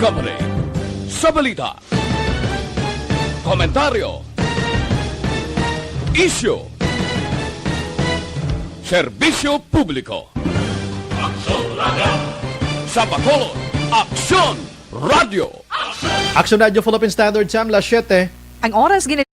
Company sa balita, komentaryo, isyu, serbisyo publiko. Aksyon Radio! Sa Bacolod, Aksyon Radio! Action Radio Philippine Standard Time, las 7. Ang oras ginit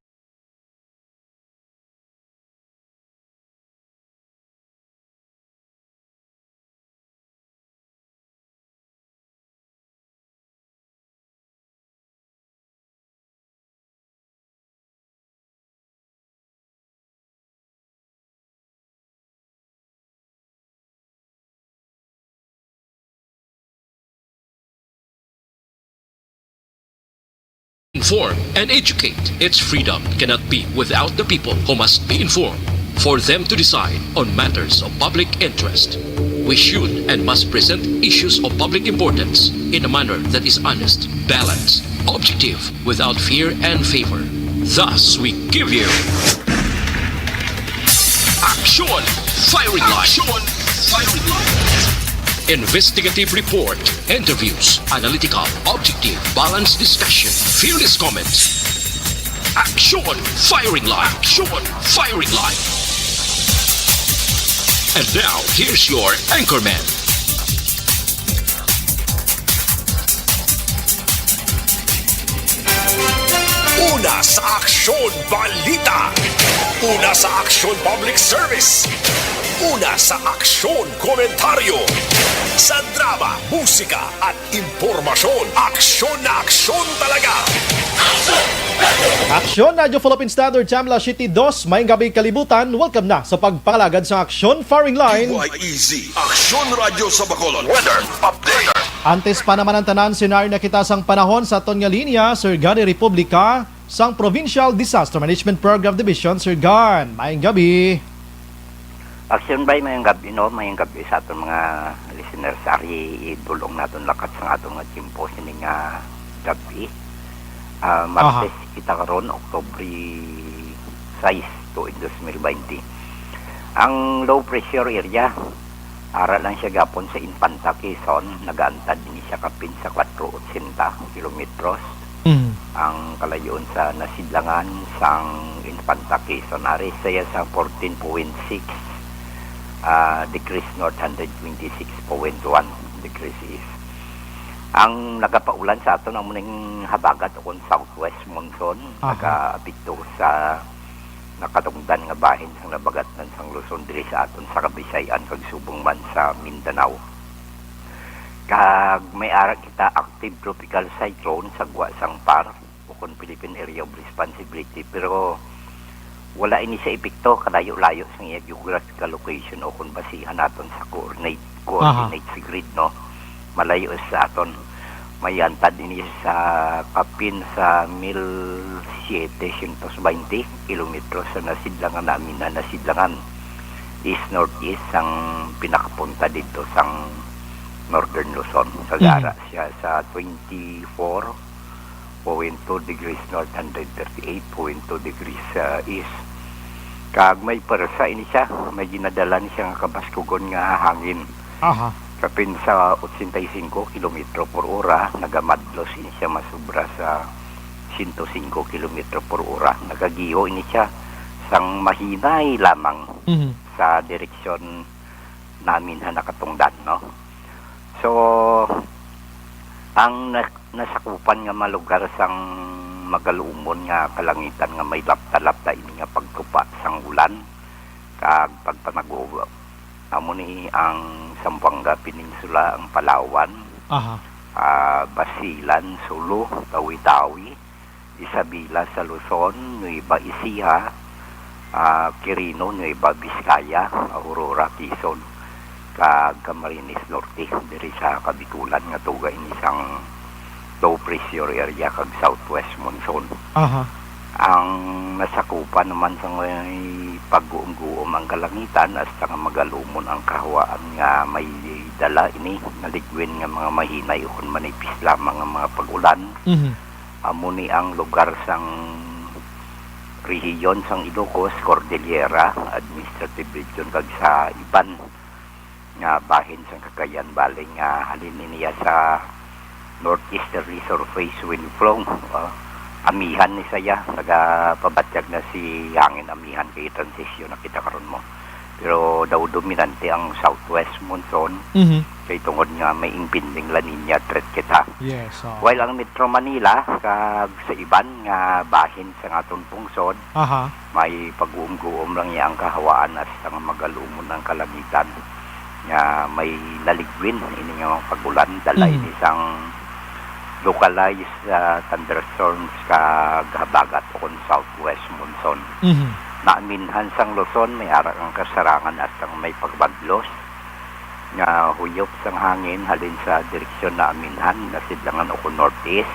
Inform and educate. Its freedom cannot be without the people who must be informed for them to decide on matters of public interest. We should and must present issues of public importance in a manner that is honest, balanced, objective, without fear and favor. Thus, we give you Action Firing Line. Action Firing Line. Investigative report, interviews, analytical, objective, balanced discussion, fearless comments. Action Firing Line. Action Firing Line. And now, here's your anchorman. Una sa Aksyon Balita. Una sa Aksyon Public Service. Una sa Aksyon Komentaryo. Sa drama, musika at impormasyon. Aksyon na aksyon talaga. Action Radio Philippine Standard Time, las 7:02. Mayong gabi kalibutan. Welcome na sa pagpalagad sa Action Firing Line. YEZ, Aksyon Radio sa Bacolod. Weather Update. Antes pa naman ang tanan, senaryo na kita sang panahon sa aton nga linya, Sir Gani Republika, sang Provincial Disaster Management Program Division, Sir Gan. Mayong gabi. Aksyon bay mayong gabi no, mayong gabi sa aton mga listeners ari idulong naton lakat sa aton nga timpo sini nga gabi. Martes kita karon Oktubre 6 to 2020. Ang low pressure area ara lang siya gapon sa Infanta Quezon, nagaantad din siya kapin sa 480 kilometros. Ang kalayon sa nasidlangan sang Infanta Quezon ari saya sa 14.6 degrees north, 126.1 degrees east. Ang nagapaulan sa aton ang muning habagat o southwest monsoon, nagaapekto sa nakatungdan nga bahin sang nabagatan sang Luzon diri sa aton sa Kabisayan kag subong man sa Mindanao. Kag may ara kita active tropical cyclone sa Gua Sangpar o kon Philippine Area of Responsibility, pero wala ini sa epekto kalayo-layo sa iya geographical location o kung basihan naton sa coordinate sa grid no, malayo sa aton. Mayantad ini sa kapin sa 1720 kilometro sa nasidlangan namin na nasidlangan east-northeast ang pinakapunta dito sang Northern Luzon. Kagara siya sa 24.2 degrees north, 138.2 degrees east. Kag may persa ini siya, may ginadala ni siya nga kabaskugon nga hangin. Kapin sa 85 kilometro por ora, nagamadlos ini siya masubra sa 105 kilometro por ora. Nagagiho ini siya sang mahinay lamang sa direksyon namin na nakatungdan, no? So, ang nasakupan nga malugar sang magalumon nga kalangitan nga may lapta-lapta ini nga pagkupa sang ulan kag pagpanaguwa. Amo ni ang Zamboanga Peninsula, ang Palawan, Basilan, Sulu, Tawi-Tawi, Isabela sa Luzon, Nueva Ecija, Quirino, Nueva Vizcaya, Aurora, Quezon, kag Camarines Norte diri sa Kabikulan nga tugay ni sang low pressure area kag southwest monsoon. Ang nasakupan naman sa pag-uum-guum ang kalangitan hasta nga magalumon ang kahawaan nga may dala ini naligwin nga mga mahinay ukon manipis lamang nga mga pag-ulan. Amo ni ang lugar sang rehiyon sang Ilocos, Cordillera, Administrative Region kag sa Iban nga bahin sa Cagayan Valley nga halin niya sa northeasterly surface wind flow. Amihan ni saya, nagapabatyag na si hangin amihan kay transisyon na kita karon mo. Pero daw dominante ang southwest monsoon. Kay tungod nga may impending La Nina threat kita. Yes. While ang Metro Manila kag sa iban nga bahin sa aton pungsod, Aha. may pag-uum-guum lang niya ang kahawaan at ang magalumon ng kalangitan. Nga may laligwin ini nga mga pagulan dalay isang localized thunderstorms kag habagat o southwest monsoon. Naaminhan sang Luzon may ara ang kasarangan at ang may pagbaglos nga huyop sang hangin halin sa direksyon na aminhan na sidlangan o northeast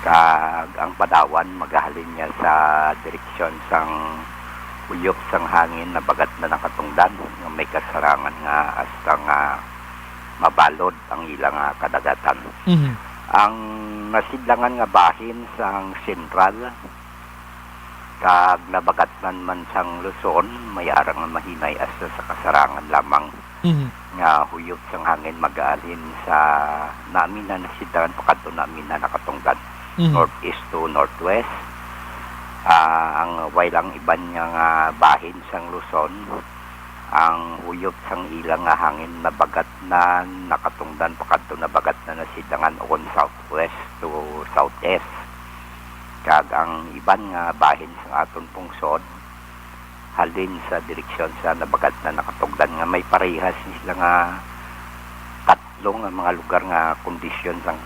kag ang Padawan magahalin niya sa direksyon sang huyop sang hangin na bagat na nakatungdan nga may kasarangan nga hasta nga mabalod ang ilang kadagatan. Ang nasidlangan nga bahin sang sentral kag nabagat man sang Luzon may arang nga mahinay hasta sa kasarangan lamang nga huyop sang hangin mag-aalin sa namin na nasidlangan pakadto namin na nakatungdan northeast to northwest. Ang wailang iban nga bahin sang Luzon ang huyop sang ilang nga hangin na bagat na nakatungdan pakadto na bagat na nasidlangan o southwest to southeast. Kag ang iban nga bahin sang aton pungsod halin sa direksyon sa nabagat na nakatugdan nga may parehas sila nga tatlong nga mga lugar nga kondisyon sang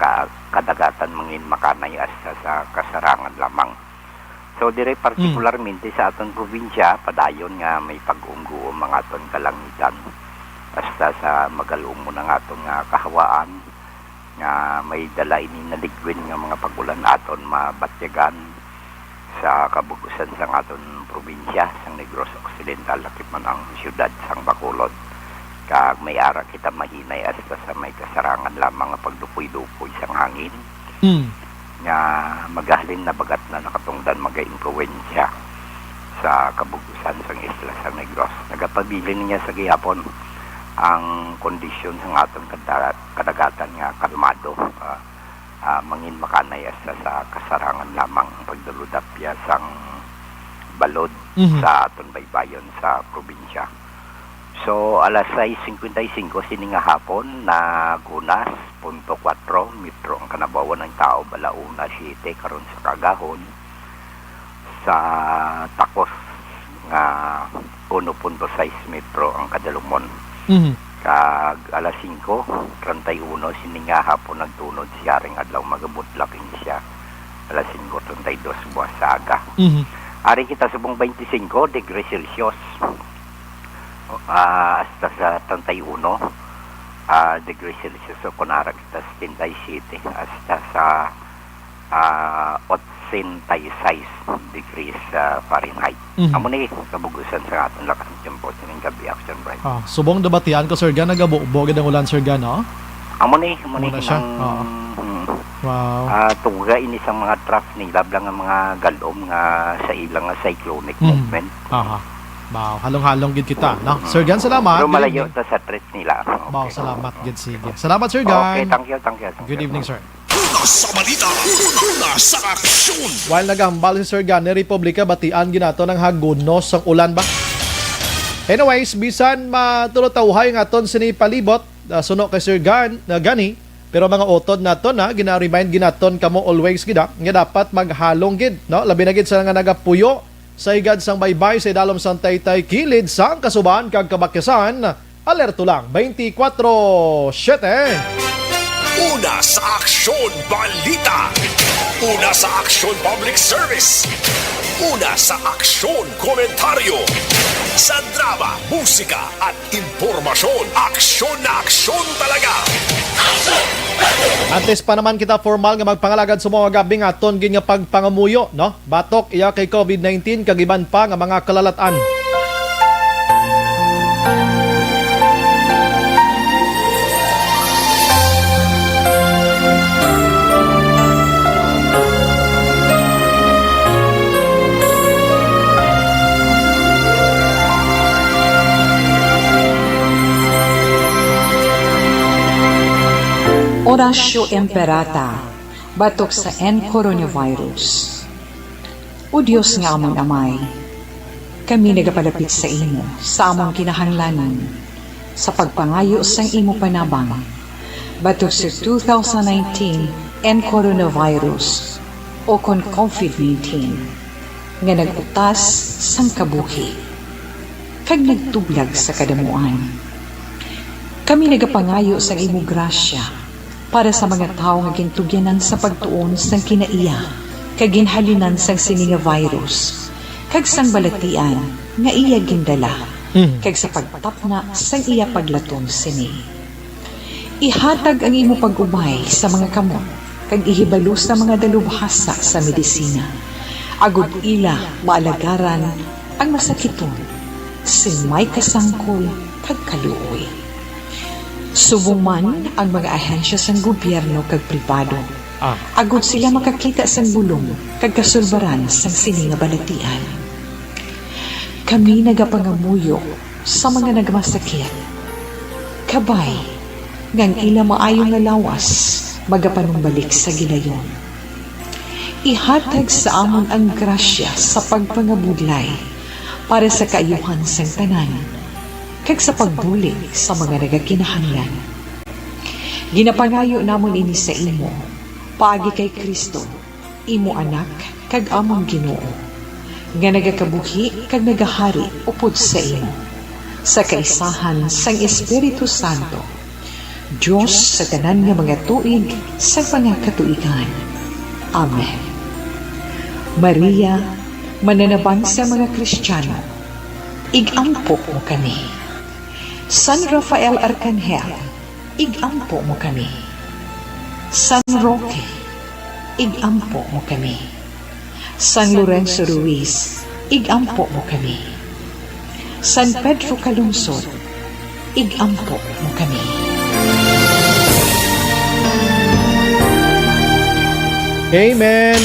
kadagatan mangin makanay asa sa kasarangan lamang. So dire partikularmente sa aton probinsya padayon nga may pag-uum-guom ang aton kalangitan hasta sa magalumon ang aton nga kahawaan nga may dala ini naligwin nga mga pagulan aton mabatyagan sa kabugusan sang aton probinsya sang Negros Occidental lakip man ang siyudad sang Bacolod kag may ara kita mahinay hasta sa may kasarangan lamang nga pagdupoy-dupoy sang hangin nga magahalin na bagat na nakatungdan maga-impluwensya sa kabugusan sang isla sa Negros. Nagapabilin niya sa gihapon ang kondisyon sang aton kadagatan nga kalmado mangin makanay sa kasarangan lamang pagduludapya sang balod sa aton baybayon sa probinsya. So alas 6:55 sining nga hapon na gunas 0.4 metro ang kanabawan ng tao balauna 7 karon sa kagahon sa takos nga 1.6 metro ang kadalumon. Kag alas 5:31 sining nga hapon nagtunod siya ring adlaw magabutlaking siya alas 5:32 buwas sa aga. Ari kita subong 25 degrees Celsius hasta sa 31 degrees Celsius so kunara kita sa 37 hasta sa 86 degrees Fahrenheit. Amo ni kabugusan sa aton lakas ng tempo sining gabi action bright. Subong debatian ko Sir Gan nagabubo gid ang ulan Sir Gan no? Amo ni siya. Wow. Tuga ini sa mga trough nila lang ang mga galom nga sa ilang cyclonic movement. Wow, halong-halong gid kita, no? Sir Gan, salamat. Pero malayo ta sa threat nila. Okay. Wow, salamat gid sige. Salamat Sir Gan. Okay, thank you. Good evening, sir. Una sa balita, una sa aksyon. While nagambal si Sir Gan ni Republika batian ginato ng hagunos sang ulan ba? Anyways, bisan matulotawhay nga aton sini palibot suno kay Sir Gan gani pero mga utod naton na gina-remind ginaton kamo always gid nga dapat maghalong gid no labi na gid sa nga nagapuyo sa igad sang baybay sa idalom sang Taytay kilid sang Kasuban kag Kabakyasan alerto lang 24/7. Una sa aksyon balita. Una sa aksyon public service. Una sa aksyon komentaryo. Sa drama, musika at impormasyon. Aksyon na aksyon talaga. Antes pa naman kita formal nga magpangalagad sa mga gabi nga aton gid nga pagpangamuyo no batok iya kay COVID-19 kag iban pa nga mga kalalatan. Oras Ignacio Emperata, batok sa coronavirus. O Diyos nga among amay, kami nagapalapit sa imo sa among kinahanglanon sa pagpangayo sang imo panabang batok sa 2019 coronavirus o kon COVID-19 nga nagutas sang kabuhi kag nagtublag sa kadamuan. Kami nagapangayo sa imo grasya para sa mga tao nga gintugyanan sa pagtuon sang kinaiya kag ginhalinan sang sini nga virus kag sang balatian nga iya gindala kag sa pagtapna sang iya paglatom sini. Ihatag ang imo pag-ubay sa mga kamot kag ihibalo sa mga dalubhasa sa medisina. Agud ila maalagaran ang masakiton sin may kasangkol kag kaluoy. Subong man ang mga ahensya sang gobyerno kag pribado. Agud sila makakita sang bulong kag kasulbaran sang sini nga balatian. Kami nagapangamuyo sa mga nagmasakit. Kabay, ngang ila maayo nga lawas, magapanumbalik sa gilayon. Ihatag sa amon ang grasya sa pagpangabudlay para sa kaayuhan sang tanan, kag sa pagbulig sa mga nagakinahanglan. Ginapangayo namon ini sa imo, paagi kay Kristo, imo anak, kag among Ginoo, nga nagakabuhi kag nagahari upod sa imo, sa kaisahan sang Espiritu Santo, Diyos sa tanan nga mga tuig sa mga katuigan. Amen. Maria, mananabang sa mga Kristiyano, igampo mo kami. San Rafael Arcangel, igampo mo kami. San Roque, igampo mo kami. San Lorenzo Ruiz, igampo mo kami. San Pedro Calungsod, igampo mo kami. Amen.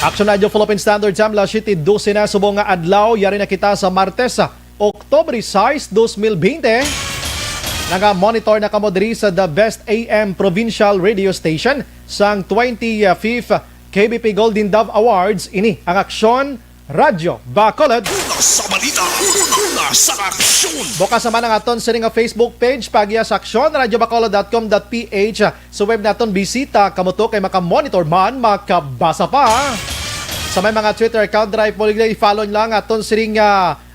Action Radio Philippine Standard Time, La City, 12 na subong nga adlaw. Yari na kita sa Martes, Oktobre 6, 2020. Naga-monitor na kamo diri sa The Best AM Provincial Radio Station sang 25th KBP Golden Dove Awards. Ini ang Aksyon Radio Bacolod. Una sa balita, una sa aksyon. Bukas naman ang aton sa nga Facebook page pagya sa Aksyon radiobacolod.com.ph. Sa web naton bisita kamuto kay makamonitor man, makabasa pa. Sa may mga Twitter account drive mo i-follow lang aton siring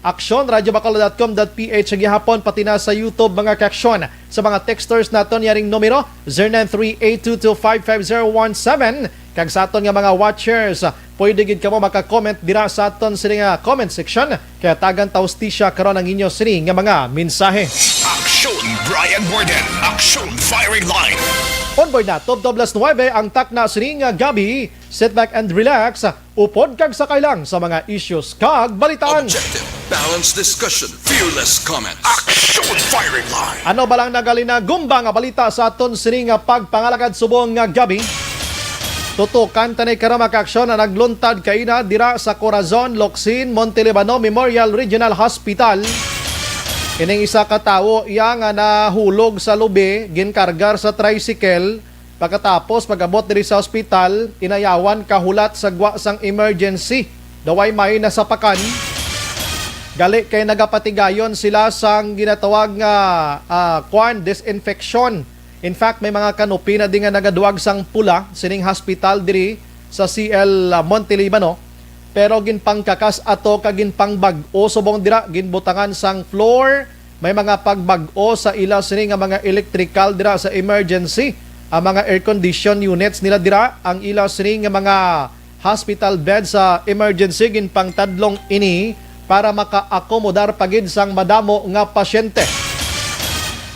Aksyon radiobacolod.com.ph gihapon pati na sa YouTube mga kaksyon. Sa mga texters naton yaring numero 0938225517 kag sa aton nga mga watchers pwede gid kamo maka-comment dira sa aton siring comment section kaya tagan taustisya karon ang inyo siring nga mga mensahe. Aksyon Brian Borden, Aksyon Firing Line. Onboard na, Top 9 ang takna sining gabi. Sit back and relax. Upod kag sakay lang sa mga issues kag balitaan. Objective, balanced discussion, fearless comments. Aksyon Firing Line. Ano ba lang nagalina-gumba nga balita sa aton sining pagpangalagad subong nga gabi? Tutukan tanay karama kaaksyon na nagluntad kaina dira sa Corazon, Locsin, Montelibano Memorial Regional Hospital. Kining isa ka tawo iya nga nahulog sa lubi, ginkargar sa tricycle. Pagkatapos pag-abot diri sa ospital, inayawan kahulat sa gwa sang emergency. Daway may nasapakan. Gali kay nagapatigayon sila sang ginatawag nga disinfection. In fact, may mga kanupi na di nga nagaduwag sang pula sining hospital diri sa CL Montelibano. Pero ginpangkakas ato kag ginpangbag-o subong dira ginbutangan sang floor. May mga pagbag-o sa ila sining nga mga electrical dira sa emergency. Ang mga air condition units nila dira, ang ila sining nga mga hospital beds sa emergency ginpangtadlong ini para maka-akomodar pagid sang madamo nga pasyente.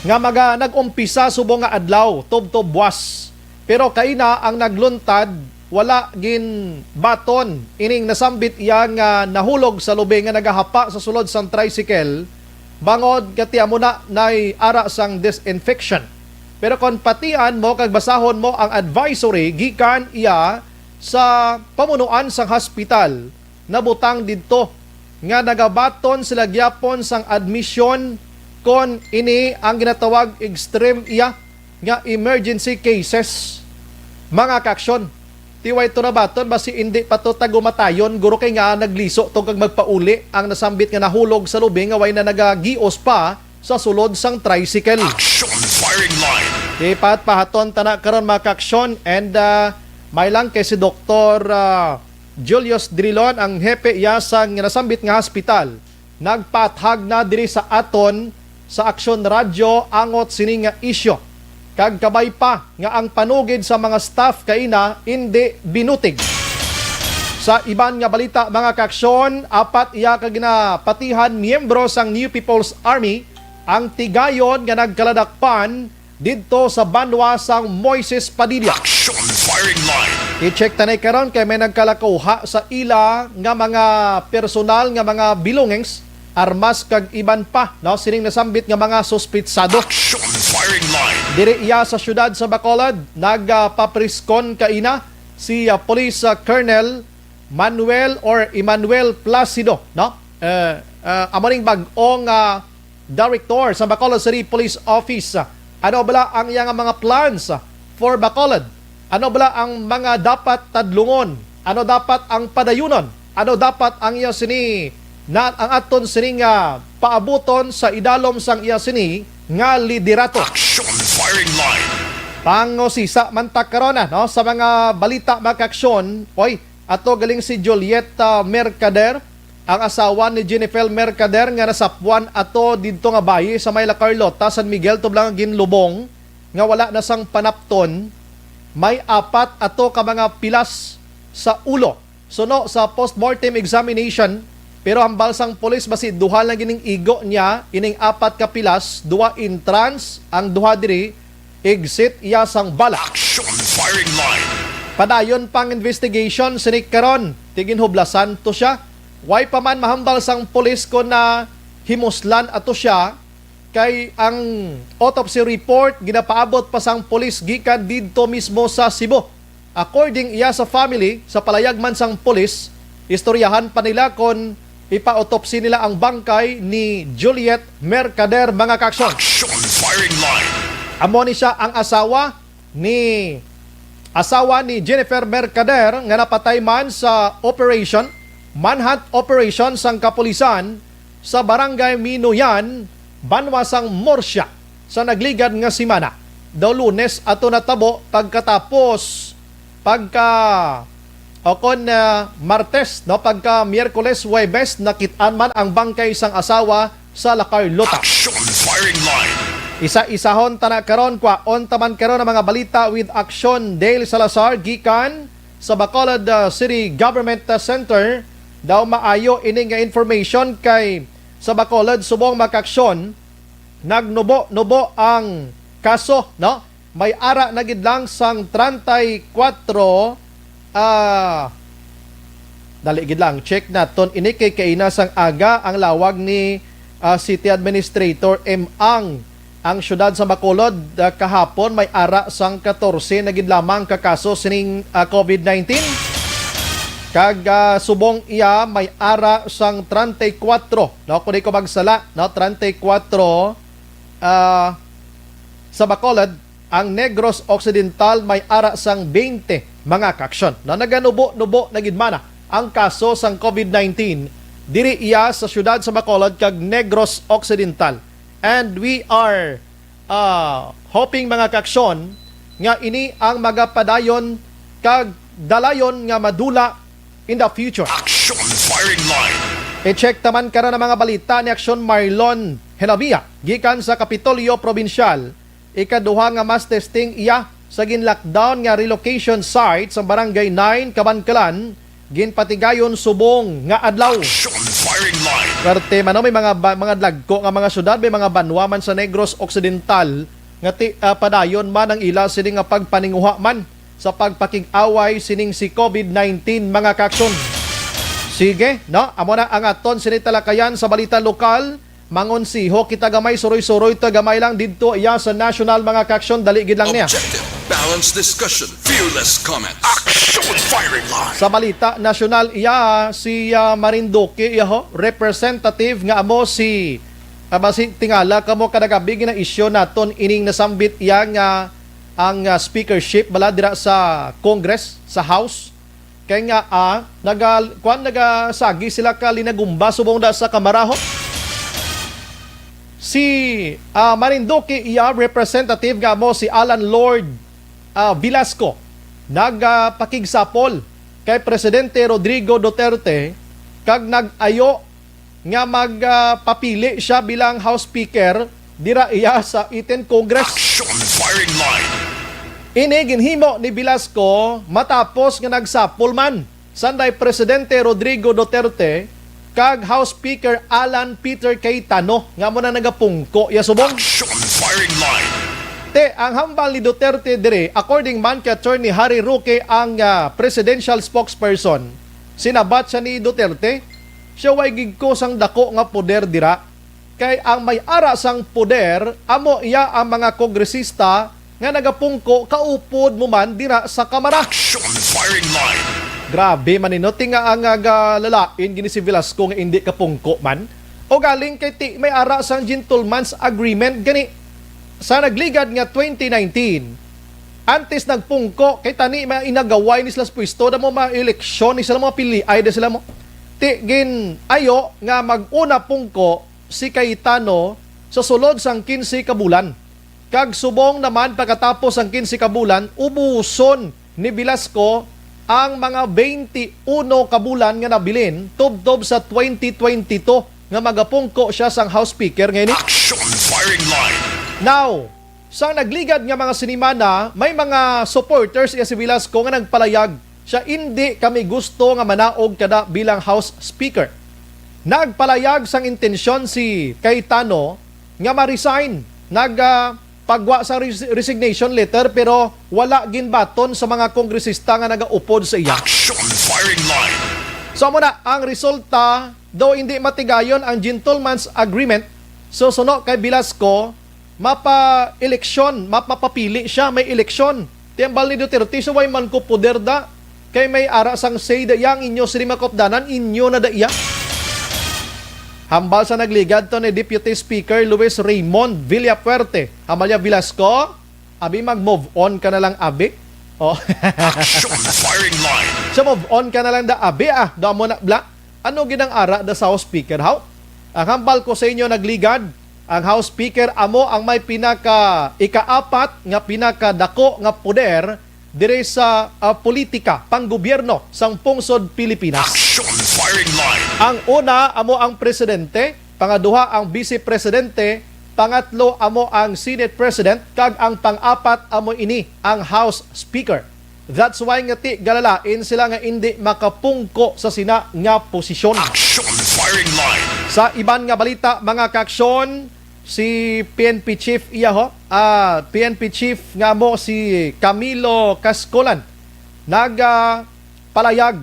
Nga nag-umpisa subong nga adlaw, tubtob buwas. Pero kaina ang nagluntad, wala gin baton. Ining nasambit iya nga nahulog sa lubi nga nagahapa sa sulod sang tricycle. Bangod katiya mo na nay ara sang disinfection. Pero kung patian mo kag basahon mo ang advisory gikan iya sa pamunuan sang hospital, nabutang didto nga nagabaton sila gyapon sang admission kon ini ang ginatawag extreme iya nga emergency cases mga kaaksyon. Tiway to na baton basi hindi pa to tagumatayon guro kay nga nagliso to kag magpauli ang nasambit nga nahulog sa lubing nga way na nagagios pa sa sulod sang tricycle. Action firing line. Ipat pahaton tana karon mga kaaksyon and may lang kay si Dr. Julius Drilon ang hepe iya sang nasambit nga hospital. Nagpathag na diri sa aton sa Aksyon Radio angot sini nga isyo. Kag kabay pa nga ang panugid sa mga staff kaina hindi binutig. Sa iban nga balita mga kaaksyon, apat iya ka ginapatihan miyembro sang New People's Army ang tigayon nga nagkaladakpan didto sa banwa sang Moises Padilla. Action firing line. I-check tanay karon kay may nagkalakuha sa ila nga mga personal nga mga belongings, armas kag iban pa, no, sining nasambit nga mga suspitsado. Action firing line. Diri iya sa syudad sa Bacolod, nagpapriskon kaina si Police Colonel Manuel or Emmanuel Placido, no? Amoning bag-ong director sa Bacolod City Police Office. Ano bala ang iyang mga plans for Bacolod? Ano bala ang mga dapat tadlungon? Ano dapat ang padayunon? Ano dapat ang iya sini na ang aton sini nga paabuton sa idalom sang iya sini nga liderato? Action firing line. Pangosisa man ta karon no sa mga balita mga kaaksyon. Oy, ato galing si Julieta Mercader, ang asawa ni Jennifer Mercader nga nasapwan ato didto nga bayi sa Mayla Carlota, San Miguel tublang ginlubong nga wala na sang panapton. May apat ato ka mga pilas sa ulo. Suno sa postmortem examination, pero ang balsang polis basi duha lang gining igo niya, ining apat ka pilas, duha in trans, ang duha diri exit iya sang bala. Action firing line. Padayon pang investigation sinik karon, tigin hublasan to siya. Way pa man mahambal sang polis ko na himuslan ato siya, kay ang autopsy report ginapaabot pa sang polis gikan didto mismo sa Cebu. According iya sa family, sa palayag man sang polis, istoryahan pa nila kon ipa-autopsy nila ang bangkay ni Juliet Mercader mga kaaksyon. Action firing line. Amo ni siya ang asawa ni Jennifer Mercader nga napatay man sa manhunt operation sang kapulisan sa barangay Minoyan, Banwasang Morsya sa nagligad nga simana. Daw Lunes ato natabo pagkatapos Martes, no, pagka Miyerkules, Huwebes nakitaan man ang bangkay sang asawa sa La Carlota. Action firing line. Isa-isahon tana karon kwaon taman karon ang mga balita with Action Dale Salazar gikan sa Bacolod City Government Center. Daw maayo ini nga information kay sa Bacolod subong makaksyon nagnubo ang kaso, no? May ara na gid lang sang 34 dali gid lang check naton ini kay kaina sang aga ang lawag ni City Administrator ang syudad sa Bacolod kahapon may ara sang 14 na gid lamang ka kaso sining COVID-19. Kag subong iya may ara sang 34, no, kung di ko magsala, no, 34 sa Bacolod. Ang Negros Occidental may ara sang 20 mga kaaksyon. No, naganubo-nubo na gid mana ang kaso sang COVID-19 diri iya sa syudad sa Bacolod kag Negros Occidental. And we are hoping mga kaaksyon nga ini ang magapadayon kag dalayon nga madula in the future. Action firing line. I-check taman karon ang mga balita ni Aksyon Marlon Henavia gikan sa Kapitolyo Provincial. Ikaduha nga mass testing iya sa gin-lockdown nga relocation site sa Barangay 9, Kabankalan, ginpatigayon subong nga adlaw. Action firing line. Karte man may mga dagko nga mga syudad, may mga banwa man sa Negros Occidental nga padayon man ang ila sini nga pagpaninguha man sa pagpakig-away sining si COVID-19 mga kaaksyon. Sige, no? Amo na ang aton sinitalakayan sa balita lokal. Mangonsiho kita gamay suroy-suroy ta gamay lang didto iya sa national mga kaaksyon, dali gid lang niya. Objective, balanced discussion, fearless comments. Action firing line. Sa balita nasyonal iya si Marinduque iya ho, representative nga amo si Basi tingala kamo kadagabi na isyu naton ining nasambit yang ang speakership bala dira sa Congress, sa House. Kaya nga nagasagi sila ka linagumba subong da sa kamaraho. Si Marinduque iya representative nga mo si Alan Lord Velasco nagpakigsapol kay Presidente Rodrigo Duterte kag nag-ayo nga magpapili siya bilang House Speaker dira iya sa 18 Congress. Action firing line. Ini ginhimo ni Velasco matapos nga nagsapol man sanday Presidente Rodrigo Duterte kag House Speaker Alan Peter Cayetano nga mo na nagapungko ya subong. Action firing line. Ang hambal ni Duterte dire, according man kay Attorney Harry Roque ang presidential spokesperson, sinabat siya ni Duterte, siya way gigko sang dako nga poder dira, kay ang may ara sang poder, amo iya ang mga kongresista nga nagapungko kaupod mo man dira sa kamara. Action firing line. Grabe maninoting nga ang lalain gini si Velasco nga hindi kapungko man. O galing kay may ara sang gentleman's agreement gani. Sa nagligad nga 2019, antes nagpungko, kay tani inagaway ni sila sa pwesto, da mo ma-eleksyon ni sila mga pili, ay da sila mo. Gin ayo nga mag-una pungko si Cayetano sa sulod sang 15 kabulan. Kag subong naman pagkatapos ang 15 kabulan, ubuson ni Velasco ang mga 21 kabulan nga nabilin tubtob sa 2022 nga magapungko siya sang House Speaker ngayon. Action firing line. Now, sa nagligad nga mga sinimana, may mga supporters iya si Velasco nga nagpalayag siya hindi kami gusto nga manaog kada bilang House Speaker. Nagpalayag sang intensyon si Cayetano nga ma-resign. Pagwa sa resignation letter pero wala ginbaton sa mga kongresista nga nagaupod sa iya. Action firing line. So muna, ang resulta, though hindi matigayon ang gentleman's agreement, so suno kay Velasco, mapapili siya, may eleksyon. Tiambal ni Duterte, so way man ko poder da, kay may ara sang say da yang inyo sinimakopdanan, inyo na da iya. Hambal sa nagligad to ni Deputy Speaker Luis Raymond Villafuerte. Amalya Velasco, abi mag-move on ka na lang abi. Oh. Action firing line. So move on ka na lang da abi da mo na bla. Ano ginang ara da sa House Speaker how? Ang hambal ko sa inyo nagligad, ang House Speaker amo ang may pinaka ikaapat nga pinakadako nga poder dire sa politika, panggobyerno sang pungsod Pilipinas. Action firing line. Ang una amo ang presidente, pangaduha ang vice presidente, pangatlo amo ang Senate President, kag ang pang-apat amo ini ang House Speaker. That's why nga galalain sila nga hindi makapungko sa sina nga posisyon. Action firing line. Sa iban nga balita mga kaaksyon, si PNP Chief PNP Chief nga mo si Camilo Cascolan palayag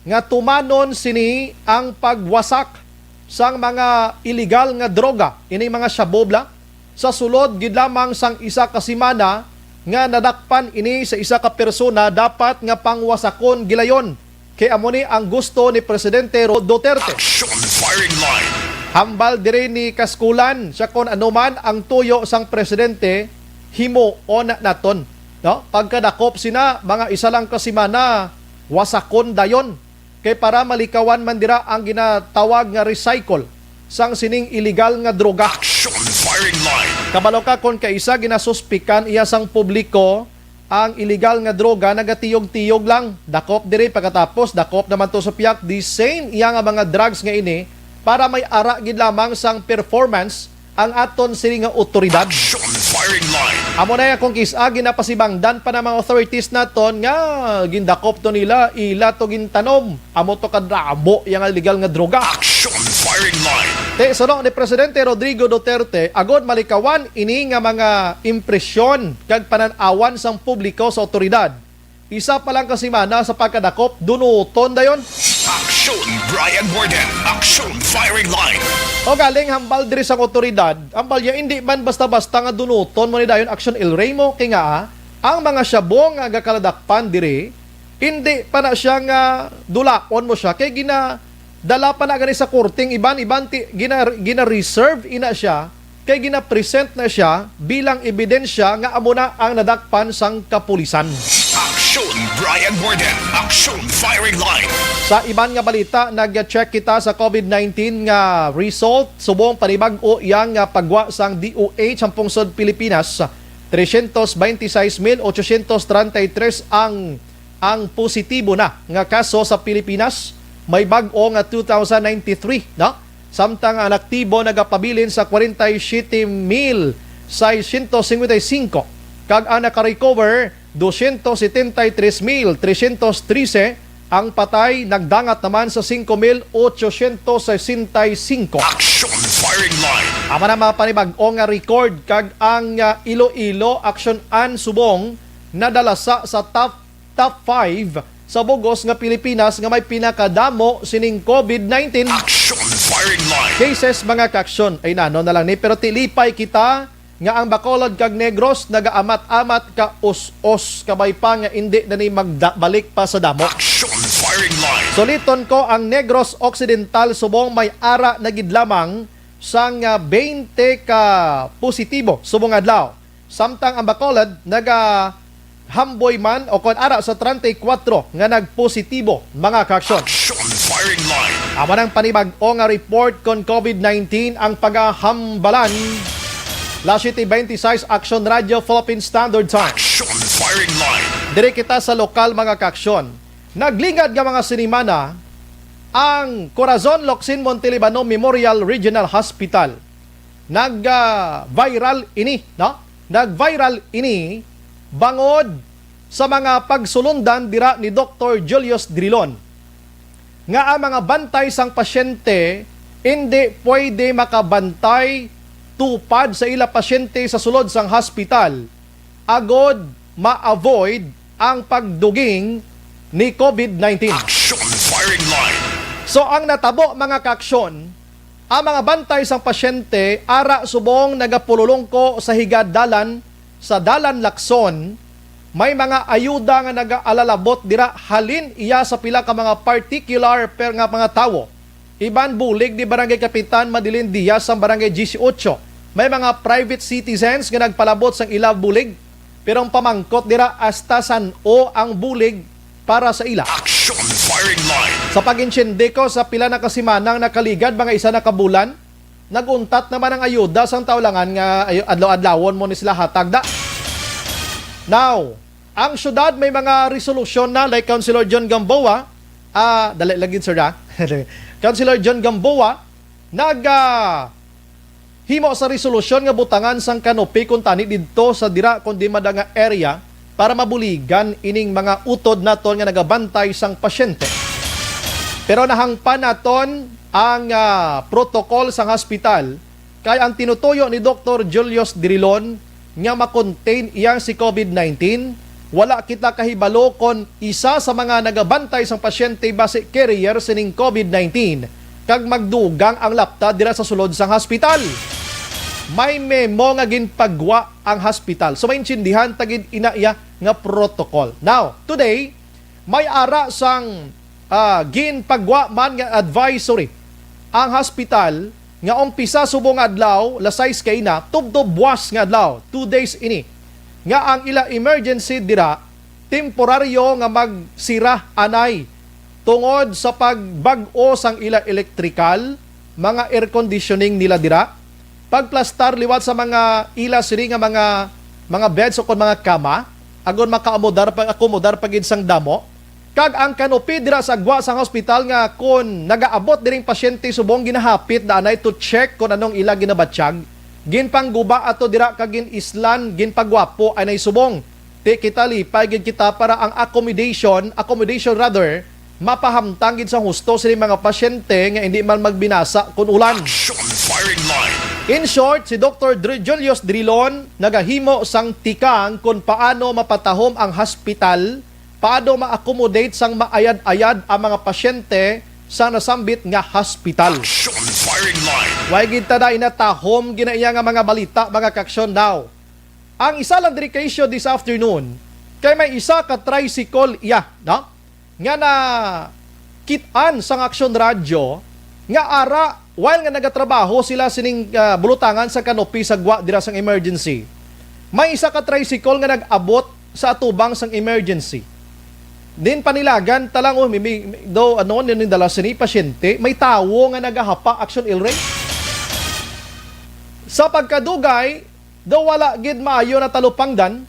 nga tumanon sini ang pagwasak sang mga illegal nga droga ini mga syabobla sa sulod gid lamang sang isa ka semana nga nadakpan ini sa isa ka persona dapat nga pangwasakon gilayon kay amo ni ang gusto ni Presidente Duterte. Action firing line. Hambal dire ni Kaskulan siya kon anuman ang tuyo sang presidente himo on naton, no? Pagkadakop sina mga isa lang ka semana wasakon dayon kay para malikawan man dira ang ginatawag nga recycle sang sining illegal nga droga. Action firing line. Kabalo ka kon kaisa ginasuspikan iya sang publiko ang illegal nga droga nagatiyog-tiyog lang dakop dire pagkatapos dakop naman to sa piyak the same iya nga mga drugs nga ini para may ara gid lamang sang performance ang aton sini nga otoridad. Action firing line. Amo na kung kisa ginapasibangdan pa ng mga authorities naton nga gindakop to nila ila to gintanom amo to kadrabo yang illegal nga droga. Action firing line. Sunod ni Presidente Rodrigo Duterte agod malikawan ini nga mga impresyon kag pananawan sang publiko sa otoridad. Isa pa lang kasimana sa pagkadakop dunuton dayon. Action Brian Borden. Action firing line. O galing hambal diri sa otoridad, hambal ya hindi man basta-basta nga dunuton mo ni dayon action El Remo kay nga ang mga syabong nga gakaladakpan diri hindi pa na siya nga dulaon mo siya kay dala pa na gani sa korting iban gina-reserve ina siya kay gina-present na siya bilang ebidensya nga amo na ang nadakpan sang kapulisan. Aksyon Brian Borden. Aksyon Firing Line. Sa iban nga balita, nag-check kita sa COVID-19 nga result. Subong panibag-o iyang nga pagwa sang DOH ang pungsod Pilipinas. 326,833 ang positibo na nga kaso sa Pilipinas. May bag-o nga 2,093, no? Samtang ang aktibo nagapabilin sa 47,655 kag ang naka-recover 273,313. Ang patay nagdangat naman sa 5,865. Aksyon Firing Line. Ama na mapanibag-o nga record kag ang Iloilo Action an subong nadala sa top 5 sa bugos nga Pilipinas nga may pinakadamo sining COVID-19 Aksyon Firing Line. cases mga kaksyon. Ay nano na lang ni pero tilipay kita nga ang Bacolod kag Negros nagaamat-amat ka us-os kabay pa nga hindi na ni magbalik pa sa damo. Aksyon Firing Line. Soliton ko ang Negros Occidental subong may ara na gid lamang sang 20 ka positibo subong adlaw. Samtang ang Bacolod hamboy man o kon ara sa 34 nga nagpositibo mga kaksyon. Aksyon Firing Line. Ama ng panibag-o nga report kon COVID-19 ang pagahambalan. La City 26 Action Radio Philippine Standard Time. Aksyon Firing Line. Dire kita sa lokal mga kaksyon. Naglingad nga mga sinimana ang Corazon Locsin Montelibano Memorial Regional Hospital. Nag-viral ini, no? Nag-viral ini bangod sa mga pagsulundan dira ni Dr. Julius Drilon. Nga ang mga bantay sang pasyente hindi pwede makabantay tupad sa ila pasyente sa sulod sang hospital agod ma-avoid ang pagduging ni COVID-19. Aksyon Firing Line. So ang natabo mga kaksyon, ang mga bantay sang pasyente ara subong nagapululong ko sa higad-dalan sa Dalan Lacson, may mga ayuda nga nagaalalabot dira halin iya sa pila ka mga particular per nga mga tawo. Iban bulig di Barangay Kapitan Madilin Diaz sa Barangay 18. May mga private citizens nga nagpalabot sang ila bulig, pero ang pamangkot dira hasta san-o ang bulig para sa ila. Aksyon Firing Line. Sa pag-insyende ko sa pila na kasimanang nakaligad mga isa na kabulan, naguntat naman ang ayuda sang taulangan nga adlaw-adlawon mo ni sila hatagda. Now, ang syudad may mga resolusyon na like Councilor John Gamboa, dali lagi sir da. Councilor John Gamboa himo sa resolusyon nga butangan sang kanopi kung tani didto sa dira kundi madanga area para mabuligan ining mga utod naton nga nagabantay sang pasyente. Pero nahangpan naton ang protocol sang hospital kay ang tinutuyo ni Dr. Julius Drilon nga makontain iyang si COVID-19, wala kita kahibalo kon isa sa mga nagabantay sang pasyente base carrier sining COVID-19 kag magdugang ang lapta dira sa sulod sang hospital. May memo nga ginpagwa ang hospital. So maintindihan tagid inaiya nga protocol. Now, today may ara sang ginpagwa man nga advisory ang hospital nga umpisa subong adlaw lasais kay na tubtob buwas nga adlaw 2 days ini nga ang ila emergency dira temporaryo nga magsira anay tungod sa pagbag-o sang ila electrical mga air conditioning nila dira pagplastar liwat sa mga ila siri nga mga beds o kon mga kama agon maka-akomodar pagid sang damo. Kag ang kanopi dira sa agwa sang hospital nga kon nagaabot diring pasyente subong ginahapit danay to check kung anong ila ginabatsyag. Ginpangguba ato dira kag ginislan ginpagwapo anay subong. Ti kita lipay gid kita para ang accommodation rather mapahamtang gid sa husto sa mga pasyente nga hindi man magbinasa kun ulan. Action Firing Line. In short, si Dr. Julius Drilon nagahimo sang tikang kung paano mapatahom ang hospital, paano ma-accommodate sang maayad-ayad ang mga pasyente sa nasambit nga hospital. Action Firing Line. Way gid tada inatahom ginaiya nga mga balita mga kaksyon now. Ang isa lang diri kayo this afternoon kay may isa ka tricycle iya, no? Nga na kitaan sang Aksyon Radyo nga ara while nga nagatrabaho sila sining bulutangan sa kanopi sa gwa dira sang emergency. May isa ka tricycle nga nag-abot sa atubang sang emergency. Din panilagan talang do ano nin dala sini pasyente, may tawo nga nagahapa Aksyon Ilray. Sa pagkadugay, do wala gid maayo na talupangdan,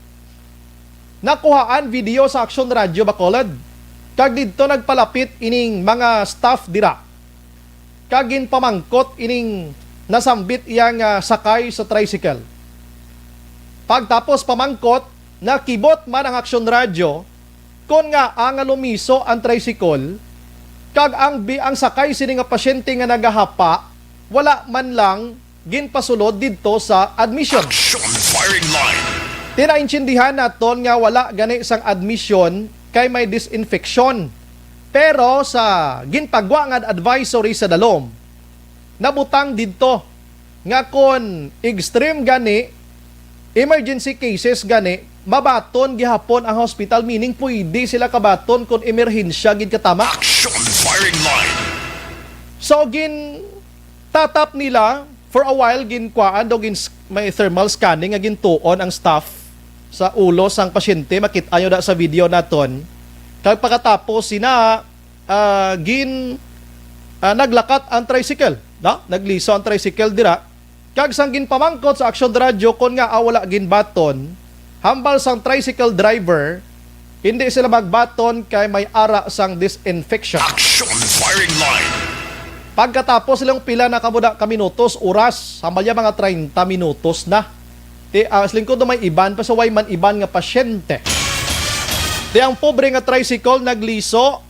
nakuhaan video sa Aksyon Radyo Bacolod. Kag didto nagpalapit ining mga staff dira. Kagin pamangkot ining nasambit iyang sakay sa tricycle. Pagtapos pamangkot, nakibot man ang Aksyon Radyo kon nga ang lumiso ang tricycle kag ang sakay sini nga pasyente nga nagahapa wala man lang ginpasulod didto sa admission. Action firing line. Tinaintindihan naton nga wala gani sang admission kay may disinfection. Pero sa ginpagwa nga advisory sa dalom, nabutang didto nga kon extreme gani, emergency cases gani, mabaton gihapon ang hospital, meaning pwede sila kabaton kung emerhensya gid katama. Action firing line. So gin tatap nila for a while, ginkwaan daw may thermal scanning nga gintuon ang staff sa ulo sang pasyente. Makita nyo da sa video naton. Kag pagkatapos sina naglakat ang tricycle, no? Nagliso ang tricycle dira. Kag sang ginpamangkot sa Aksyon Radyo kon nga wala ginbaton, hambal sang tricycle driver, hindi sila magbaton kay may ara sang disinfection. Action firing line. Pagkatapos silang pila na kamuda ka minutos, oras, hambal ya mga 30 minutos na. Sa lingkod may iban, pa sa way man iban nga pasyente. Ang pobre nga tricycle nagliso,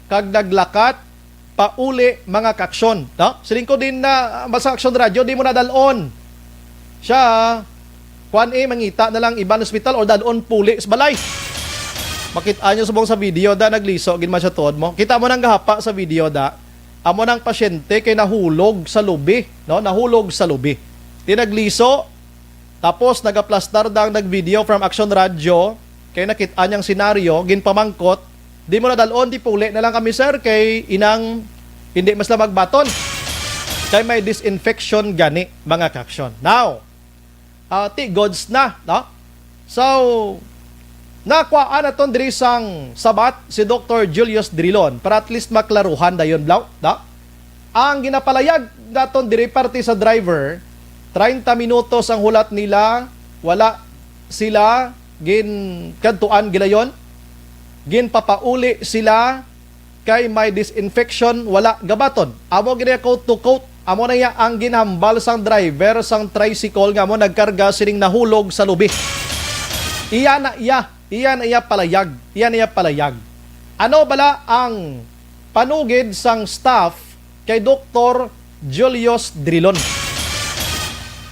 kag naglakat, pauli mga kaksyon. No? Sa lingkod din na sa Aksyon Radyo, di mo nadalon. Siya, mangita na lang iban hospital o dalon puli sa balay. Makita nyo subong sa video da, nagliso, ginman siya tuod mo. Kita mo nang gahapa sa video da, amo ng pasyente kay nahulog sa lubi, no? Nahulog sa lubi. Tinagliso, tapos nagaplastar dang nagvideo from Aksyon Radyo, kay nakita niyang senaryo, ginpamangkot, di mo na dalon, di puli na lang kami sir, kay inang hindi mas lang magbaton. Kay may disinfection gani, mga kaksyon. Now, gods na, no? So, nakuhaan na ton diri sang sabat si Dr. Julius Drilon para at least maklaruhan dayon blaw, no? Ang ginapalayag naton diri parte sa driver, 30 minutos ang hulat nila, wala sila ginkantuan gilayon, ginpapauli sila kay may disinfection, wala gabaton. Amo gina coat to coat, amo na ya ang ginhambal sang driver sang tricycle nga mo nagkarga sining nahulog sa lubi. Iyan na iya palayag. Ano bala ang panugid sang staff kay Dr. Julius Drilon?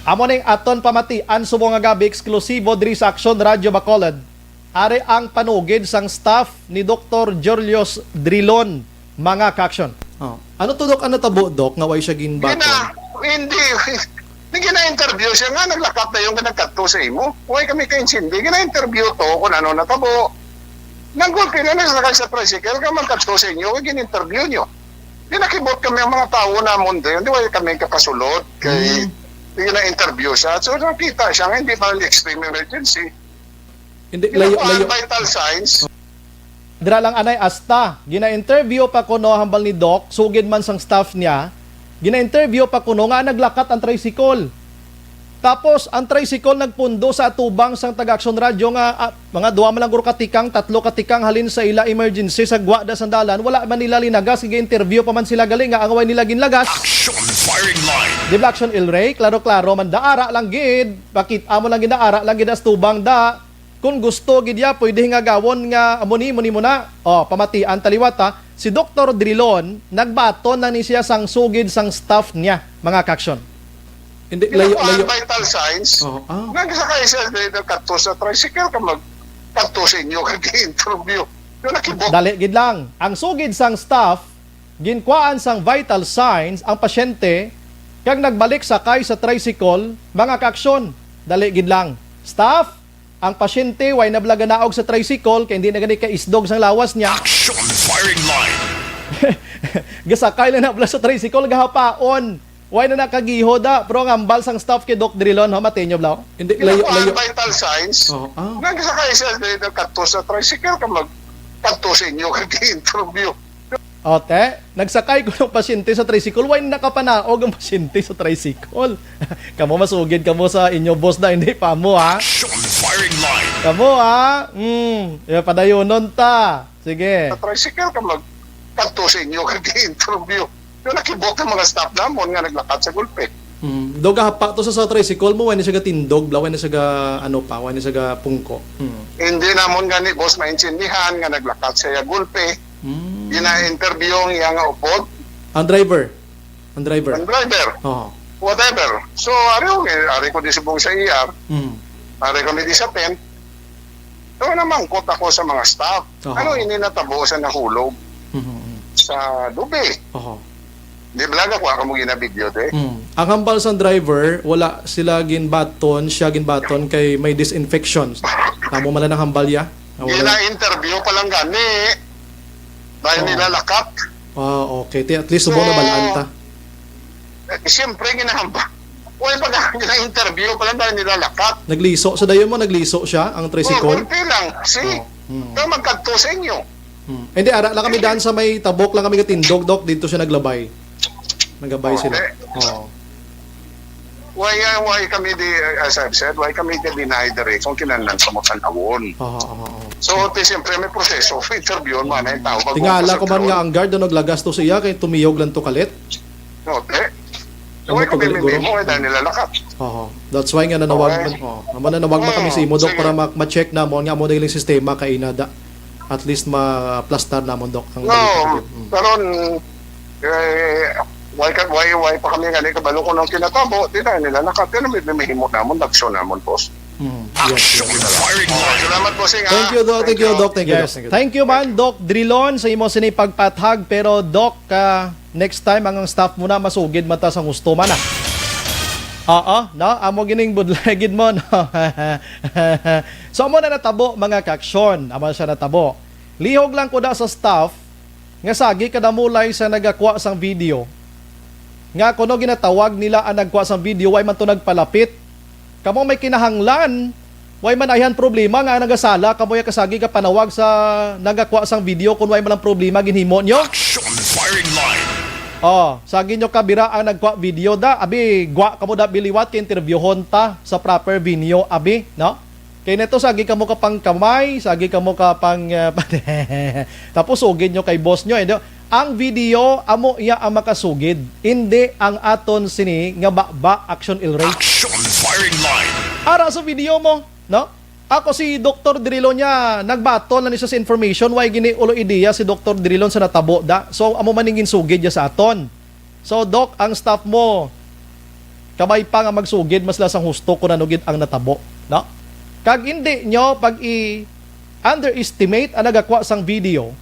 Amo ning aton pamatian subong nga gabi eksklusibo diri sa Aksyon Radyo Bacolod. Are ang panugid sang staff ni Dr. Julius Drilon, mga kaksyon. Ano to dok, ano tabo dok nga way siya ginbaton? Hindi. Gina-interview siya nga, naglakat na yung nagkatto sa imo. Huwag kami ka-insindi. Gina-interview to kung ano natabo. Nanggol kayo na nasakay sa tricycle ka magkatto sa inyo, gina-interview nyo. Ginakibot kami ang mga tao na mundo. Hindi wala kami kakasulot. Kaya gina-interview siya. So nakita siya nga, hindi pa extreme emergency. Hindi, layo. Vital signs. Dira lang anay asta. Gina-interview pa kuno hambal ni Doc, sugid man sang staff niya. Gina-interview pa kuno nga naglakat ang tricycle. Tapos ang tricycle nagpundo sa atubang sang taga-Aksyon Radyo nga mga 2 man lang guro katikang, 3 katikang halin sa ila emergency sa gwada sandalan, wala man nila linagas, gi-interview pa man sila galing nga ang away nila ginlagas. Action firing line. Di ba Aksyon Ilray, klaro-klaro man daara lang gid, bakit amo lang ginaara lang gid as tubang da. Kung gusto gidya pwede nga gawon nga muni mo na. Pamatian taliwata si Dr. Drilon nagbaton na ni siya sang sugid sang staff niya, mga kaksyon. Hindi layo. Vital signs. Nagsakay siya nagkatto sa tricycle ka magkatto sa inyo kag-interview. Yung nakibot. Dali gid lang. Ang sugid sang staff ginkwaan sang vital signs ang pasyente kag nagbalik sakay sa tricycle, mga kaksyon. Dali gid lang. Staff, ang pasyente way nablaga naog sa tricycle kay hindi na gani ka isdog sang lawas niya. Action firing line. Gasakay na pala sa tricycle gahapaon. Why na nakagiho da? Pero ang ambal sang staff kay Doc Drilon, ha? Matinyo blaw? Hindi, layo. Vital signs. Oh, ah. Nagsakay siya dito kadto sa tricycle ka kadto sa inyo kag-interview. Ote, nagsakay ko ng pasyente sa tricycle. Why nakapanaog ang pasyente sa tricycle? Kamo masugid kamo sa inyo boss na, hindi pa mo, ha? Action firing line. Kamo, ha? Padayonon ta. Sige. Sa tricycle ka kadto sa inyo kag-interview. Yung nakibok ng mga staff namon nga naglakad sa gulpe. Dog hapa to sa tricycle mo, wala siya ga tindog, wala siya ga wala siya ga pungko. Hindi namon gani boss maintindihan nga naglakad sa gulpe. Gina-interview nga nga upod. Ang driver. Ang driver. Oo. Whatever. So, ari ko di subong sa ER. Ari kami di sa pen. So, namangkot ako sa mga staff. Ano ini natabo sa nahulog? Sa dubi. Di blaga ko ako mo ginabidyo de. Ang hambal sa driver, wala sila ginbaton, siya ginbaton kay may disinfection. Tamo man lang ang hambal ya. Gina-interview pa lang gani. Dahil nilalakat. Okay. At least subong na balaan ta. Siyempre, ginahamba. Wala pa gina-interview pa lang dahil nilalakat. Nagliso. Sa dayon mo, nagliso siya, ang tricycle? Kunti lang. Pero magkadto sa inyo. Hindi, ara lang kami daan sa may tabok lang kami katindog, Dok. Dito siya naglabay. Nagabay sila. Why kami as I've said, why kami deny direction kinahanglan sa mga panahon. So, siyempre may proseso of interview man ay tao. Tingala ko man nga ang guard na naglagas to siya kay tumiyog lang to kalit. So, why kami mo dahil nilalakat. That's why nga nanawag man. Nanawag man kami sa imo, Dok, para ma-check na mo nga mo dahil sistema kay inada. At least ma-plastar na mo, Dok. Pero why pa kami nga kabalo ko ng kinatabo, di na nila nakatira may himot namon, dagsyon namon, boss. Action firing line. Salamat po, Sing. Thank you, Doc. Thank you, Doc. Thank you, man, Doc Drilon, sa imo sinipagpathag. Pero, Doc, next time, ang staff mo na masugid mata sa gusto man, no? Amo gining budlegid mo, no? So, amo na natabo, mga kaksyon. Amo siya natabo. Lihog lang ko da sa staff, nga sagi kada mulay sa nagakwa sang video. Nga kuno ginatawag nila ang nagkuha sang video, why man to nagpalapit. Kamo may kinahanglan, why man ayan problema nga nagasala, kamo ya kasagi ka panawag sa nagakuha sang video kung why man ang problema ginhimo nyo. Action firing line. Sagi nyo kabira ang nagkuha video da, abi, gwa kamo da biliwat kay interviewon ta sa proper video, abi, no? Kaya neto, sagi ka mo kapang kamay, sagi ka mo kapang... tapos sugid nyo kay boss nyo. Ang video, amo iya ang makasugid. Hindi ang aton sini nga ba action ilray. Action firing line. Ara sa video mo, no? Ako si Dr. Drilon niya, nagbaton na niya sa information, why gini ulo ideya si Dr. Drilon sa natabo da. So, amo maningin sugid niya sa aton. So, Doc, ang staff mo, kamay pa nga magsugid, mas lasang husto kung nanugid ang natabo, no? Kag hindi nyo pag i-underestimate ang nagakwa sang video,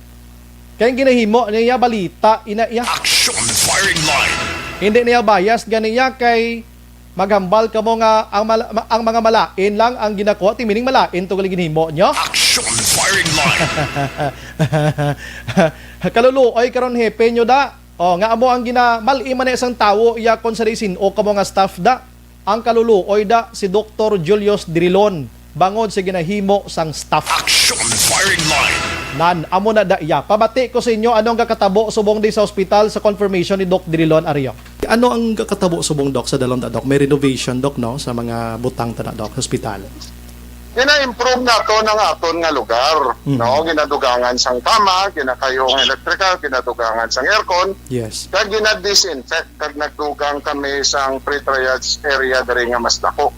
kaya ginahimo niya balita, iya. Action firing line. Hindi niya bias, ganiya kay maghambal ka mo nga ang mga malain lang ang ginakuha, timining malain to galing ginahimo nyo. Action firing line. Kaluluoy karon hepe nyo da. Nga amo ang mali man isang tawo iya kon sa resin o kamo nga staff da. Ang kaluluoy da si Dr. Julius Drilon bangod sa ginahimo sang staff. Action firing line. Amo na da iya. Pabati ko sa inyo anong kakatabo subong di sa ospital sa confirmation ni Doc Drilon Ario. Ano ang kakatabo subong, Doc, sa dalon da, Doc? May renovation, Doc, no, sa mga butang ta na, Doc, hospital. Gina-improve na to ng aton nga lugar. No, ginadugangan sang kama, ginakayong electrical, ginadugangan sang aircon. Yes. Kag gina-disinfect kag nagdugang kami sang pre-triage area diri nga mas dako.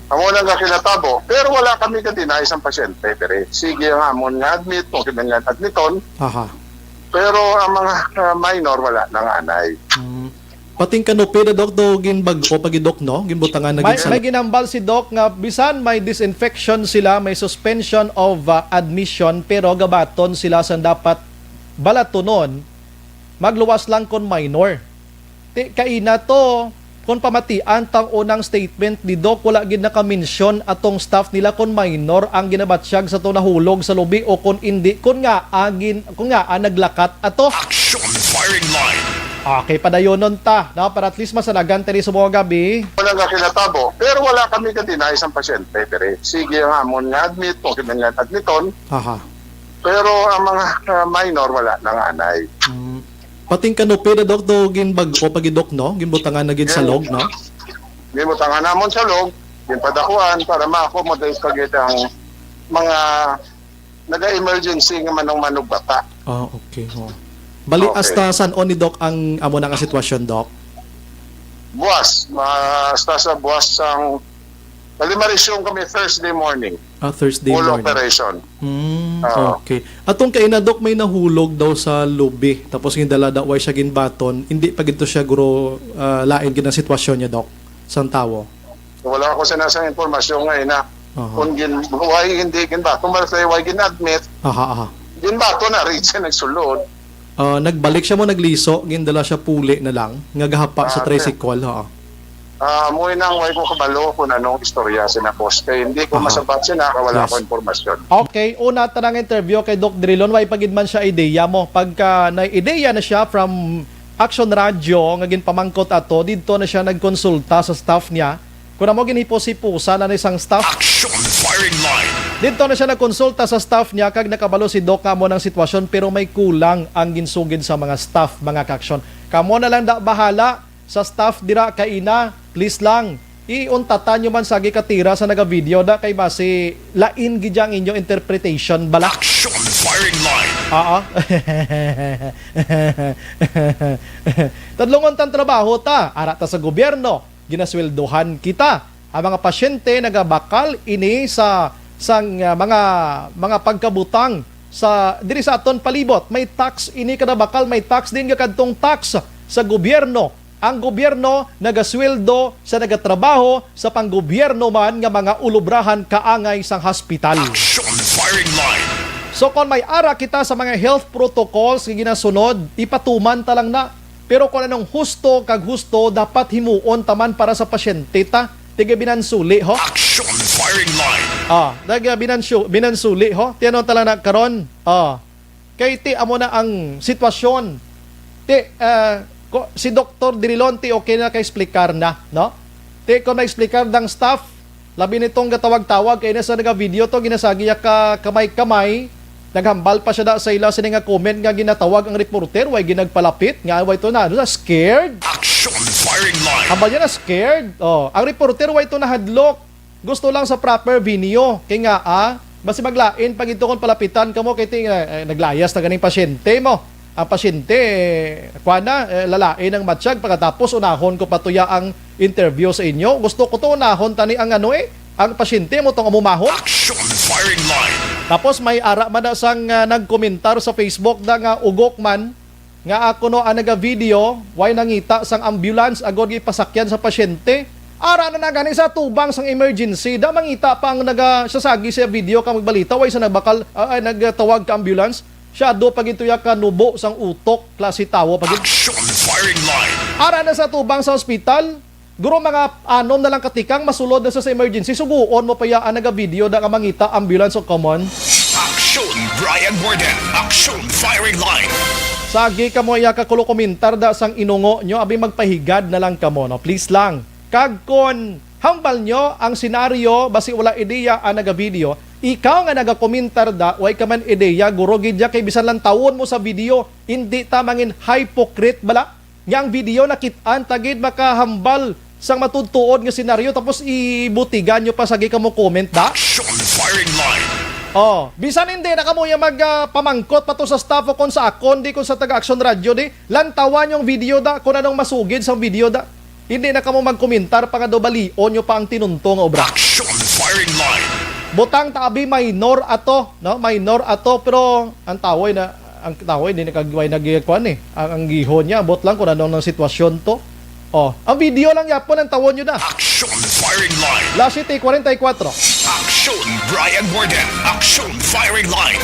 Amo na nga kinatabo, pero wala kami ka-deny sang pasyente. Pero sige ang amon nga admit, kung kinanglan admiton. Pero ang mga minor wala nang anay. Pating kanupi na, Doc, do ginbago pagidok, no? Ginbutangan na may ginambal si Doc nga bisan may disinfection sila, may suspension of admission, pero gabaton sila sa dapat balatunon, magluwas lang kon minor. Kaina to, kung pamatian tang unang statement ni Doc, wala gid naka-mention atong staff nila kung minor ang ginabatsyag sa to nahulog sa lubi o kung hindi, kung nga naglakat ato. Action firing line. Okay, padayonon ta, no? Para at least masanagan tali sa mga gabi. Wala nga kinatabo. Pero wala kami kadinay isang pasyente. Pero sige nga amon nga admit, kung kinangan admiton. Aha. Pero ang mga minor wala nang anay. Pating kanupi na Doc, do ginbago pagidok, no? Ginbutangan na gid sa log, no? Gimutangan namon sa log, ginpadakuan para ma-accommodate kagid ang mga naga-emergency nga manong-manog bata. Ah, okay. Oh. Bali, Okay. hasta saan o ni Doc ang amo na nga sitwasyon, Doc? Buwas, basta sa buwas ang Kalimarisyon kami Thursday morning. Thursday Full morning. operation. Okay. Atong kay na Doc, may nahulog daw sa lubi. Tapos yung dala daw ay siya ginbaton. Hindi pa gito siya guro lain gid ang sitwasyon niya, Doc. Sang tawo. Wala ako sinasang informasyon ngayon na kung hindi ginbato, maratay why ginadmit, Aha. ginbato na rin siya nagsulod. Nagbalik siya mo nagliso, gindala siya puli na lang. Nga gahapa sa tricycle, ha. Mui nang way ko kabalo kung anong istorya sinapos. Kaya hindi ko masabat siya wala ko informasyon. Okay, una tanang interview kay Doc Drilon, way pagid man siya ideya mo. Pagka na-ideya na siya from Action Radio, nga ginpamangkot ato, dito na siya nagkonsulta sa staff niya. Kung mo ginipusi-pusa na isang staff, Action firing line. dito na siya nagkonsulta sa staff niya kag nakabalo si Doc kamo ng sitwasyon pero may kulang ang ginsugid sa mga staff, mga kaksyon. Kamo na lang da bahala sa staff dira kaina, please lang. Iuntatan nyo man sa katira sa naga-video da kay base lain gid ang inyong interpretation bala. Action firing line. Tadlongon tan trabaho ta, ara ta sa gobyerno, ginasweldohan kita. Ang mga pasyente nagabakal ini sa mga pagkabutang sa diri sa aton palibot. May tax ini kada bakal, may tax din kadtong tax sa gobyerno. Ang gobyerno nagasweldo sa nagatrabaho sa panggobyerno man nga mga ulubrahan kaangay sang hospital. Action firing line. So kung may ara kita sa mga health protocols nga ginasunod, ipatuman ta lang na. Pero kung anong husto kag husto, dapat himuon taman para sa pasyente ta. Tiga binansuli ho. Action firing line. Daga binansuli ho. Tiyanon ta lang na karon. Kay ti amo na ang sitwasyon. Si Dr. Drilon ti okay na kay explicar na, no? Ti kung na-explicar ng staff, labi nitong gatawag-tawag kay na sa naga-video to ginasagi ka kamay-kamay. Naghambal pa siya da sa ila sini nga comment nga ginatawag ang reporter way ginagpalapit nga way to na scared. Action firing line. Hambal niya na scared. Ang reporter way to nahadlok. Gusto lang sa proper video. Kay nga basi maglain pag ito kon palapitan kamo kay ti naglayas na ganing pasyente mo. Ang pasyente lalain ang matsyag pagkatapos unahon ko patuya ang interview sa inyo. Gusto ko to unahon tani ang ang pasyente mo tong amumahon. Action firing line. Tapos may ara man sang nagkomentar sa Facebook da nga ugok man nga ako no ang naga-video why nangita sang ambulance agod ipasakyan sa pasyente. Ara na gani sa tubang sang emergency da mangita pa ang nagasasagi sa video ka magbalita why sa nagbakal nagtawag ka ambulance. Siya do pag ito ka nubo sang utok klase tawo pag Action firing line. ara na sa tubang sa ospital. Guro mga anom na lang katikang masulod na sa emergency. Suguon mo pa yaan naga-video da ka mangita ambulance o common. Action Brian Borden. Action firing line. Sagi ka mo iya kakulo komentar da sang inungo nyo abi magpahigad na lang kamo no. Please lang. Kag kon hambal nyo ang senaryo basi wala ideya ang naga-video. Ikaw nga nagakomentar da way ka man ideya guro gidya kay bisan lang tawon mo sa video hindi ta mangin hypocrite bala. Yang video nakitaan tagid makahambal sang matutuod nga senaryo tapos ibutigan nyo pa sagi ka mo comment da. Action firing line. Bisan hindi na kamo yung magpamangkot pa to sa staff o kon sa akon di kon sa taga-Action Radio di. Lantawan yung video da kung anong masugid sa video da. Hindi na kamo magkomentar pa nga do balion nyo pa ang tinuntong obra. Action firing line. Butang taabi minor ato, no? Minor ato pero ang taway hindi nakagway nagikuan Ang gihon niya bot lang kung anong sitwasyon to. Ang video lang yapon ang tawon nyo na. Action firing line. La City 44. Action Brian Borden. Action firing line.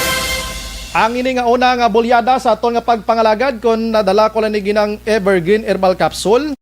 Ang ini nga una nga bulyada sa aton nga pagpangalagad kon nadala ko lang ni ginang Evergreen Herbal Capsule.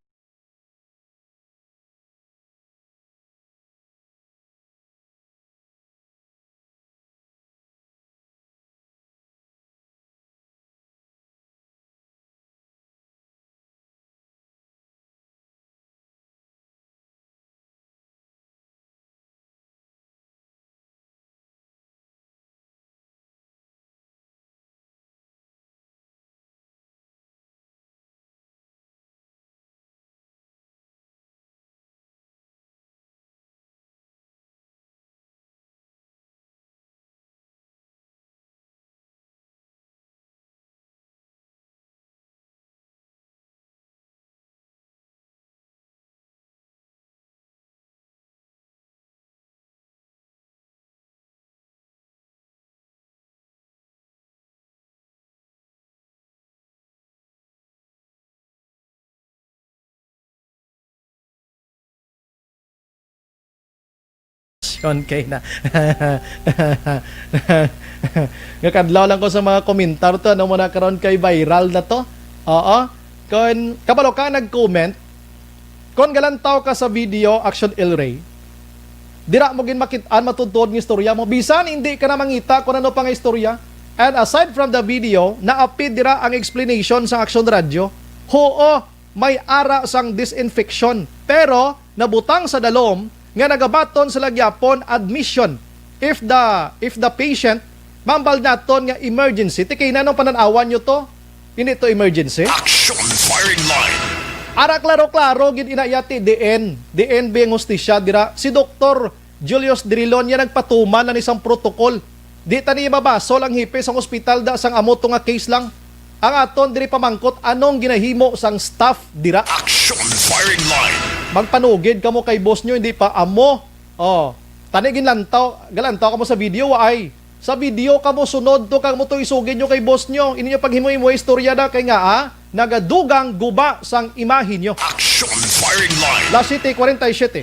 Sean kay na. Ngakadlaw lang ko sa mga komentar to, ano mo na karon kay viral na to. Oo. Kung kabalo ka nag-comment, kung galantaw ka sa video Action El Rey, dira mo gin makitaan matudtod ng istorya mo. Bisan hindi ka na mangita kung ano pa nga istorya. And aside from the video, naapid dira ang explanation sa Action Radio. Oo, may ara sang disinfection. Pero nabutang sa dalom nga nagabaton sa lagyapon admission. If the patient mambal naton nga emergency, tikay na nung pananawan nyo to. Hindi to emergency. Action firing line. Ara klaro-klaro gid inayati DNB ang hostisya dira si Dr. Julius Drilon niya nagpatuman ng isang protocol. Di tani mabaso lang hipis ang ospital da sang amo to nga case lang. Ang aton diri pamangkot anong ginahimo sang staff dira. Action firing line. Magpanugid kamo kay boss nyo, hindi pa amo. Oh, tani galantaw kamo sa video ay. Sa video kamo sunod to kag mo to isugin nyo kay boss nyo. Ini nyo paghimo-himo istorya da kay nga nagadugang guba sang imahin nyo. Action firing line. La City 47.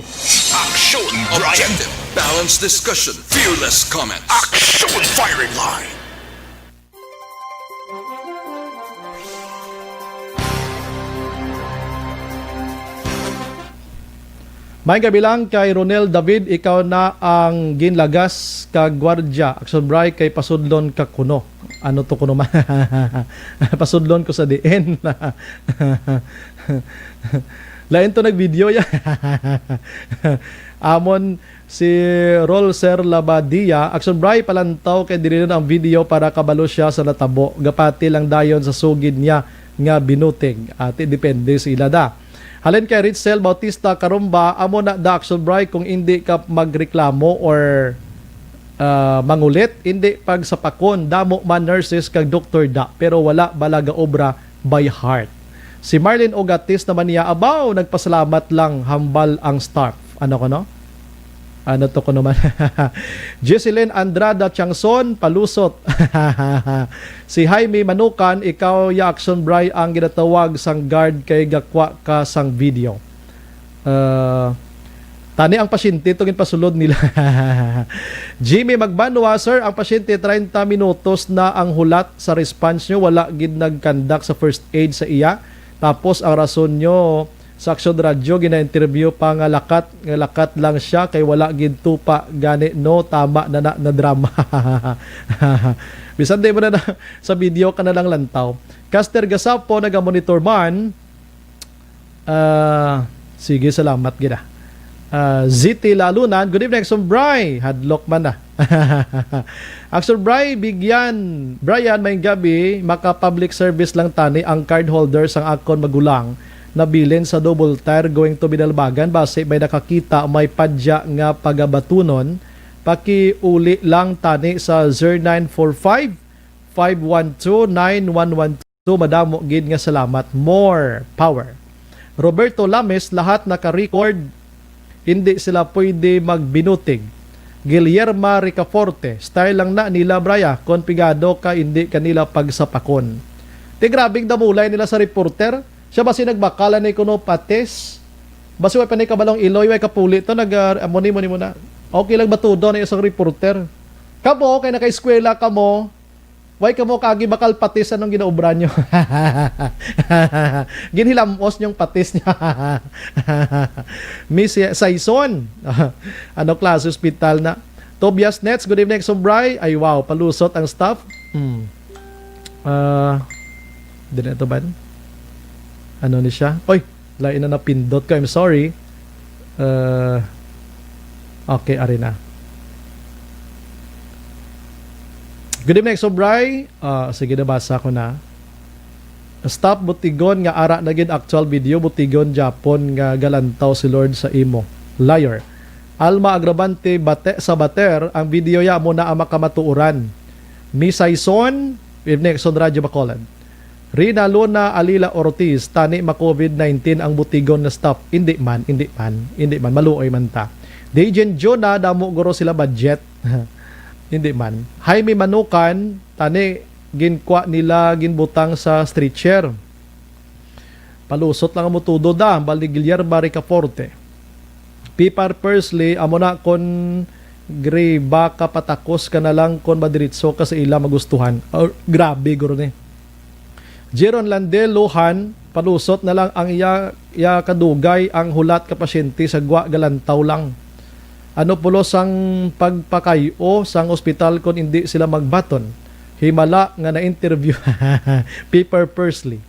Action Brian. Objective, balanced discussion, fearless comments. Action firing line. May gabi lang kay Ronel David, ikaw na ang ginlagas kag gwardya. Action Bray kay pasudlon ka kuno. Ano to kuno man? Pasudlon ko sa DN. Lain to nag-video ya. Amon si Rolser Labadia, Action Bray palantaw kay diri ang video para kabalo siya sa natabo. Gapati lang dayon sa sugid niya nga binutig. Ate depende sila da. Halin kay Ritzel Bautista Karumba, amo na the Action Bray kung hindi ka magreklamo or mangulit, hindi pag sapakon, damo man nurses kag doktor da, pero wala balaga obra by heart. Si Marlene Ogatis naman niya, abaw, nagpasalamat lang, hambal ang staff. Ano ko no? Ano to ko naman? Jesselyn Andrada Tiangson, palusot. Si Jaime Manukan, ikaw ya Action Bray ang ginatawag sang guard kay gakwa ka sang video. Tani ang pasyente itong pasulod nila. Jimmy Magbanwa, sir, ang pasyente 30 minutos na ang hulat sa response nyo, wala gid nagkandak sa first aid sa iya. Tapos ang rason nyo sa Action Radio, gina-interview pa nga lakat lang siya kay wala gid tupa gani no tama na drama. Bisan di mo na sa video ka na lang lantaw. Caster Gasapo naga-monitor man. Sige, salamat gina. ZT Lalunan, good evening Action Bray, hadlock man na. Action Bray, bigyan Brian may gabi, maka public service lang tani ang card holders ang akon magulang nabilin sa double tire going to Binalbagan base may nakakita may padya nga pagabatunon, pakiuli lang tani sa 0945 512 9112. Madamo gid nga salamat, more power. Roberto Lames, lahat naka-record, hindi sila pwede magbinutig. Guillermo Ricaforte, style lang na nila Braya, konpigado ka hindi kanila pagsapakon. Ti grabing damulay nila sa reporter. Siya basi nagbakala ni kuno pates. Basi way panay kabalong iloy way kapuli to amoni mo na. Okay lang batudo na isang reporter. Kamo kay naka-eskwela kamo. Way kamo kagi bakal patis anong ginaobra nyo. Ginhilamos yung patis niya. Miss Saison. Ano klase hospital na? Tobias Nets, good evening Sombray. Ay wow, palusot ang staff. Di na ito ba? Ano ni siya? Oy, lain na napindot ko. I'm sorry. Okay, ari na. Good evening, Sobray. Sige, nabasa ko na. Stop butigon nga ara na gid actual video. Butigon Japon nga galantaw si Lord sa imo. Liar. Alma Agravante sa bater. Ang video ya mo na ang makamatuuran. Miss Saison. Evening, Son Radio Bacolod. Rina Luna Alila Ortiz, tani ma-COVID-19 ang butigon na staff. Hindi man. Maluoy man ta. Dejen Jonah, damo guro sila budget. Hindi man. Jaime Manukan, tani ginkwa nila ginbutang sa stretcher. Palusot lang ang mutudo da, bali Guillermo Ricaforte. Pipar Persley, amo na kon baka patakos ka na lang kung madiritso ka sa ila magustuhan. Oh, grabe, guro ni. Jeron Landel Luhan, palusot na lang ang iya kadugay ang hulat ka pasyente sa gwa galantaw lang. Ano pulos ang pagpakayo sang ospital kung hindi sila magbaton? Himala nga na-interview. Paper Pursley.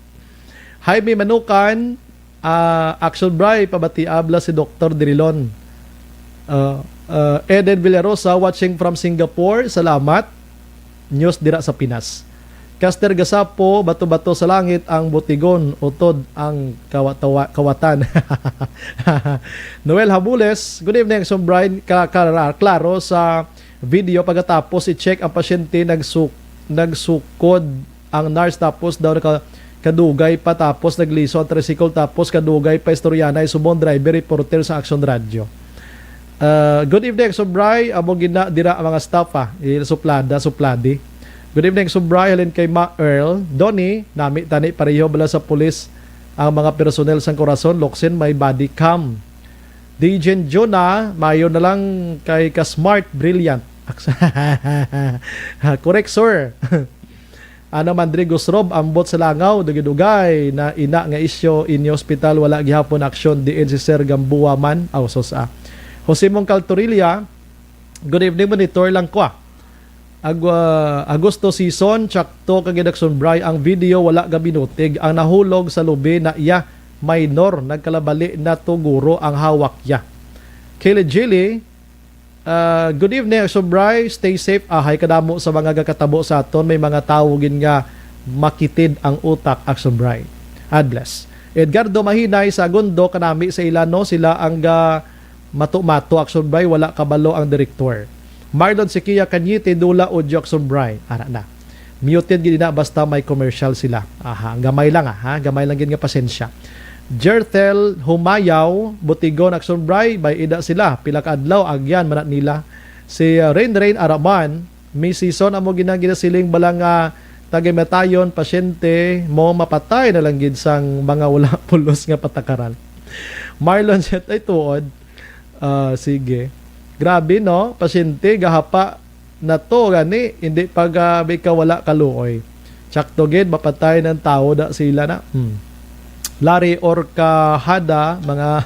Jaime Manukan, Axel Bray, pabati abla si Dr. Dirilon. Eden Villarosa, watching from Singapore. Salamat. News dira sa Pinas. Caster Gasapo, bato-bato sa langit ang butigon, utod ang kawatan. Noel Habules, good evening, Axel Bray. Klaro sa video pagkatapos i-check ang pasyente nagsukod ang nurse tapos daw kadugay pa tapos nagliso ang tricycle tapos kadugay pa istoryanay subong driver reporter sa Action Radio. Good evening, Sobray. Amo gina dira ang mga staff supladi. Good evening, Sobray. Halin kay Ma Earl. Donnie, nami tani pareho bala sa pulis ang mga personel sang Corazon. Loksin may body cam. Dijen Jonah, mayo na lang kay ka-smart, brilliant. Correct, sir. Ano Mandrigos Rob, ambot sa langaw, dugay-dugay na ina nga isyo inyo hospital, wala gihapon aksyon diin si Sir Gambua man. Sos Jose Mong Caltorilla, good evening, monitor lang ko. Agosto season, tsakto kagidakson Bray, ang video wala gabinutig, ang nahulog sa lubi na iya minor, nagkalabali na to guro ang hawak ya. Kayla Jilly, good evening, Sobray. Stay safe. Hay kadamo sa mga gakatabo sa aton. May mga tawagin nga makitid ang utak, Sobray. God bless. Edgardo Mahinay sa Gundo, kanami sa Ilano, sila ang mato-mato, Sobray. Wala kabalo ang direktor. Marlon Sikia Kanyite, Dula Ujok, Sobray. Ara na. Muted gina basta may commercial sila. Gamay lang gamay lang gid nga pasensya. Jertel Humayaw, Butigon, Sobray, by ida sila, pila ka adlaw agyan manat nila. Si Rain Araman, may season amo ginasiling balang tagaymatayon pasyente mo mapatay na lang gid sang mga wala pulos nga patakaran. Marlon Jet ay tuod. Sige. Grabe no, pasyente gahapa na to gani, hindi pag ka wala kaluoy. Tsakto gid mapatay ng tao da sila na. Larry Orcahada, mga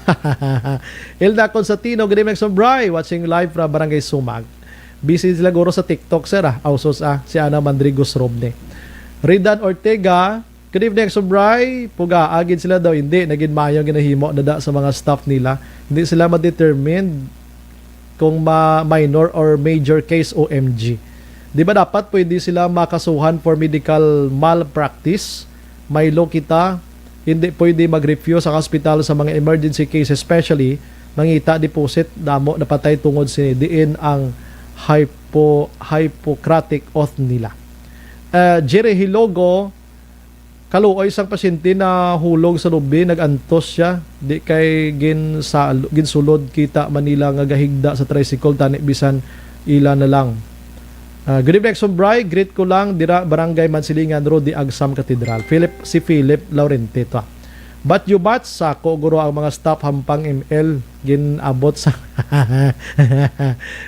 Hilda Constantino, good evening, Sobray, watching live from Barangay Sumag. Busy sila guro sa TikTok, sir. Si Ana Mandrigos Robne. Ridan Ortega, good evening, Sobray. Puga, agid sila daw, hindi. Naging mayo ginahimo na sa mga staff nila. Hindi sila ma-determined kung minor or major case OMG. Di ba dapat pwede sila makasuhan for medical malpractice? May law kita, hindi pwede mag-review sa hospital sa mga emergency cases, especially mangita deposit damo napatay tungod diin ang Hippocratic oath nila. Jerry Hilogo, kaluoy sang pasyente na hulog sa lubi, nagantos siya, di kay ginsulod kita Manila nga gahigda sa tricycle tani bisan ila na lang. Good evening, Sobray. Greet ko lang dira Barangay Mansilingan Road, di Agsam Cathedral. Si Philip Laurente to. But you bats sa guro ang mga staff hampang ML ginabot sa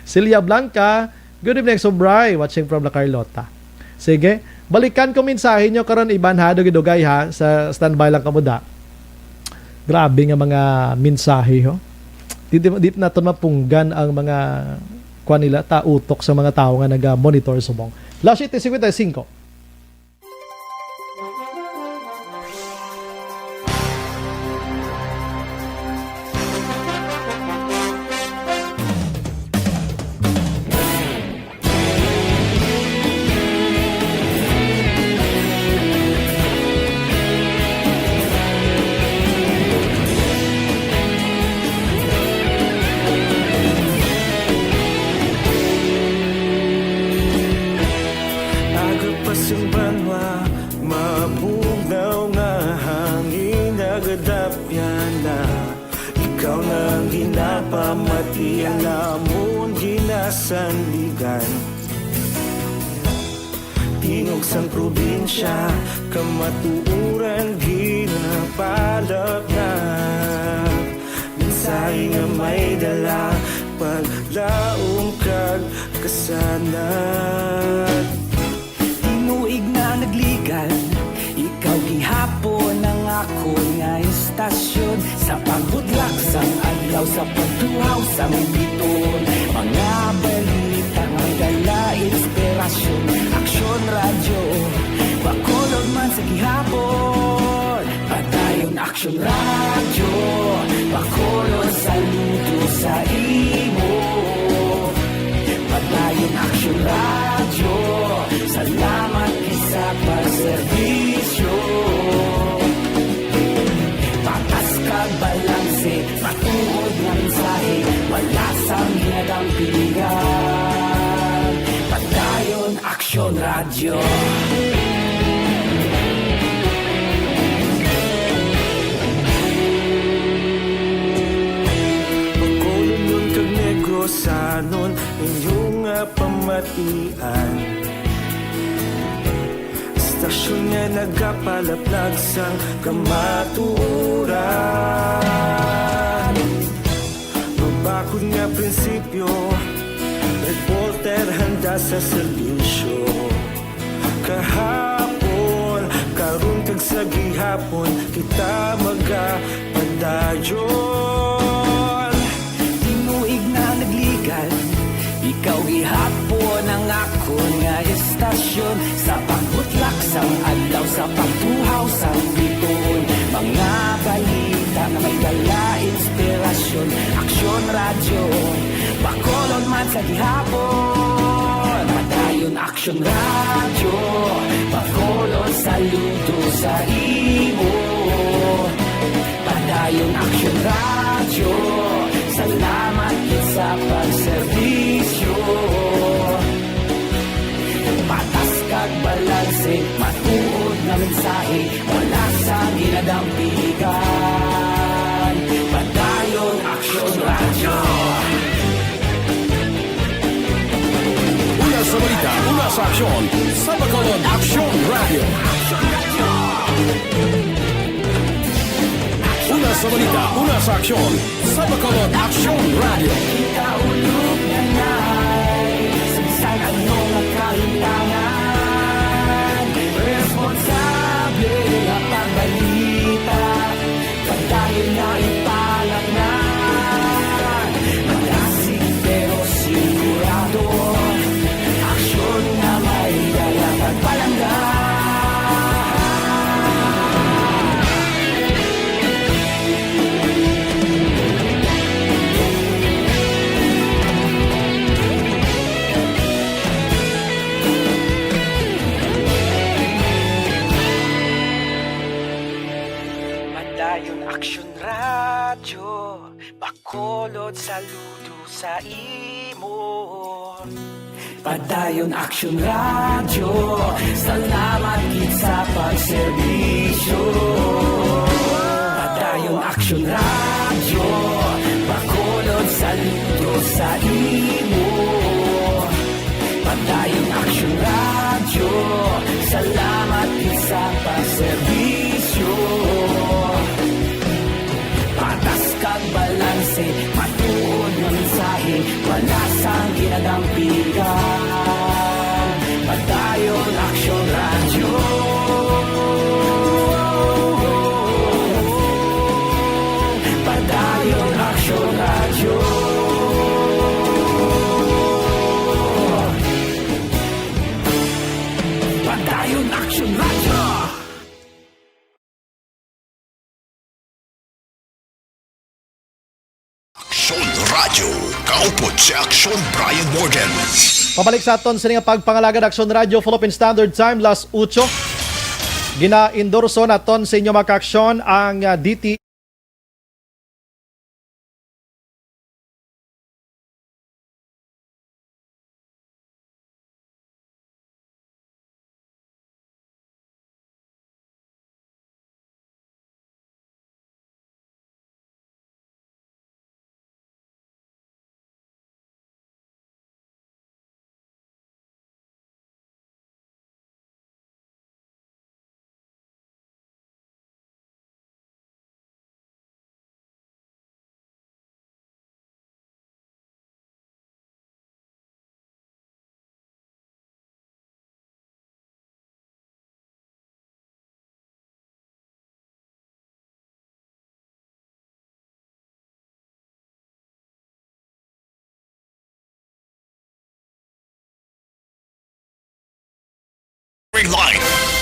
Celia Blanca. Good evening, Sobray. Watching from La Carlota. Sige, balikan ko mensahe nyo karon iban ha, dugay ha, sa standby lang kamuda. Grabe nga mga mensahe ho. Dito natin mapunggan ang mga kuan nila, utok sa mga tao nga nag-monitor subong. Last 7:55. Tingog sang probinsya, kamatuuran ginapalap na. Mensahe nga may dala, paglaong ka kasanat. Tinuig na nagligan, ikaw gihapon ang ako nga istasyon. Sa pagbudlak sang adlaw, sa pagtuhaw sang biton, mga balita nga dala inspirasyon. Aksyon radyo, bakolog man sa gihapon. Padayon aksyon radyo, bakolog saludo sa imo. Padayon aksyon radyo, salamat isa pagserbisyo. Patas kag balanse, matuod nga mensahe, wala sang hinagang pilihan. Padayon aksyon radyo. Sanon inyong pamatian, stasyon nga nagapalaplag sang kamaturan. Mabakod nga prinsipyo, reporter handa sa serbisyo. Kahapon, karun kag sa gihapon, kita magapadayon. Tinuig na nagligan, ikaw gihapon ang ako nga istasyon. Sa pagbutlak sang adlaw, sa pagtuhaw sang biton, mga balita na may dala inspirasyon. Aksyon radyo, bakolon man sa gihapon. Padayon aksyon radyo, bakolon saludo sa imo. Padayon aksyon radyo, salamat sa pagserbisyo. Patas kag balanse, matuod na mensahe, wala sa ginadampigan. Padayon aksyon radyo. Una sa balita, una sa aksyon, sa Bacolod Aksyon Radio. Una sa balita, una sa aksyon, sa Bacolod Aksyon Radio. Kaulog na na'y saan ano ang kahintangan. Responsable na pagbalita, pagdayon na ipalag na. Malasig pero sigurado, aksyon na may dala pagpalanggan. Padayon aksyon radyo, bakolod saludo sa imo. Padayon aksyon radyo, salamat gid sa pagserbisyo. Padayon aksyon radyo, bakolod saludo sa imo. Padayon aksyon radyo, salamat gid sa pagserbisyo. Patas kag balanse, matuod na mensahe, wala sang ginadampigan. Padayon aksyon radyo. Padayon aksyon radyo. Padayon aksyon radyo. Aksyon Radio, kaupod si Aksyon Brian Morgan. Pabalik sa aton sa nga pagpangalagad Aksyon Radio Philippine Standard Time last 8. Gina-endorso naton sa inyo mga kaaksyon ang DT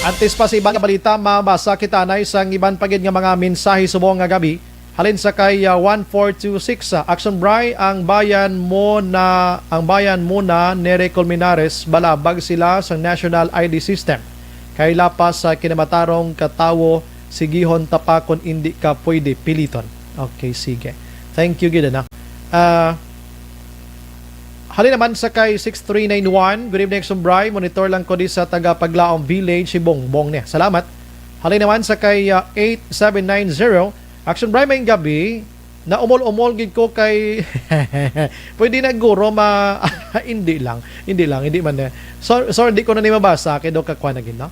Antes pa sa ibang balita, mabasa kita na isang iban pagid nga mga mensahe subong nga gabi. Halin sa kay 1426 Action Bry, ang bayan mo na Nere Colmenares balabag sila sa National ID System. Kay lapas sa kinamatarong katawo sigihon tapakon hindi ka pwede piliton. Okay, sige. Thank you gid na. Halin naman sa kay 6391, good evening Action Bry, monitor lang ko di sa taga Paglaong Village si Bongbong niya. Salamat. Halin naman sa kay 8790, Action Bry, may gabi na umol-umol gid ko kay pwede na guro hindi man so hindi ko na ni mabasa kay do kakwa na gid no.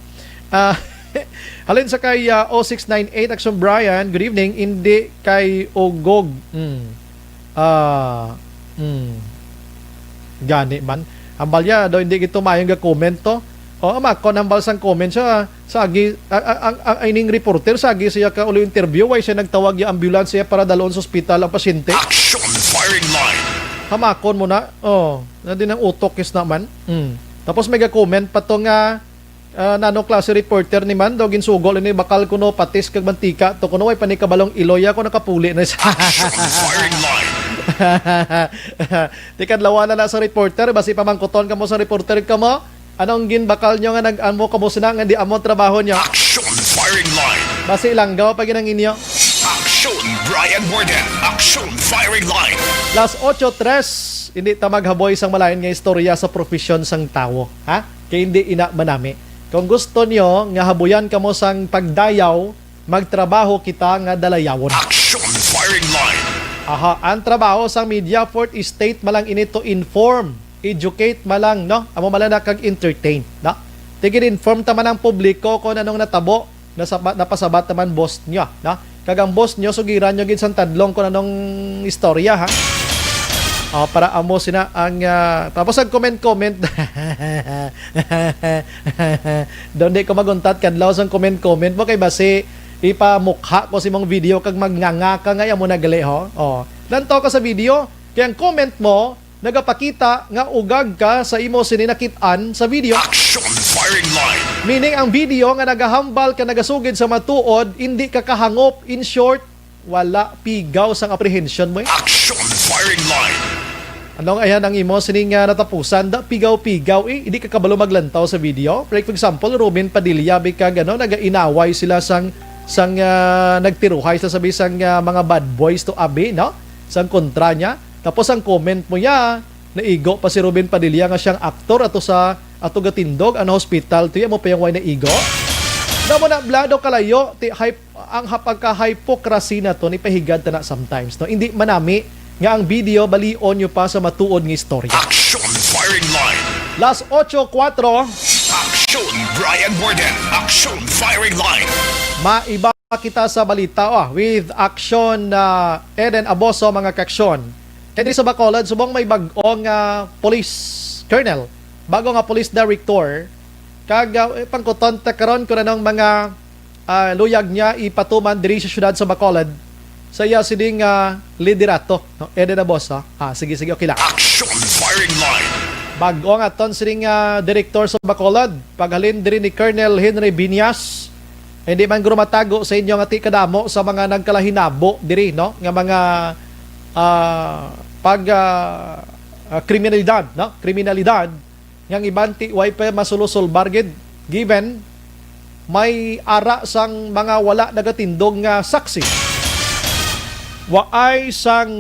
Halin sa kay 0698 Action Brian, good evening, hindi kay Ogog. Gani man. Ambalya daw hindi gito mayong ga-comment to. O ama ko nambal sang comment siya sa agi ang ining reporter sa agi siya ka ulo interview why siya nagtawag yung ambulansya para dalon sa ospital ang pasyente. Action firing line. Hamakon mo na. Na din ang utok is naman. Tapos may ga-comment pa to nga nano klase reporter ni man daw ginsugol ini bakal kuno patis kag mantika to kuno way panikabalong iloya ko nakapuli na siya. Action firing line. Tikadlawa na sa reporter basi pamangkuton kamo sa reporter kamo. Anong ginbakal nyo nga nag-amo kamo sina nga di amo trabaho nyo? Action firing line. Basi langgaw pa ginang inyo. Action Brian Warden. Action firing line. Las 8:03 hindi ta maghaboy sang malain nga istorya sa profesyon sang tawo, ha? Kay hindi ina manami. Kung gusto nyo nga habuyan kamo sang pagdayaw, magtrabaho kita nga dalayawon. Action firing line. Aha, ang trabaho sa media fourth state malang ini to inform, educate malang, no? Amo malang nakag-entertain, no? Tigin-inform taman ang publiko kung anong natabo, napasabat naman boss nyo, no? Kagang boss nyo, sugiran nyo gid sang tadlong kung anong istorya, ha? Para amo sina ang tapos ang comment doon di ko maguntat kadlaw sang comment mo kay base ipamukha ko si mong video kag magnganga ka nga mo nagali ho. Lantaw ka sa video kaya ang comment mo nagapakita nga ugag ka sa imo sininakit-an sa video. Action firing line. Meaning ang video nga nagahambal ka nagasugid sa matuod hindi ka kahangop, in short wala pigaw sang apprehension mo. Action firing line. Anong ayan ang imo sining natapusan da pigaw-pigaw hindi ka kabalo maglantaw sa video. For example, Ruben Padilla bika gano nagainaway sila sang nagtiruhay sa sabi sang mga bad boys to abi, no? Sang kontra niya. Tapos ang comment mo ya naigo pa si Ruben Padilla nga siyang aktor ato gatindog ano hospital tiya mo pa yung way naigo. Damo na blado kalayo ang pagka-hypocrisy na to ni pahigad ta na sometimes, no? Hindi manami nga ang video balion nyo pa sa matuod ng istorya. Action firing line. Las 8:04. Action Brian Warden. Action firing line. Maiba kita sa balita with action Eden Aboso mga kaksyon. Kaya sa Bacolod, subong may bagong police colonel, bago nga police director, kag pangkuton ta karon ko na ng mga luyag niya ipatuman diri sa syudad sa Bacolod. Saya siding liderato, no? Eden Aboso. Sige, okay lang. Action firing line. Bago nga ton siding director sa Bacolod, paghalin diri ni Colonel Henry Binyas. Hindi man guro matago sa inyo nga ti kadamo sa mga nagkalahinabo diri, no? Nga mga kriminalidad, no? Kriminalidad yang iban ti way pa masulusulbar gid given may ara sang mga wala nagatindog nga saksi. Waay sang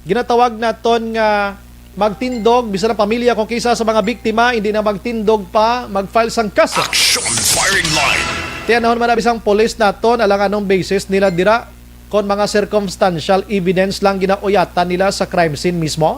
ginatawag naton nga magtindog bisan ang pamilya kung kisa sa mga biktima hindi na magtindog pa mag-file sang kaso. Action firing line. Tiyanahon man na bisang police naton alang anong basis nila dira kon mga circumstantial evidence lang ginauyatan nila sa crime scene mismo.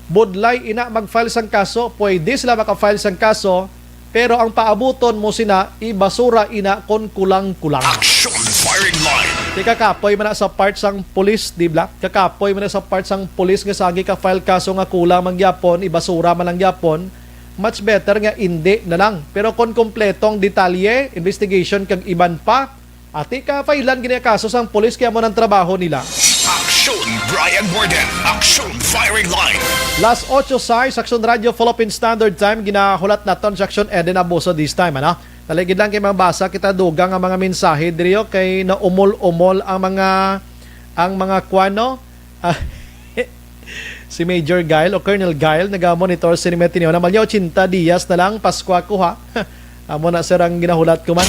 Budlay ina mag-file sang kaso, pwede sila maka-file sang kaso pero ang paabuton mo sina ibasura ina kon kulang-kulang. Action firing line. Di kakapoy man na sa part sang police, di ba? Kakapoy man na sa part sang police nga sagi ka file kaso nga kulang man gyapon, ibasura man lang gyapon. Much better nga hindi na lang. Pero kung kompletong detalye, investigation kag iban pa, ati ka failan gini kaso sang police kaya mo ng trabaho nila. Action Brian Warden. Action firing line. Last 8 sa Action Radio Philippine Standard Time ginahulat naton sa Action Eden Aboso this time, ano? Taligid lang kay mabasa kita dugang ang mga mensahe diriyo kay naumol-umol ang mga kwano. Si Major Gail o Colonel Gail naga-monitor sa Nimetineo naman niya 80 dias na lang Pasko ako ha. Amo na sir ang ginahulat ko man.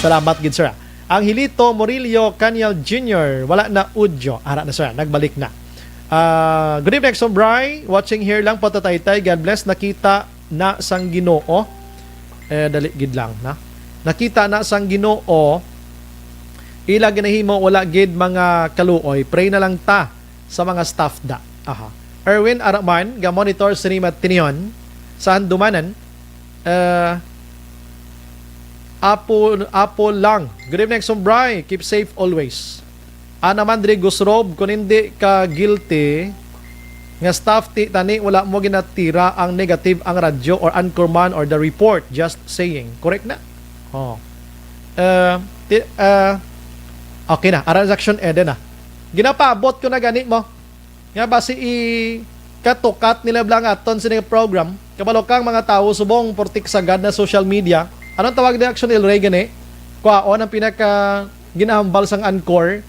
Salamat gid sir. Ang Hilito Murillo Canial Jr. wala na udyo. Ara na sir, nagbalik na. Good evening, Sombray. Watching here lang po tataytay. God bless. Nakita na sang Ginoo. Dali gid lang na. Nakita na sang Ginoo. Ila ginahimo wala gid mga kaluoy. Pray na lang ta sa mga staff da. Aha. Erwin Araman, ga-monitor sa Nimetineo sa Handumanan. Apo lang. Good evening, Sombray. Keep safe always. Ana Mandri Gusrob, kung hindi ka guilty, nga staff tani wala mo ginatira ang negative ang radyo or anchorman or the report. Just saying. Correct na? Oh. Okay na. Transaction eden na. Ginapabot ko na ganit mo. Nga ba si katukat nila blang aton sa program. Kabalokang mga tao subong portik sagad na social media. Anong tawag ni Action El Rey gani? Kuhaon ang pinaka ginahambal sang Anchor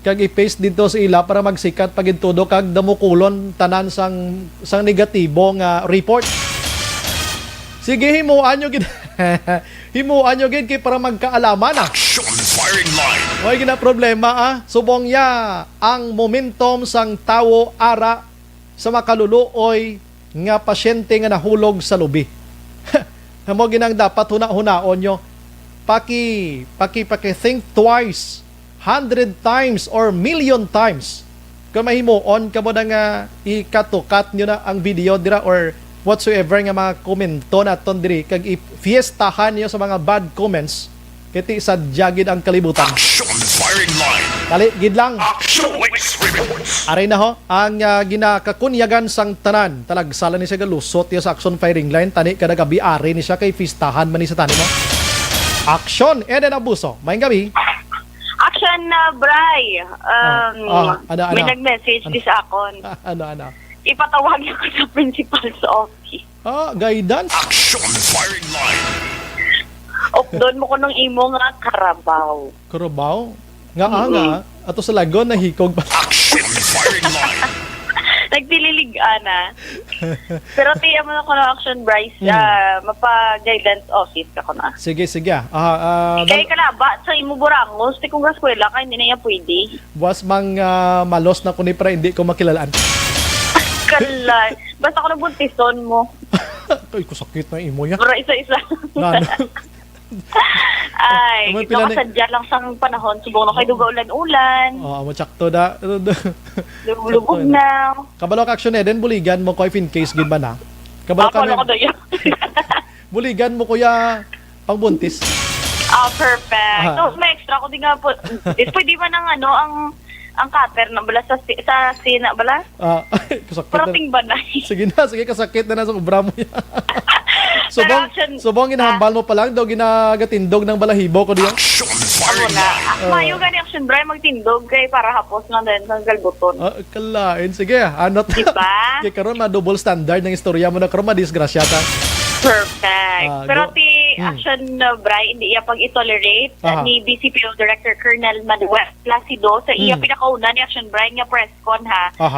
kag i-paste dito sa ila para magsikat pagitudo kag damukulon tanan sang negatibo nga report. Sige, himuan nyo gid. Himuan nyo gid kay para magkaalaman na. Action firing line. Way gina problema subong ya ang momentum sang tawo ara sa makaluluoy nga pasyente nga nahulog sa lubi. Mo ginang dapat huna-hunaon nyo. Paki think twice, 100 times or million times. Kung mahimuon ka mo na nga ikatukat nyo na ang video dira or whatsoever nga mga komento naton diri kag i-fiestahan nyo sa mga bad comments kiti sadyagid ang kalibutan. Action firing line. Dali, gid lang. Action Police reports. Aray na ho, ang ginakakunyagan sang tanan. Talagsala ni siya galusot sa action firing line. Tani kada gabi ari ni siya kay fistahan man ni sa tanin mo. Action, Eden Abuso. Mayong gabi. Action na, Bray. Ano? May nag-message di sa akon. Ano? Ipatawag ako sa principal sa office. Guidance? Action firing line. Doon mo ko nung imo nga karabaw. Karabaw? Nga. Ato sa lagon, nahikog pa. Action firing line. Nagpililig na. Pero tiya mo na ko ng Action, Bryce. Mapa-guidance office ako na. Sige. Kaya kalaba, sa imo burangos, ti kong gaskwela ka, hindi na yan pwede. Buwas mang malos na ko ni para hindi ko makilalaan. Kalay. Basta ko nabuntison mo. Ay, kusakit na imo yan. Pero isa-isa. Ay, ito kasadya lang sa panahon. Subong na kayo duga ulan-ulan. Matsakto na. Lubog na. Kabalo ka action Eden, buligan mo ko if in case gid ba na. Kabalo ka na. Buligan mo kuya pangbuntis. Perfect. May extra ko din nga po. Pwede ba ng ang cutter na bala sa sina bala? Kasakit parating ba na? Sige, kasakit na sa ubra mo yan. Subong ginahambal mo pa lang daw ginagatindog ng balahibo ko diyan. Action firing line. Mayo gani action Bray magtindog kay para hapos lang din ng galbuton. Kalain. Sige, anot. Diba? Kaya karon ma-double standard ng istorya mo na karon ma-disgrasyata. Perfect. Pero Action Bray, hindi iya pag-itolerate ni BCPO Director Colonel Manuel Placido sa iya pinakauna ni Action Bray nga press con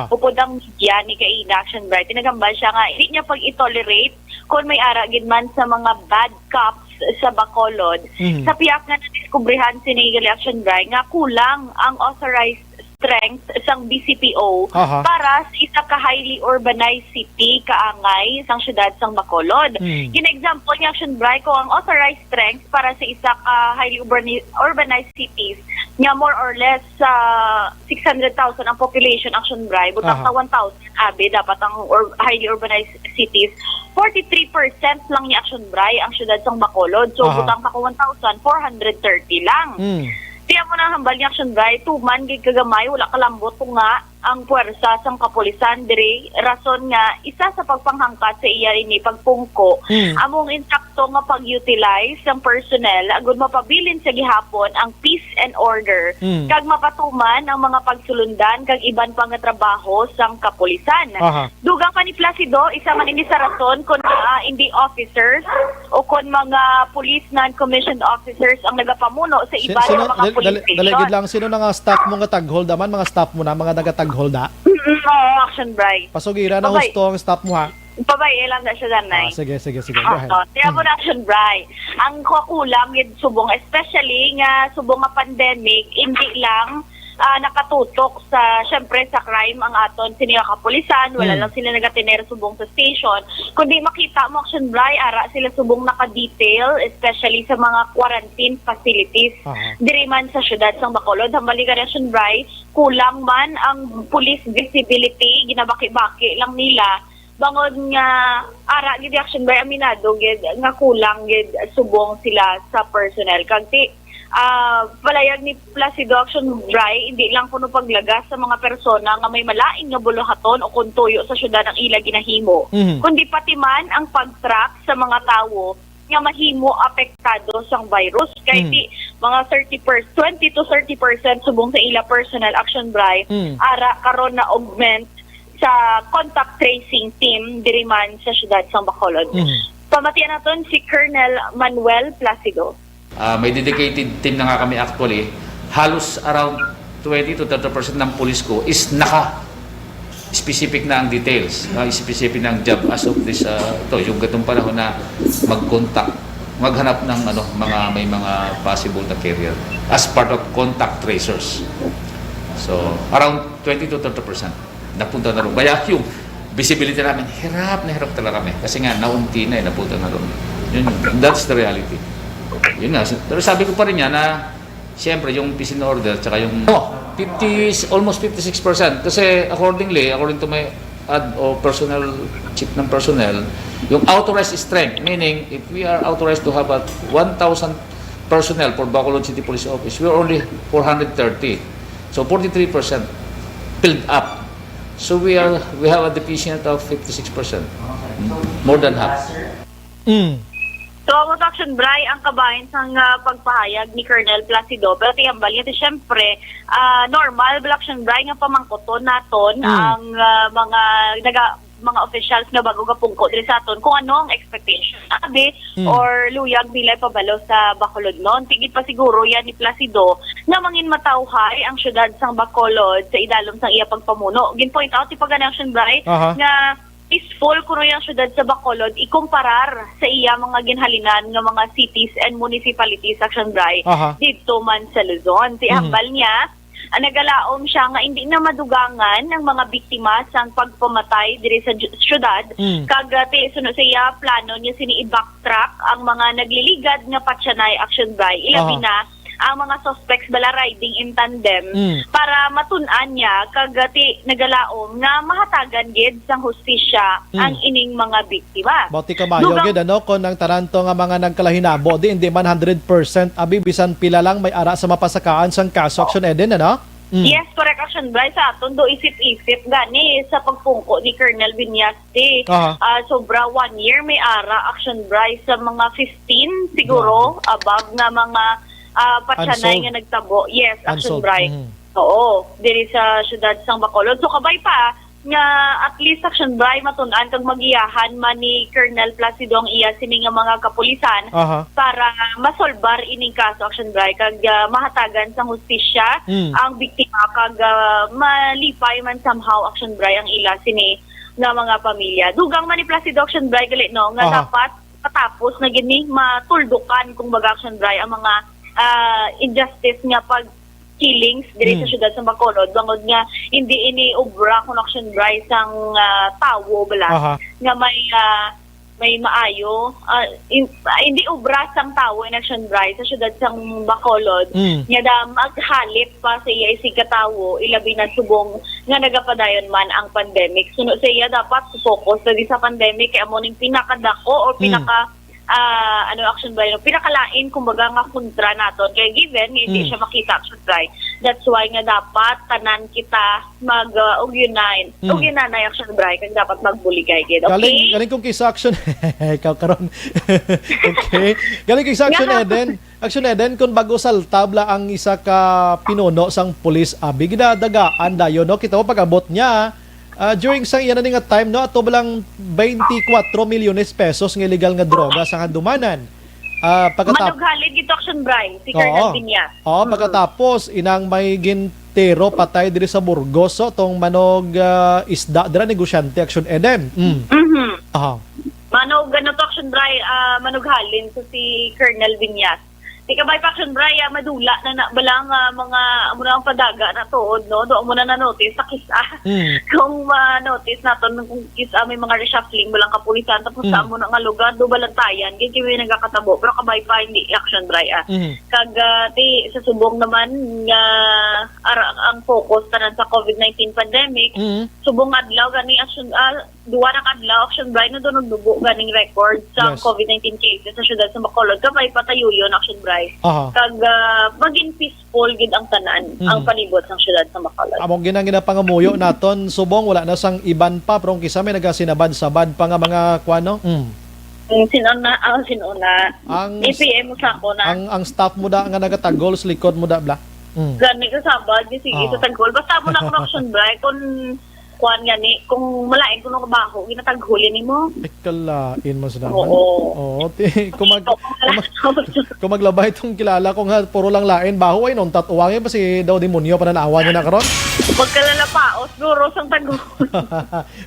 upod ang media ni kaina Action Bray. Tinagambal siya nga, hindi niya pag-itolerate kung may ara gid man sa mga bad cops sa Bacolod. Sa piyak nga na-diskubrihan si Nigel Action Bray nga kulang ang authorized strength sang BCPO para sa isa ka highly urbanized city kaangay sang syudad sang Bacolod. Gina-example ni Action Bray ko ang authorized strength para sa isa ka highly urbanized cities nga more or less 600,000 ang population Action Bray butang sa 1,000 abi dapat ang highly urbanized cities 43% lang ni Action Bray ang syudad sang Bacolod. So butang sa 1,430 lang. Tiya mo na hambal ni Action Bray, tuman gig kagamay, wala kalambot ko nga ang puwersa sang kapulisan diri. Rason nga, isa sa pagpanghangkat sa iya rini pagpungko, among insakto nga pag-utilize ng personnel, agud mapabilin sa gihapon ang peace and order kag mapatuman ang mga pagsulundan kag iban pang nga trabaho sang kapulisan. Dugang pa ni Placido isa man ini sa rason kung hindi officers o kung mga police non-commissioned officers ang nagapamuno sa iba ng mga police station. Daligid lang, sino na nga staff mo nga tagholda man, mga staff mo na, mga nagatagholda? Action Bray. Pasugira na husto ang staff mo ha? Pabay, lang na siya danay. Sige. Go ahead. Tiya mo na action, Bray. Ang kukulang yun subong, especially nga subong nga pandemic, hindi lang nakatutok sa, syempre, sa crime ang aton siniya kapulisan, wala lang sila nagatiner subong sa station. Kundi makita mo, action, Bray, ara sila subong naka-detail, especially sa mga quarantine facilities. Diri man sa syudad sang Bacolod, hambali ka action, Bray, kulang man ang police visibility, ginabaki-baki lang nila, bangod nga ara gid action by aminado gid nga kulang gid subong sila sa personnel kagti palayag ni Placido action Bray hindi lang kuno paglagas sa mga persona nga may malaing nga buluhaton o kuntuyo sa syudad ang ila ginahimo kundi pati man ang pag-track sa mga tawo nga mahimo apektado sang virus kay di mga 20 to 30% subong sa ila personal action Bray ara karon na augment sa contact tracing team diri man sa syudad sang Bacolod. Pamatian naton si Colonel Manuel Placido. May dedicated team na nga kami actually. Halos around 20 to 30% ng police ko is specific na ang details, specific na ang job as of this yung gatong panahon na mag-contact, maghanap ng may mga possible na carrier as part of contact tracers. So around 20 to 30%. Napunta na rin. Kaya yung visibility namin, hirap talaga kami. Kasi nga, naunti na napunta na rin. That's the reality. Yun nga. Pero sabi ko pa rin yan na, siyempre, yung peace and order, tsaka yung, almost 56%. Kasi according to my chief ng personnel, yung authorized strength, meaning, if we are authorized to have 1,000 personnel for Bacolod City Police Office, we are only 430. So, 43% filled up. So we have a deficient of 56%, more than half. So ang action Bray ang kabahin sang pagpahayag ni Colonel Placido pero tiyambal ito syempre normal action Bray nga pamangkoton naton ang mga officials nga bago gapungko diri sa aton kung ano ang expectation abi or luyag nila pabalo sa Bacolod noon tigit pa siguro yan ni Placido na mangin matawhay ang syudad sang Bacolod sa idalom sang iya pagpamuno gin-point out ti pag-action Bray nga peaceful kuno yung syudad sa Bacolod ikumparar sa iya mga ginhalinan nga mga cities and municipalities action Bray dito man sa Luzon ti hambal niya nagalaom siya nga hindi na madugangan ng mga biktima sang pagpamatay diri sa syudad kagati sunod sa iya plano niya sini i-backtrack ang mga nagliligad nga patsanay action Bray ilabi na ang mga suspects bala riding in tandem para matun-an niya kagati nagalaom nga mahatagan gid sang hustisya ang ining mga biktima. Bauti kamayo gid kon ang taranto nga mga nagkalahinabo hindi man 100% abi bisan pila lang may ara sa mapasakaan sang kaso action Eden Yes, correct action Bray sa aton do isip-isip gani sa pagpungko ni Colonel Viñaste. Sobra 1 year may ara action Bray sa mga 15 siguro above na mga patsanay nga nagtabo. Yes, action Bray. Oo, diri sa syudad sang Bacolod. So kabay pa nga at least action Bray matun-an kag magiyahan man ni Colonel Placido ang iya sini nga mga kapulisan para masolbar ining kaso action Bray kag mahatagan sang hustisya ang biktima kag malipay man somehow action Bray ang ila sini nga mga pamilya. Dugang man ni Placido action Bray gali no nga dapat patapos na gini matuldukan kung baga action Bray ang mga injustice nga pag killings diri sa syudad sa Bacolod bangod nga hindi ini obra kun action Bray sang tawo bala nga may maayo hindi obra sang tawo in action Bray sa syudad sang Bacolod nga da maghalit pa sa iya isig katawo ilabi na subong nga nagapadayon man ang pandemic suno sa iya dapat focus sa pandemic kay amo ning pinakadako or pinaka action Bray no pinakalain kumbaga nga kontra naton kay given hindi siya makita action Bray that's why nga dapat tanan kita mag ugyunan action Bray kag dapat magbuligay gid okay galing kong kisa action ikaw karon okay galing kong kisa action Eden Action Eden, kung bago saltabla ang isa ka pinuno sang pulis, abi ginadagaan dayo, no? Kita mo pag-abot niya, during sang iyan na nga time, no? Ato balang 24 milyones pesos ng illegal nga droga sa handumanan. Manughalid gito Action Bray, si Colonel Viñas. Pagkatapos, inang may gintero patay diri sa Burgos, so tong manog isda, dira negosyante Action Eden. Manog ganito Action Bray, manughalin so si Colonel Viñas. Di ka ba Action Bray, madula na balang mga muna ang padaga na tuod, no? Doon mo na na-notice sa kisa. Kung ma-notice natin, kung kisa may mga reshuffling balang kapulisan, tapos saan mo na nga lugar, do balantayan, ganyan kami nagkakatabo. Pero kabay pa, hindi Action Bray. Kag, sa subong naman, ang focus tanan sa COVID-19 pandemic, subong adlaw, gani Action, duwa na kadlaw Action Bray na doon nagdugo ganing record sa COVID-19 cases sa syudad sa Bacolod. Kabay patayo yun Action Bray. Kag maging peaceful gid ang tanan ang palibot ng syudad sa Bacolod. Among ginapangamuyo naton subong wala na sang iban pa pero kisa may nagasinabad-sabad pa nga mga kwano. Sinuna. Ang APM mo sa ako na. Ang staff mo da nga nagatagol sa likod mo da bla. Gani ka sabad sige sa tagol. Basta mo na Action Bray kung kuan gani kung malain kuno kabaho ginataghuli nimo. Ikalain mo sa naman. Oo. Kung maglabay itong kilala ko nga puro lang lain baho ay nung tatuwangin pa si daw demonyo pananawa niya na karon. Magkalalapaos duro sang tagol.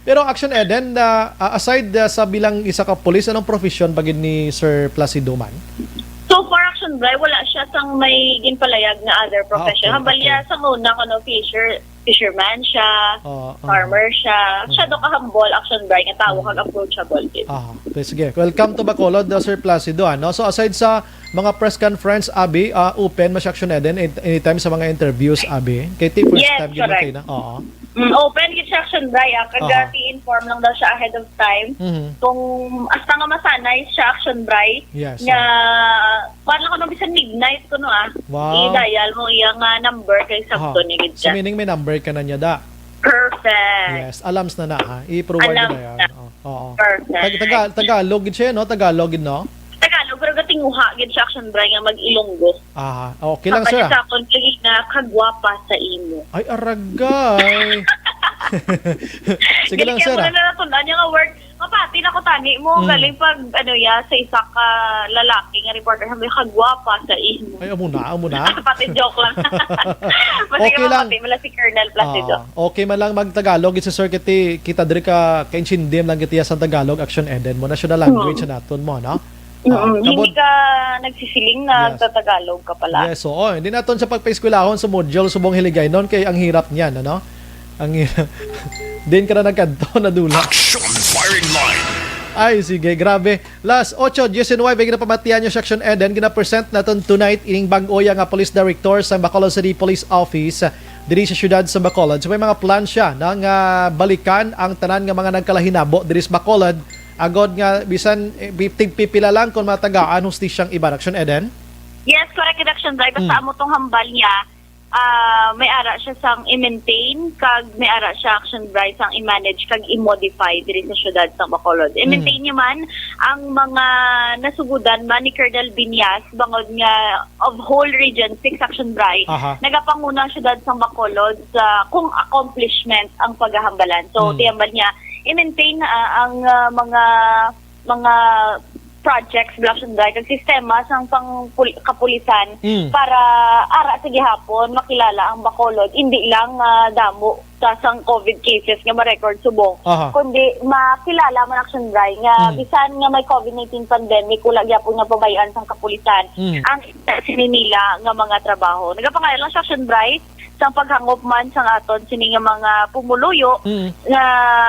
Pero Action Eden, aside sa bilang isa ka pulis, anong profession bagid ni Sir Placido man? So for Action Bray, wala siya sang may ginpalayag na other profession. Habalya sa una ko fisherman siya, farmer siya. Siya do ka-humble Action Bray nga tawo kag approachable din. Okay, sige. Welcome to Bacolod, Sir Placido. So aside sa mga press conference, Abi, open mas Action Eden anytime sa mga interviews, Abi. Kay first time gid kay na. Open gid siya Action Bray, kag inform lang daw siya ahead of time. Kung hasta nga masanay siya Action Bray, nga parang ko bisan midnight kuno i-dial mo iyang number kay sakto ni gid siya. So meaning may number ka na niya da. Perfect. Yes, alams na i-provide na yan. Perfect. Tagalog gid siya, no? Tagalog gid, no? Tagalog, pero gatinguha gid siya Action Bray nga mag-Ilonggo. Okay lang, sir. Sa akong na kagwapa sa imo. Ay, aragay. Sige lang, sir. Kaya mo na natunan yung word. Mapati na ko tani mo. Galing pag, sa isa ka lalaki nga reporter, sabi, kagwapa sa imo. Ay, amo na. Pati joke lang. Okay lang. Mapati mala si Colonel Placido. Okay man lang mag-Tagalog. It's a sir, kita diri ka kainsindim lang kitiya sa Tagalog, Action Eden mo. National language na naton mo, no? Hindi ka nagsisiling na Tagalog ka pala. Yes, oo. Hindi naton sa pagpa-eskwelahon sa module subong hiligay noon kay ang hirap niyan, ano? Ang hirap. Din ka na nagkanto na dula. Action firing line. Ay, sige, grabe. Last 8:19, ginapamatian yung Action Eden. Gina-present naton tonight ining bag-oya nga Police Director sa Bacolod City Police Office diri sa syudad sa Bacolod. So may mga plan siya nang balikan ang tanan nga mga nagkalahinabo diri sa Bacolod. Agod nga bisan pipila lang kung matagaan hustisyang iba. Action Eden? Yes, correct Action Bray. Basta mo tong hambal niya, may ara siya sang i-maintain, kag may ara siya Action Bray sang i-manage, kag i-modify diri sa syudad sa Bacolod. I-maintain niya man ang mga nasugudan man ni Colonel Viñas, bangod nga of whole region 6 Action Bray. Nagapanguna syudad sa Bacolod sa kung accomplishment ang paghahambalan. So, tiyambal niya, i-maintain ang mga projects Action Bray kag sistema sang kapulisan para ara sa gihapon makilala ang Bacolod hindi lang damo sa sang COVID cases nga ma-record subong kundi makilala man Action Bray nga bisan nga may COVID-19 pandemic wala gyapon nga pabayan sang kapulisan ang sininila nga mga trabaho. Nagapangalan lang sa Action Bray sang paghangop man sang aton sini nga mga pumuluyo nga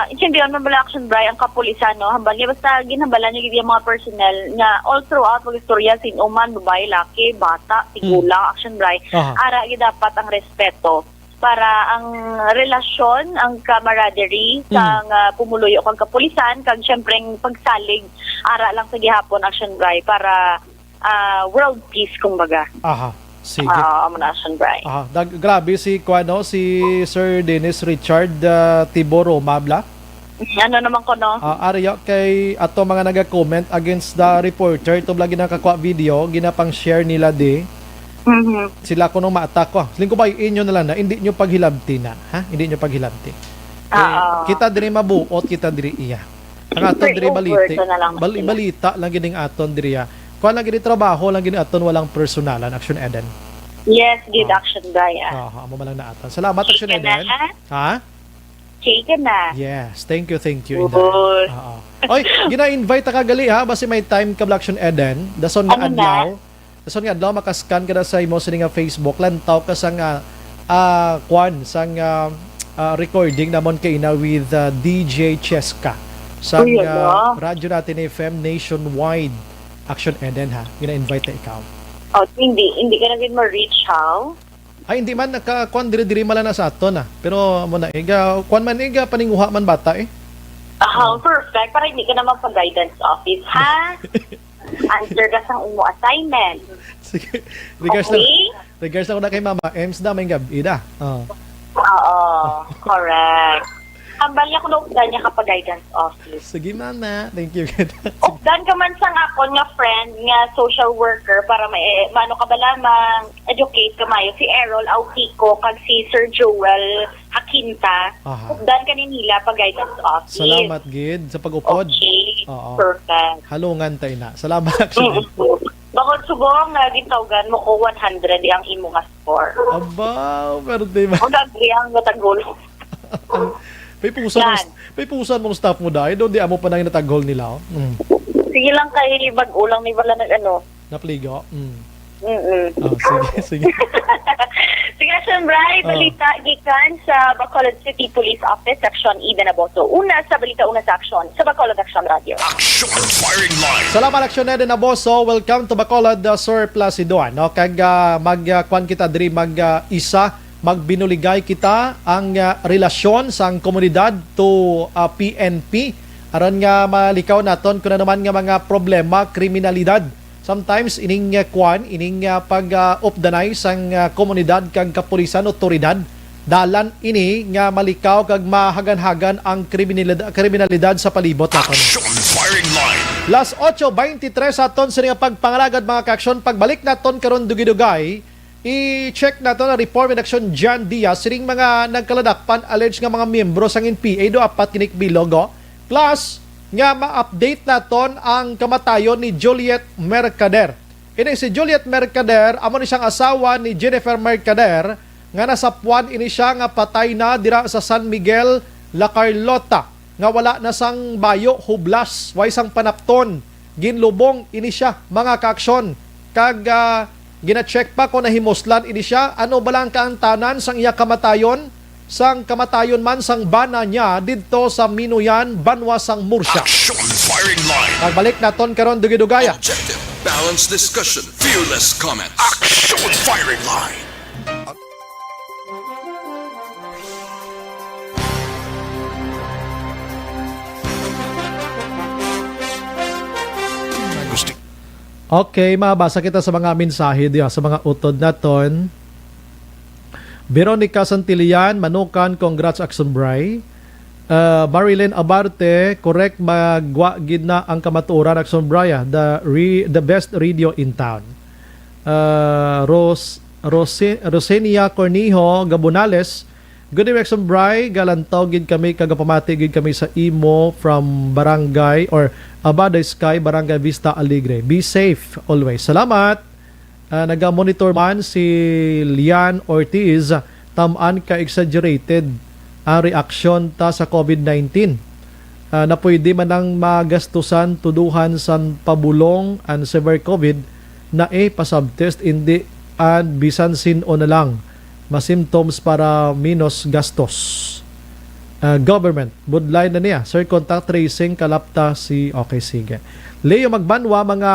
intindihan man bala Action Bray ang kapulisan no hambal niya basta ginhambalan niya yung mga personnel nga all throughout pag istorya sino man babae laki bata tigulang Action Bray ara gid dapat ang respeto para ang relasyon ang camaraderie sang pumuluyo kang kapulisan kag syempre pagsalig ara lang sa gihapon Action Bray para world peace kumbaga. Sige. Action Bray. Grabe si Sir Dennis Richard Tiboro Mabla. Ano naman ko, no? Arya, kay ato mga naga-comment against the reporter, ito lagi nakakwa video, ginapang share nila di. Sila ko nung ma-attack ko. Siling ko ba inyo na lang na, hindi nyo paghilabti na. Ha? Hindi nyo paghilabti. Kita diri mabuot, kita diri iya. Ang aton diri balita lang gining aton diri ya. Kuan lang gini trabaho, lang gini aton walang personalan, Action Eden. Yes, good Action Brian. Amo man lang na aton. Salamat Action Eden. Ha? Chicken na. Yes, thank you Eden. Oy, gina-invite ka gali ha, basi may time ka Action Eden. Dason nga adlaw. Dason nga adlaw makascan ka na sa imo sa nga Facebook, lantaw ka sa nga kuan sang recording namon kay na with DJ Cheska sa radyo natin FM nationwide. Action Eden ha. Gina-invite na ikaw. Hindi ka na din ma-reach how? Ay, hindi man nakakuan diri mala na sa aton na. Pero mo na iga kuan man iga paninguha man bata eh. Perfect. Para hindi ka naman pa-guidance office, ha? Answer ka sa imo assignment. Sige. Regards na ko na kay Mama Ems da may gabi da. Correct. Ambal niya kung naugdan niya kapag guidance office. Sige, Mama. Thank you. Ugdan ka man sang ako nga friend, nga social worker, para maano ka ba lamang educate ka mayo. Si Errol Autico, kag si Sir Joel Hakinta. Ugdan ka nila pag guidance office. Salamat, Gid, sa pag-upod. Okay. Perfect. Halungan tayo na. Salamat, actually. Bakit subong na gitawgan mo ko 100 ang imo nga score. Aba, pero diba? O nagriang natagol. May pusan mong staff mo dahil doon di amo pa nang natagol nila. Sige lang kay bag-ulang ni wala napligo. Sige. Sige, Bray, balita gikan sa Bacolod City Police Office, Section Eden Aboto. Una sa aksyon sa Bacolod Action Radio. Action Firing Line. Salamat Action Eden Aboso. Welcome to Bacolod, Sir Placido. No? Kag magkuan kita diri mag-isa magbinuligay kita ang relasyon sa komunidad to PNP aron nga malikaw naton kuno naman nga mga problema kriminalidad. Sometimes ining pag-updanay sang komunidad kag kapulisan otoridad dalan ini nga malikaw kag mahagan-hagan ang kriminalidad sa palibot naton. Action Firing Line. Las 8:23 aton sa nga pagpangalagad mga kaaksyon. Pagbalik naton karon dugidugay, i-check nato na report redaction John Diaz sining mga nagkaladakpan alleged nga mga miyembro sang NPA do apat kinik bilogo plus nga ma-update naton ang kamatayon ni Juliet Mercader. Ini si Juliet Mercader amo ni siyang asawa ni Jennifer Mercader nga nasapuan ini siya nga patay na dira sa San Miguel, La Carlota nga wala na sang bayo hublas way sang panapton ginlubong ini siya mga kaaksyon kag gina-check pa kung nahimuslan ini siya. Ano balang kaantanan sang iya kamatayon? Sang kamatayon man sang bana niya dito sa Minuyan, Banwa sang Murcia. Action Firing Line. Pagbalik naton karon dugidugaya. Objective, balanced discussion, fearless comments. Action Firing Line. Okay, mabasa kita sa mga mensahe diya sa mga utod naton. Veronica Santillan, Manukan, congrats Action Bray. Marilyn Abarte, correct, magwagid na ang kamaturan Action Bray, the best radio in town. Rosenia Cornijo Gabonales, good evening Action Bray, galantaw gid kami kagapamati gid kami sa imo from Barangay or Abada Sky, Barangay Vista Alegre. Be safe always. Salamat. Naga-monitor man si Lian Ortiz, tamaan ka exaggerated ang reaksyon ta sa COVID-19. Na pwede man ang magastusan tuduhan sa pabulong and severe COVID na pasubtest hindi and bisan sin-o na lang ma-symptoms para minus gastos. Government, budlay na niya. Sir, contact tracing, kalapta si... Okay, sige. Leo Magbanwa, mga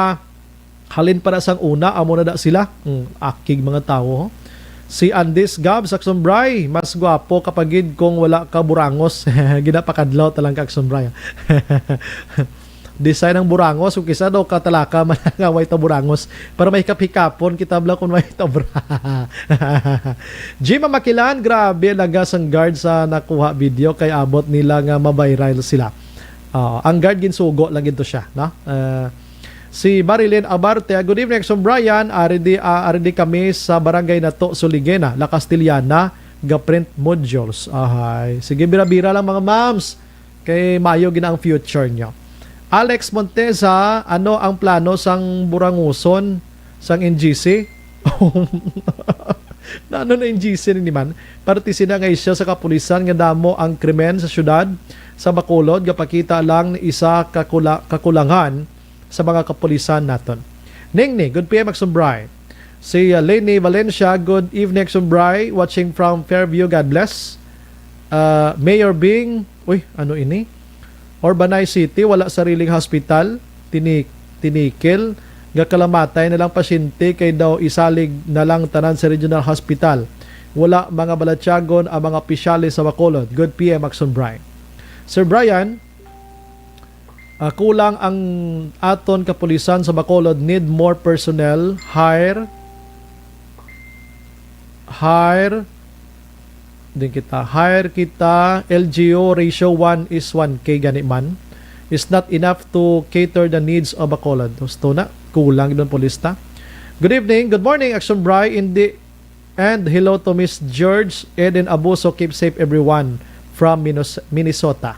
halin para sang una, amo na da sila. Akig mga tao. Si Andis Gab, Saxon Bray, mas gwapo kapagid kung wala ka burangos. Ginapakadlaw talang ka Saxon Bray. design ng burangos kung kisa daw katalaka man nga way ta burangos para may hikap-hikapon kitabla kung may tabra. Jim Makilan, grabe lagas ang guard sa nakuha video kay abot nila nga mabiral sila. Ang guard ginsugo lang ito siya, no? Si Marilyn Abarte, good evening, Exxon Brian. Aridi kami sa barangay na to, Suligena, La Castillana, ga-print modules. Sige, bira-bira lang mga mams. Kay mayo gina ang future nyo. Alex Monteza, ano ang plano sang buranguson sang NGC? Na ano na NGC ni man? Partisina nga siya sa kapulisan nga damo ang krimen sa syudad sa Bacolod, gapakita lang isa kakulangan sa mga kapulisan naton. Ningni, good PM Magsumbray. Si Lenny Valencia, good evening Magsumbray, watching from Fairview, God bless. Mayor Bing, ano ini? Orbanay City, wala sariling hospital, tinikil, gakalamatay na lang pasyente kay daw isalig na lang tanan sa regional hospital. Wala mga balatyagon ang mga opisyales sa Bacolod. Good PM Magsumbray. Sir Brian, kulang ang aton kapulisan sa Bacolod, need more personnel, hire kita LGO ratio 1:1 gani man is not enough to cater the needs of Bacolod. Gusto na kulang doon polista. Good evening, good morning Action Bry and hello to Miss George Eden Abuso, keep safe everyone from Minnesota.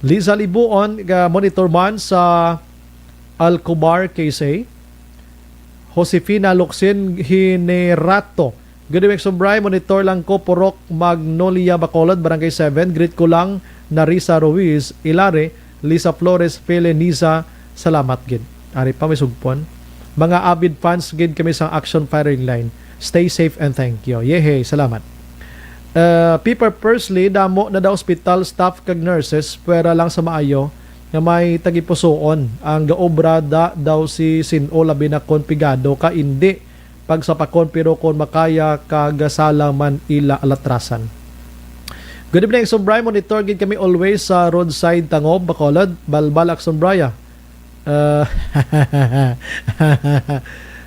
Liza Libuon, monitor man sa Alcobar, KSA. Josefina Luxin Hinerato, good evening Sombray, monitor lang ko Purok Magnolia Bacolod, Barangay 7. Greet ko lang na Risa Ruiz Ilare, Lisa Flores Feleniza, salamat gid. Ari pa may sugpon. Mga avid fans gid kami sa Action Firing Line. Stay safe and thank you. Yehe, salamat. Piper Persley, damo na daw hospital staff kag nurses pwera lang sa maayo nga may tagipusoon ang gaobra daw si Sino labi na konpigado ka indi pag sa pakon pero kon makaya kagasala man ila alatrasan. Good evening Sombray, monitor gid kami always sa roadside Tangob, Bacolod, Balbal Aksombraya.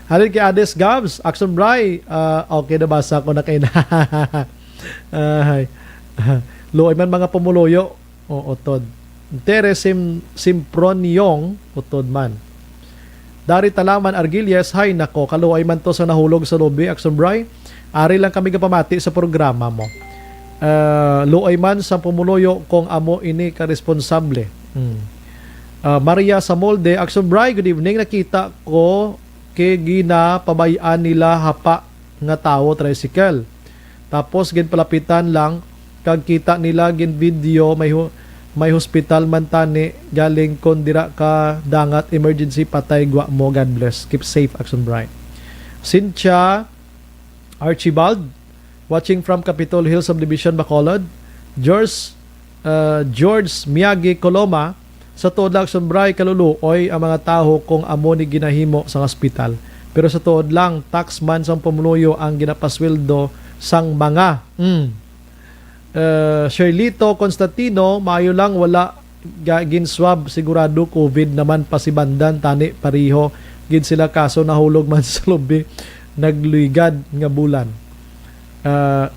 Halin kay Ades Gabs, Aksombraya, okay na basa ko na kay na. Luoy man mga pumuloyo o utod. Teres Simpronyong utod man. Dari Talaman Argilies, hay nako, kaluoy man to sa nahulog sa lobby. Action Bry, ari lang kami kapamati sa programa mo. Luoy man sa pumuloyo kung amo ini ka-responsable. Maria Samolde, Action Bry, good evening. Nakita ko kay gina pabayaan nila hapa nga tao tricycle. Tapos gin palapitan lang kag kita nila gin video may hospital man tani galing kon dira ka dangat emergency patay gwa mo. God bless. Keep safe Action Bright. Cynthia Archibald, watching from Capitol Hill Subdivision, Bacolod. George Miyagi Coloma, sa tuod lang Action Bright kaluluoy ang mga taho kung amo ni ginahimo sa hospital. Pero sa tuod lang taxman sang pumunuyo ang ginapasweldo sang mga Sherlito Constantino, maayo lang wala ginswab, sigurado COVID naman pa si Bandan tani pariho gid sila kaso nahulog man sa lobby nagluigad nga bulan.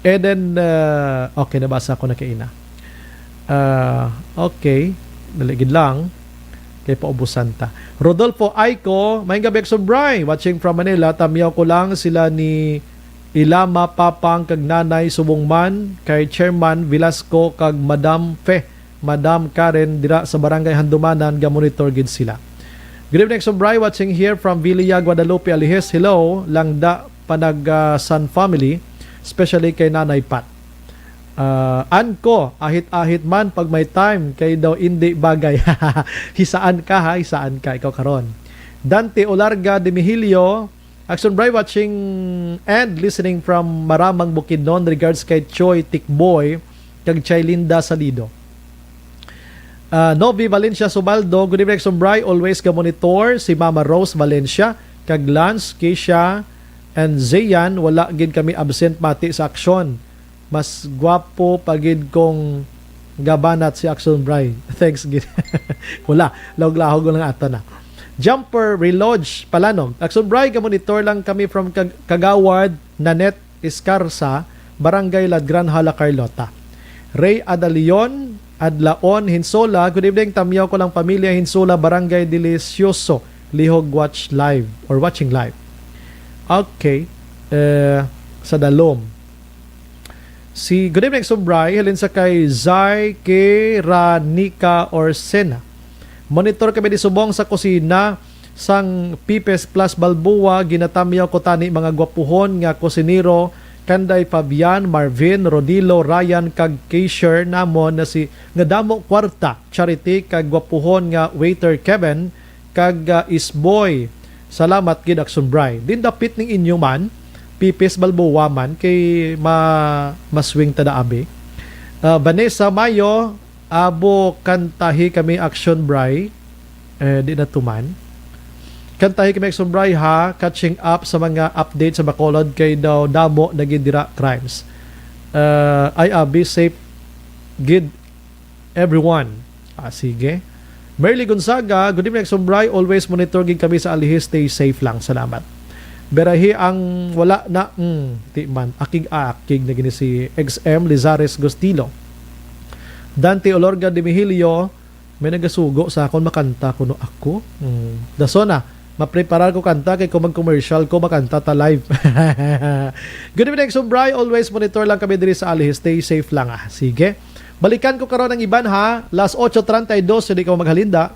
Eden okay nabasa ko na kay ina. Okay daligid lang kay paubusan ta. Rodolfo Aiko, may gabi Sombray, watching from Manila. Tamiyaw ko lang sila ni Ilama Papang kag Nanay Subongman, kay Chairman Velasco kag Madam Fe, Madam Karen dira sa Barangay Handumanan, ga monitor gid sila. Good evening Sombray, watching here from Villa Guadalupe Alihes. Hello, langda panag Sun family, especially kay Nanay Pat. Anko, ahit-ahit man pag may time kay daw hindi bagay. Hisaan ka ikaw karon. Dante Olarga de Mihilio, Action Bry, watching and listening from Maramang Bukidnon, regards kay Choi Tikboy kag Chay Linda Salido. Novi Valencia Subaldo, good evening Action Bry, always ka monitor si Mama Rose Valencia kag Lance, Keisha and Zayan, wala gid kami absent mati sa aksyon. Mas gwapo pagid kong gabanat si Action Bray. Thanks, gid. Wala, lahog-lahog lang ato na. Jumper Relodge Palanom. Action Bray, monitor lang kami from Kagawad, Nanet Escarsa, Barangay Ladgran, Hala, Carlota. Ray Adalion, Adlaon, Hinsola. Good evening, tamyaw ko lang pamilya Hinsola, Barangay Delicioso, Lihog watching live. Okay. Sa Dalom. Good evening, Sobray. Halin sa kay Zay Keranika Orsena. Monitor kami di subong sa kusina sang Pipes Plus Balboa. Ginatamyaw ko tani mga gwapuhon nga kusinero Kanday Fabian, Marvin, Rodilo, Ryan kag cashier namon na si nga damo kwarta Charity kag gwapuhon nga waiter Kevin kag Isboy. Salamat gid Action Bray. Din dapit ning inyo man Pipes Balboa man kay maswing tada abi. Vanessa Mayo, abo kantahi kami Action Bray. Di na tuman. Kantahi kami Action Bray ha, catching up sa mga update sa Bacolod kay daw damo nagidira crimes. Ay abi safe gid everyone. Sige. Merly Gonzaga, good evening Action Bray. Always monitor gid kami sa Alihis. Stay safe lang. Salamat. Berahi ang wala na timan akig na gini si XM Lizares Gostilo. Dante Olorga de Mihilio, may nagasugo sa akon makanta kuno ako. Dasona, mapreparar ko kanta kay kung mag-commercial ko makanta ta live. Good evening Sobray, always monitor lang kami diri sa Alihis. Stay safe lang Sige. Balikan ko karon ang iban ha. Last 8:32 hindi ka maghalinda.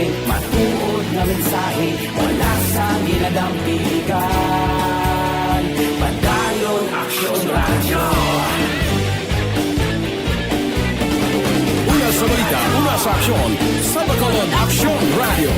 Matuod na mensahe, wala sa ginadampiligan. balita, una sa aksyon, sa Bacolod Aksyon Radio.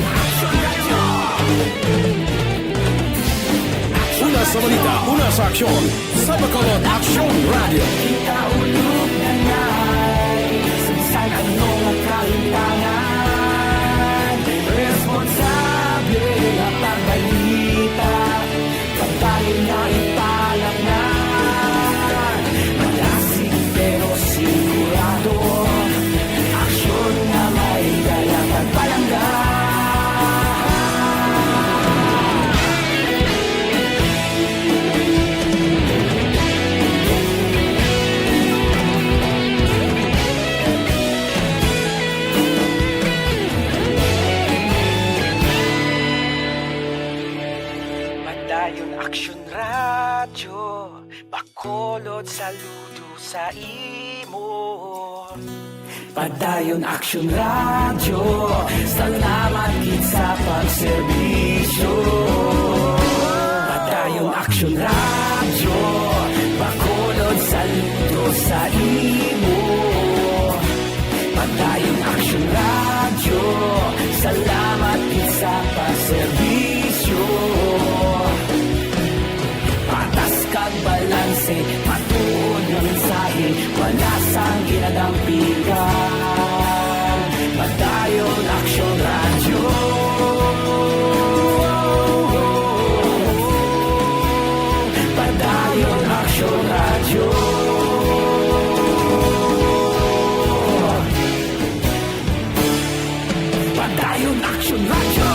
Una sa balita, una sa aksyon, sa Bacolod Aksyon Radio. Kita ulog na ngay, sansan anong nakahintangan. Responsable ang pagbalita, pagbalin na italak na. Malasig pero sigurado, aksyon na may dalang pagpalangga. Padayon Aksyon Radyo, Bacolod saludo sa imo. Padayon Aksyon Radyo, salamat gid sa pagserbisyo. Padayon Aksyon Radyo, Bacolod saludo sa imo. Padayon Aksyon Radyo, salamat gid sa pagserbisyo. Patas kag balanse, matuod nga mensahe, wala sang ginadampigan. Padayon Aksyon Radyo. Padayon Aksyon Radyo. Padayon Aksyon Radyo.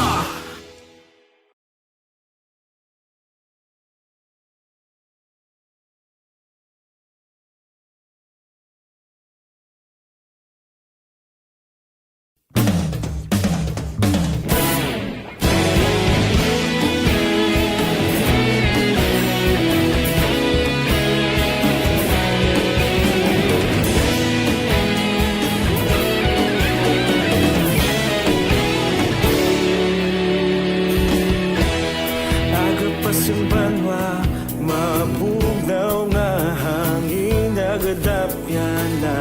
Agapasumbanwa, mabugnaw nga hangin nagadapyan na.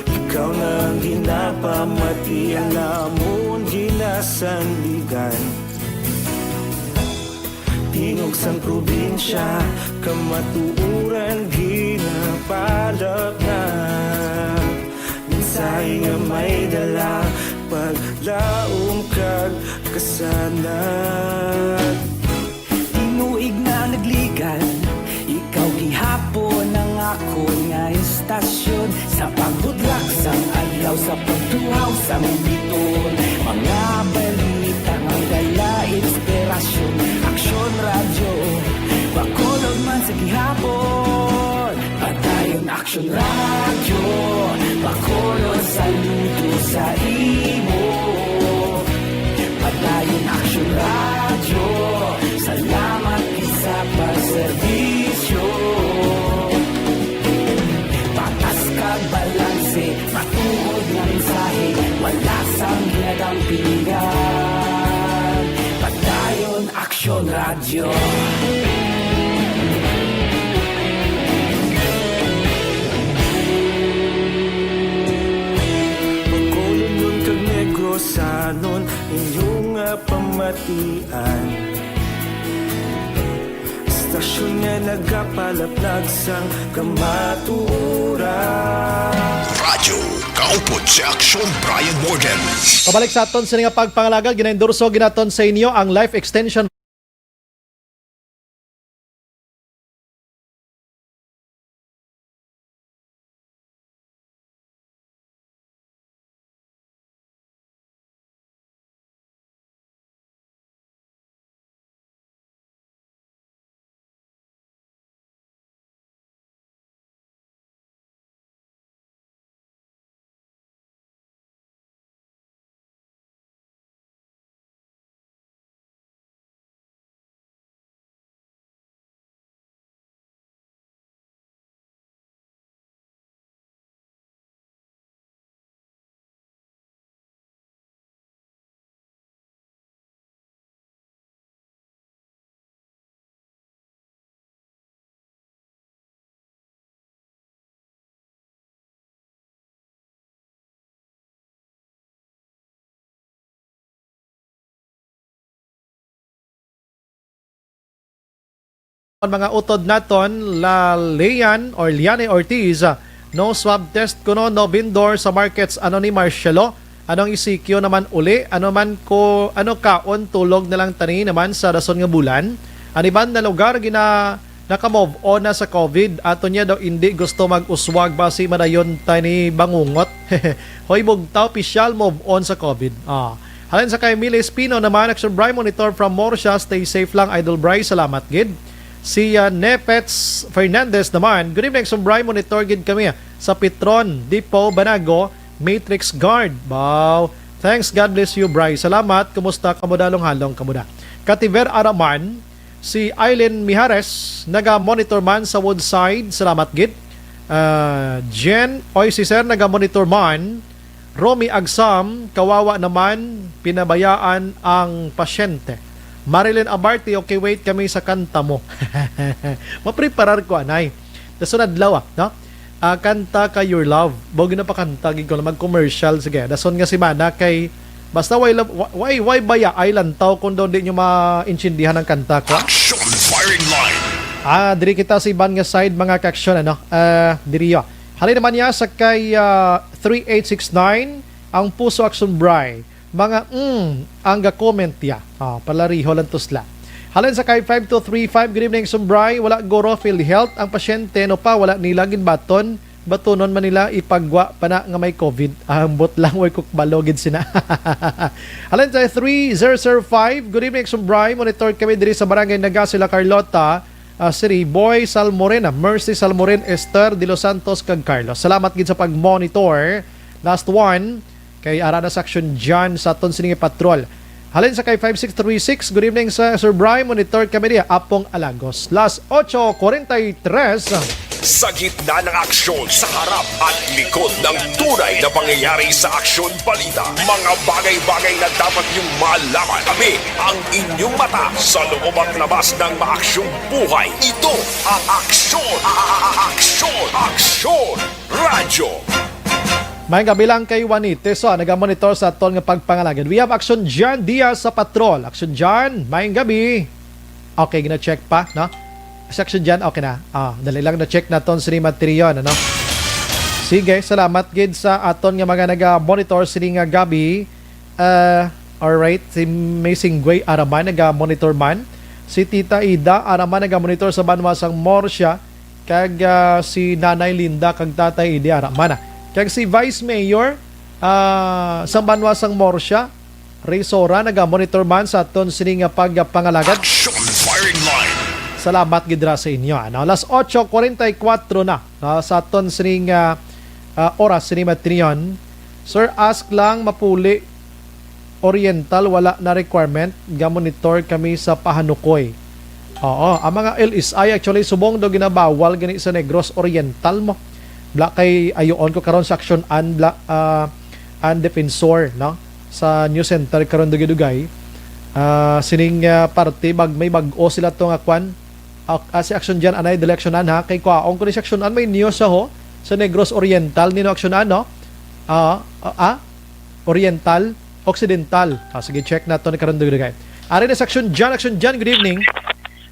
Ikaw nang ginapamati, alamon ginasandigan. Tingog sang probinsya, kamatuuran ginapalap na. Minsay nga may dala, paglaom kag kasanat. Tinuig na nagligan, ikaw gihapon ang ako nga istasyon. Sa pagbudlak sang adlaw, sa pagtuhaw sa biton. Mga balita nga dala inspirasyon. Aksyon Radyo, Bacolod man sa gihapon. Padayon Aksyon Radyo, Bacolod saludo sa imo. Padayon Aksyon Radyo, salamat sa pagserbisyo. Patas kag balanse, matuod nga mensahe, wala sang ginadampingan. Padayon Aksyon Radyo. Bacolod nun kag Negrosanon, inyong pamatian. Stasyon nga nagapalaplag sang kamaturan. Radyo, kaupod si Aksyon Brian Morgan. Pabalik sa aton sa nga pagpangalaga, ginaendorso ginaton sa inyo ang life extension mga utod naton la Lean or Liane Ortiz, no swab test kuno no vendor sa markets ano ni Marcelo. Anong isikyo naman uli? Ano kaon tulog na lang tani naman sa rason nga bulan? Aniban na lugar naka-move on na sa COVID. Ato niya daw hindi gusto mag-uswag basi madayon tani bangungot. Hoy bugtaw pisyal move on sa COVID. Halin sa kay Mila Espino naman, Action Bry monitor from Morsha. Stay safe lang, Idol Bry. Salamat gid. Si Nepets Fernandez naman, good evening, Action Bry monitor gid kami sa Petron Depot Banago Matrix Guard. Wow. Thanks, God bless you, Bry. Salamat. Kumusta? Kamuda halong kamuda. Kativer Araman, si Aileen Mijares, naga-monitor man sa Woodside. Salamat, gid. Jen, si Sir, naga-monitor man. Romy Agsam, kawawa naman, pinabayaan ang pasyente. Marilyn Abarte, okay, wait kami sa kanta mo. Mapreparar ko, anay. Nasunad lawa, no? Kanta ka Your Love. Bogi na pa kanta, gig ko na mag-commercial. Sige, dason nga si Mana kay basta why baya ay lantaw kung doon di nyo ma-intindihan ang kanta ko. Action firing line. Diri kita sa iban nga side mga ka-action, ano? Diri yo. Halin naman niya sa kay 3869 ang Puso Action Bry. Mga ang ga-comment ya. Palariho lang tusla. Halin sa kay 5235, good evening Sumbray, wala goro feel health ang pasyente no pa wala nila ginbaton, batunon man nila ipagwa pa na nga may COVID. Ambot lang way kukbalogid sina. Halin sa 3005, good evening Sumbray, monitor kami diri sa barangay Naga sila Carlota, Siri Boy Salmorena, Mercy Salmoren, Esther De Los Santos kag Carlos. Salamat gid sa pag-monitor. Last one kay Arana Section John sa aton siningi patrol. Halin sa kay 5636, good evening sa Sir Brian, monitor kami diya, Apong Alagos. Last 8:43. Sa gitna ng aksyon, sa harap at likod ng tunay na pangyayari sa Aksyon Balita. Mga bagay-bagay na dapat niyong malaman. Kami ang inyong mata sa loob at labas ng maaksyong buhay. Ito ang Aksyon! Aksyon! Radyo! May kabilang kay Juanite, so nagamonitor sa aton nga pagpangalagan. We have Action John Diaz sa patrol. Action John, may gabi. Okay, gina-check pa, no? Si Action John, okay na. Dali lang na-check na ton sini materiyon, ano? Sige, salamat gid sa aton nga mga naga-monitor sini nga gabi. Alright, si Amazing Way Araman naga-monitor man. Si Tita Ida Araman naga-monitor sa Banwasang Morsha. Kag si Nanay Linda kag Tatay Idi Araman. Kag si Vice Mayor sa Banwasang Morsha, Ray Sora, naga-monitor man sa aton sini nga pagpangalagad. Action firing line. Salamat gidra sa inyo. Alas 8:44 na sa aton sini nga oras sini matriyon. Sir, ask lang mapuli Oriental wala na requirement, ga-monitor kami sa Pahanukoy. Oo, ang mga LSI actually subong do ginabawal gani sa Negros Oriental mo. Bla kay ayoon ko karon sa action and defensor, no, sa New Center karon dugay-dugay. Sining party may bag-o sila to nga kwan si action diyan anay directionan ha kay kwaon ko ni section an may news sa Negros Oriental nino actionan, no. Oriental Occidental. Sige, check na to ni karon dugay. Ari na section John, good evening.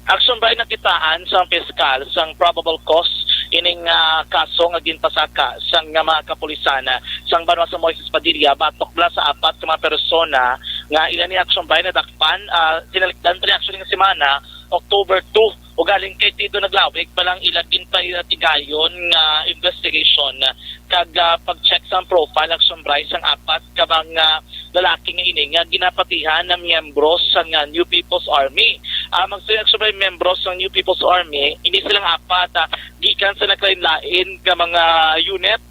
Action ba nakitaan sa piskal sang probable cause ining kaso nga ginpasaka sang mga kapulisan sang Banwasang Moises Padilla batok bla sa apat ka mga persona nga ilan ni action ba nadakpan tinalikdan reaction nga semana October 2 o galing kay Tito naglawig palang ilagin pa tigayon nga investigation kag pag-check sa profile action Bryce ang apat ka mga lalaki nga ini nga ginapatihan na miyembro sa New People's Army. Magsuyo action Bryce membros ng New People's Army, ini silang apat gikan sa naglain-lain ka mga unit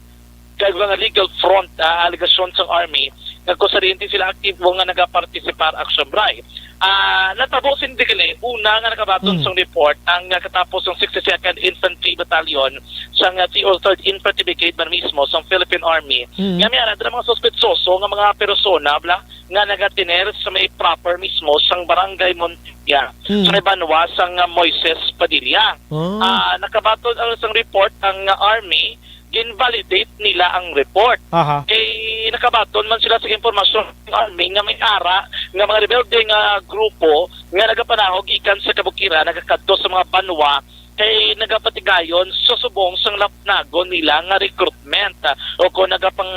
kag mga legal front allegation sa Army nagkusariente sila aktibo nga nagapartisipar action Bryce. Natapos indikali una nga nakabaton sa report ang katapos ng 62nd Infantry Battalion sa 3rd Infantry Brigade man mismo sa Philippine Army. Nga may arad mga sospetsoso nga mga persona nga nagatiner sa may proper mismo sa Barangay Montilla sa may Banwa sa Moises Padilla. Nakabaton ang report ang Army invalidate nila ang report. Aha. Nakabaton man sila sa impormasyon ng army nga may ara nga mga rebelde nga grupo nga nagapanahog ikan sa kabukiran nagakadto sa mga banwa kay nagapatigayon susubong sang lapnagon nila nga recruitment o kung nagapang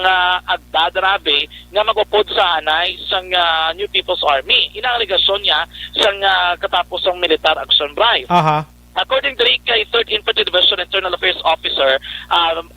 agdadarabe nga magupod sa anay sang New People's Army. Inang aligasyon niya sang katapos ang Military Action Drive. Aha. According to kay 3rd Infantry Division Internal Affairs Officer,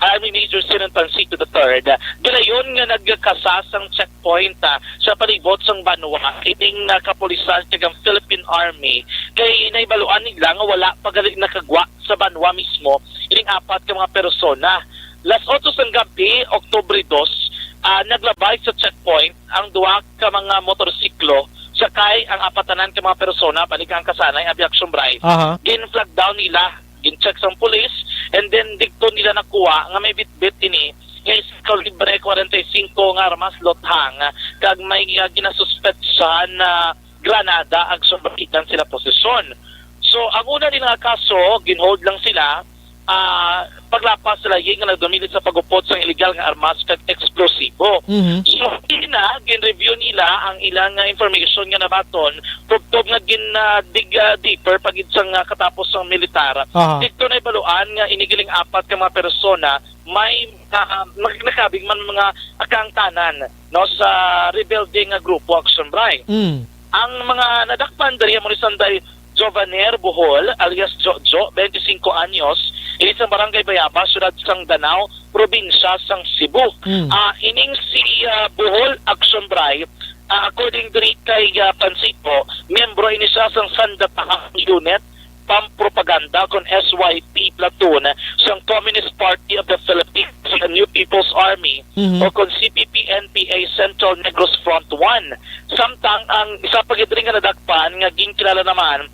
Army Major Sinan Pansito III, ginayon nga nagkasasang checkpoint sa palibot sang banwa, iting kapulisan kagang Philippine Army, kay naibaluan nila nga wala pagaling nakagwa sa banwa mismo, ining 4 ka mga persona. Las 8 sang gabi, Oktubre 2, naglabay sa checkpoint ang 2 ka mga motorsiklo sakay ang apatanan ka mga persona balikan kasanay abyaksyong bright. Gin-flag down nila, gin-check sa police, and then dito nila nakuha nga may bit-bit ini nga kalibre 45 nga armas lothang kag may ginasuspetsahan na granada ag subakitan sila posisyon. So ang una nila kaso ginhold lang sila paglapas sila yung nagdumilit sa pagupot sa illegal nga armas kag eksplosibo. So gin-review nila ang ilang information nga nabaton tubtob nga dig deeper pagid sang katapos ng militar. Dito na ibaluan nga inigiling 4 ka mga persona may nakabig man mga akangtanan no sa rebelde nga grupo Action Bright. Ang mga nadakpan diri mo ni Sanday Jovaner Bohol alias Jojo, 25 anyos, isang barangay Bayaba, syudad sang Danao, probinsya sang Cebu. Ining si Bohol Action Drive, according to kay Pansito, miyembro ini siya sang Sandatahang Unit, Pampropaganda kon SYP Platoon sang Communist Party of the Philippines, sa New People's Army, o kon CPP-NPA Central Negros Front 1. Samtang ang isa pagidring nga nadakpan nga ginkilala naman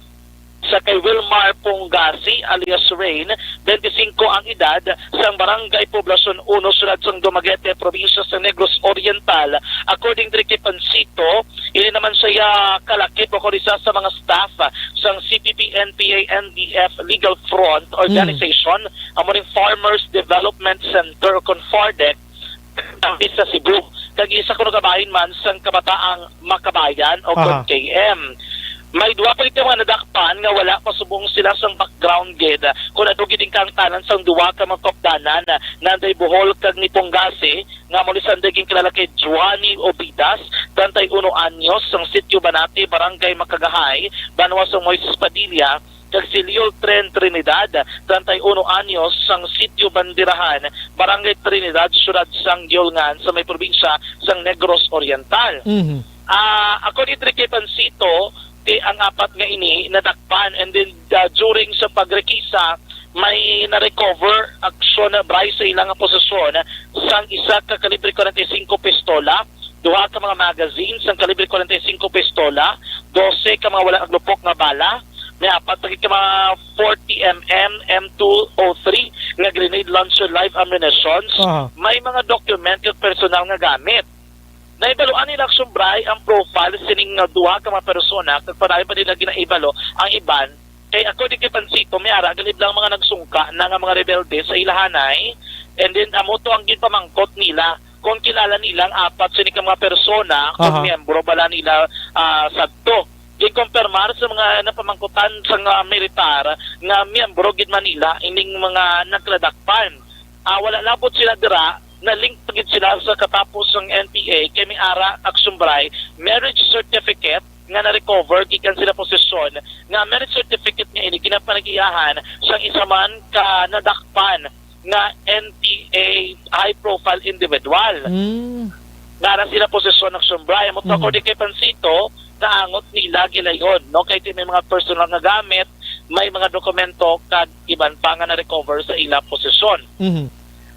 sa kay Wilmar Pongasi alias Rain, 25 ang edad, sang barangay Poblasyon 1, syudad sang Dumaguete, probinsya sa Negros Oriental. According to kay Pansito, ini naman siya kalakip o isa sa mga staff sang CPP-NPA-NDF Legal Front Organization, amuning Farmers Development Center o Confardec sa Cebu. Kag isa ko nagabahin man sang Kabataang Makabayan o KM. May 2 pa ito mga nadakpan nga wala pasubong sila sang background gid kung ato giding kang tanan sang 2 ka mga kopdanan nanday Bohol kag ni Pongasi nga muli sanday kilala kay Juani Obidas, 31 anyos sang Sitio Banati, barangay Makagahay, banwa sang Moises Padilla, kag si Leol Tren Trinidad, 31 anyos sang Sitio Bandirahan, barangay Trinidad, syudad sang Giolngan sa may probinsya sang Negros Oriental. According to kay Pansito, ang 4 nga ini nadakpan, and then during sa pagrekisa may na-recover aksyon na bray sa ilang posisyon sang isa ka kalibre 45 pistola, 2 ka mga magazine sang kalibre 45 pistola, 12 ka mga wala aglupok nga bala, may 4 ka mga 40mm M203 nga grenade launcher live ammunitions, may mga document yung personal nga gamit. Naibaluan nila Action Bray ang profile sining 2 ka mga persona kag paray pa nila ginaibalo ang iban kay according kay Pansito may ara galib lang mga nagsungka na nga mga rebelde sa ilahanay, and then amo to ang ginpamangkot nila kung kilala nilang 4 sining mga persona kung miyembro bala nila sadto. Gikumpirmar sa mga napamangkutan sa militar nga miyembro gid Manila ining mga nagladakpan. Wala labot sila dira na link pagid sila sa katapos ng NPA kay may ara Action Bray marriage certificate nga na-recover gikan sila posisyon nga marriage certificate nga ini ginapanagiyahan sang isa man ka nadakpan nga NPA high profile individual. Nara sila posisyon ng Action Bray mo according kay Pansito naangot nila gilayon no kay may mga personal nga gamit, may mga dokumento kag iban pa nga na-recover sa ila posisyon.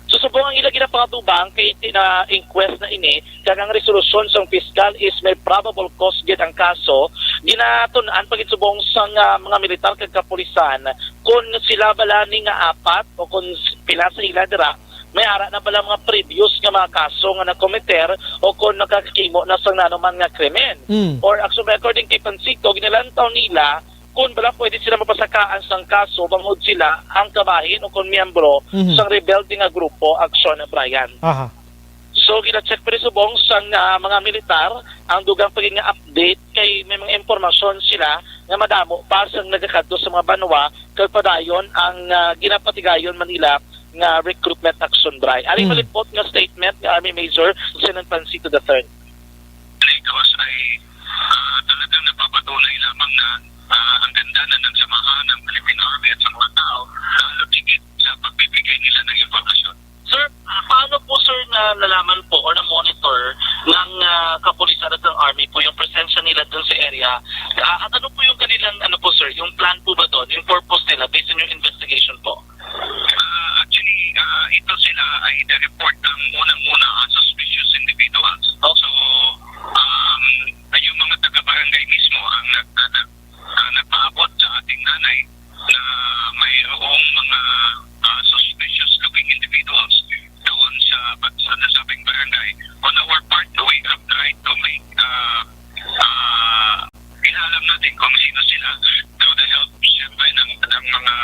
Susubong ang ila ginapangatubang kay tina-inquest na ini kag ang resolusyon sang piskal is may probable cause gid ang kaso ginatun-an pagit subong sang mga militar kag kapulisan kung sila bala ni nga 4 o kung pila sa ila dira may ara na bala mga previous nga mga kaso nga nakomiter o kung nakakimo na sang nanuman nga krimen or according kay Pansito ginilantaw nila kung bala pwede sila mapasakaan sang kaso bangod sila ang kabahin o kung miyembro sang rebelde nga grupo Aksyon Brian. Aha. So gina-check pa rin subong sang mga militar ang dugang pagiging update kay may mga impormasyon sila nga madamo para sang nagakadto sa mga banwa kay padayon ang ginapatigayon Manila nga recruitment action drive. Ari malipot nga statement nga Army Major Lieutenant Pansito III. Lagos ay talagang napapatunay lamang na ang ganda na ng samahan ng Philippine Army at sa mga tao lalo tigit sa pagbibigay nila ng impormasyon. Sir, paano po sir na nalaman po or na-monitor ng kapulisan at ng Army po yung presensya nila doon sa area? At ano po yung kanilang, po sir, yung plan po ba doon, yung purpose nila based on your investigation po? Actually, ito sila ay na-report ang unang-una suspicious individuals. So, yung mga taga-barangay mismo ang nagpaabot sa ating nanay na mayroong mga suspicious looking individuals doon sa nasabing barangay. On our part, we have tried to make inalam natin kung sino sila through the help siyempre ng mga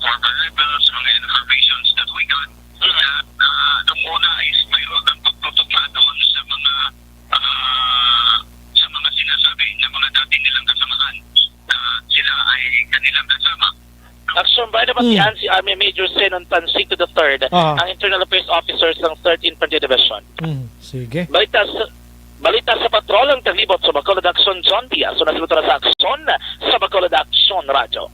former rebels, mga informations that we got. Nung una is mayroon ang pagtutugma doon sa mga sinasabi ng mga dati nilang kasamahan na sila ay kanilang kasama. Action by nabatian si Army Major Zenon Pansito III, ang Internal Affairs Officer ng 13th Infantry Division. Sige. Balita sa patrolang taglibot sa Bacolod Action John Diaz. So nasiluto na sa Action sa Bacolod Action Radio.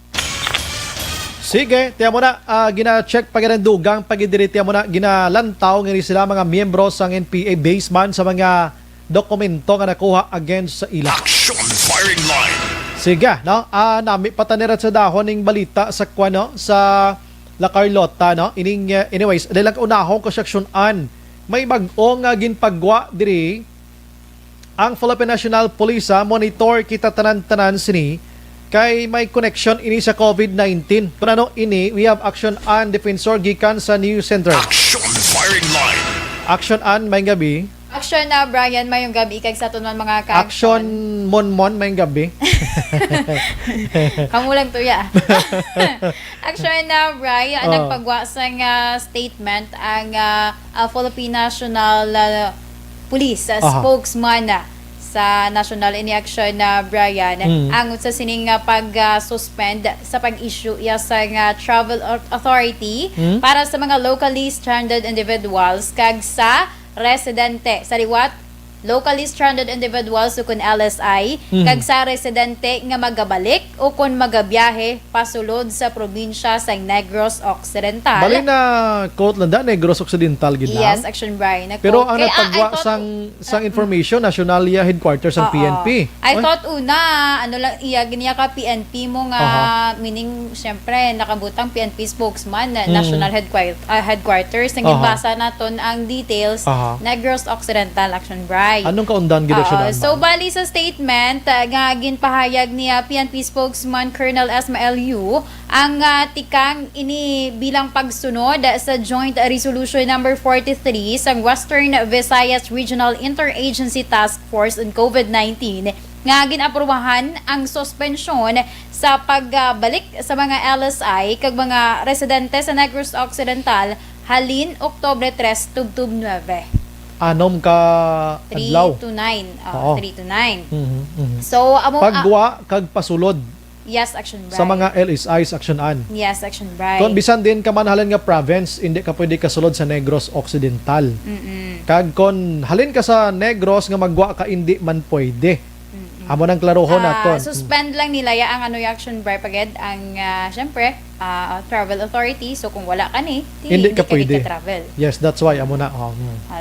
Sige, tiyan mo na, gina-check pagkarandugang, pag-idiritiyan mo na, ginalantaw ng sila mga miyembro sa NPA base man sa mga dokumento nga nakuha against sa ila. Action Firing Line. Sige, no? Nami patanirat sa dahon ng balita sa kwano sa La Carlota, no? Anyways, dahil unahong konstruksyonan, may bag-ong ginpagwa diri ang Philippine National Police monitor kita tanan-tanan sini kay may connection ini sa COVID-19. Kung ano ini, we have action on defensor gikan sa News Center. Action Firing Line. Action on may gabi. Action na Brian mayong gabi kag sa tunon mga ka. Action mon may gabi. Kamulang tuya. Action na Brian nagpagwa sa statement ang Philippine National Police spokesman sa National Action na Brian ang sa sining pag-suspend sa pag-issue sa travel authority para sa mga locally stranded individuals kag sa residente sa liwat locally stranded individuals o kun LSI kag sa residente nga magabalik o kun magabiyahe pasulod sa probinsya sa Negros Occidental. Bali na quote lang da Negros Occidental gid na. Yes, Action Brian. Pero ang nagpagwa sang information National Headquarters ng PNP. I thought una ano lang iya ganiya ka PNP mo nga meaning syempre nakabutang PNP spokesman National Headquarters nang gibasa naton ang details Negros Occidental, Action Brian. Anong kaundan gid siya? So bali sa statement nga ginpahayag niya PNP spokesman Colonel Esmael ang tikang ini bilang pagsunod sa Joint Resolution number 43 sa Western Visayas Regional Interagency Task Force on COVID-19 nga ginaprubahan ang suspensyon sa pagbalik sa mga LSI kag mga residente sa Negros Occidental halin Oktubre 3 tubtub 9. Anom ka adlaw. 3 to 9. 3 to 9. So, pagwa kag pasulod. Yes, Action Brian. Sa mga LSIs, Action An. Yes, Action Brian. Kung bisan din ka man halin nga province, hindi ka pwede kasulod sa Negros Occidental. Kag kon halin ka sa Negros nga magwa ka, hindi man pwede. Amo nang klarohon naton. Suspend lang nila ang ano yung Action Brian pagad ang syempre travel authority. So kung wala ka hindi ka pwede travel. Yes, that's why amo na.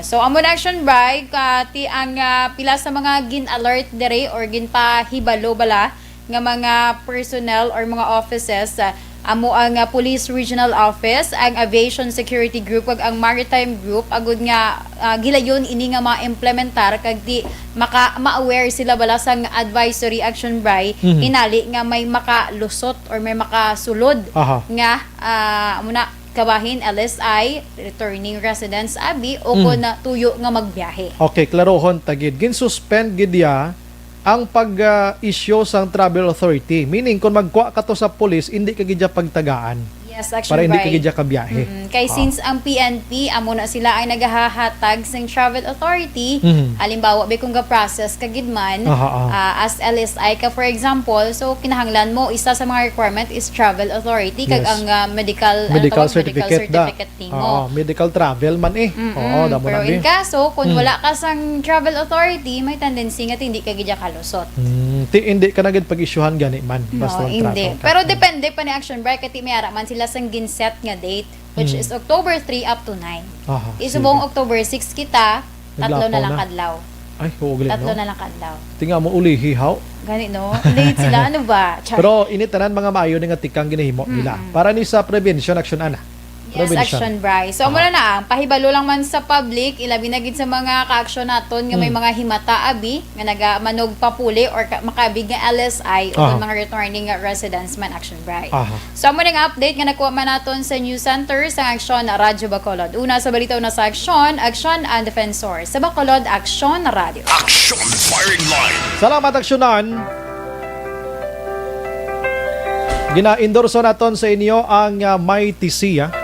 So amo na Action Brian ti ang pila sa mga gin-alert dire or ginpahibalo bala nga mga personnel or mga offices amo ang Police Regional Office, ang Aviation Security Group ug ang Maritime Group agud nga gilayon ini nga ma-implementar kag di ma-aware sila bala sang advisory Action Brian hinali nga may makalusot or may makasulod nga muna kabahin LSI returning residents abi o kun tuyo nga magbiyahe. Okay, klarohon tagid gin-suspend gid ya ang pag-issue sang travel authority. Meaning, kung magkuha ka to sa police, hindi ka gidya pagtagaan. Yes, actually, para hindi right. ka gidya kabiyahe. Kay since ang PNP, amo na sila ay naghahatag sa travel authority, halimbawa, may kung ga-process ka gidman, as LSI ka, for example, so kinahanglan mo, isa sa mga requirement is travel authority, kag ang medical certificate nimo. Medical travel man Oo, damo pero na in kaso, kung wala ka sang travel authority, may tendency nga hindi ka gidya kalusot. Hindi ka na gid pag-issuehan gani man. Basta Hindi. Pero depende pa ni Action Bright, kati may ara man sila sang ginset nga date, which is October 3 up to 9. Isubong October 6 kita, tatlo na lang kadlaw. Ay, huwag Tatlo na lang kadlaw. Tinga mo uli hihaw. Gani no? Late sila, ano ba? Pero initanan mga maayo nga tikang ginahimo nila. Para ni sa prevention action ana. Yes, Action Bright. So, muna na ang pahibalo lang man sa public, ilabi na gid sa mga ka-action naton nga may mga himata abi nga nagamanog papuli or makabig nga LSI o mga returning residents man, Action Bright. So, muna nga update nga nakuha man naton sa news center sa Action Radyo Bacolod. Una sa balita na sa Action and Defensor. Sa Bacolod, Action Radio. Action Firing Line. Salamat, Aksyonan. Gina-endorso naton sa inyo ang Mighty Sea.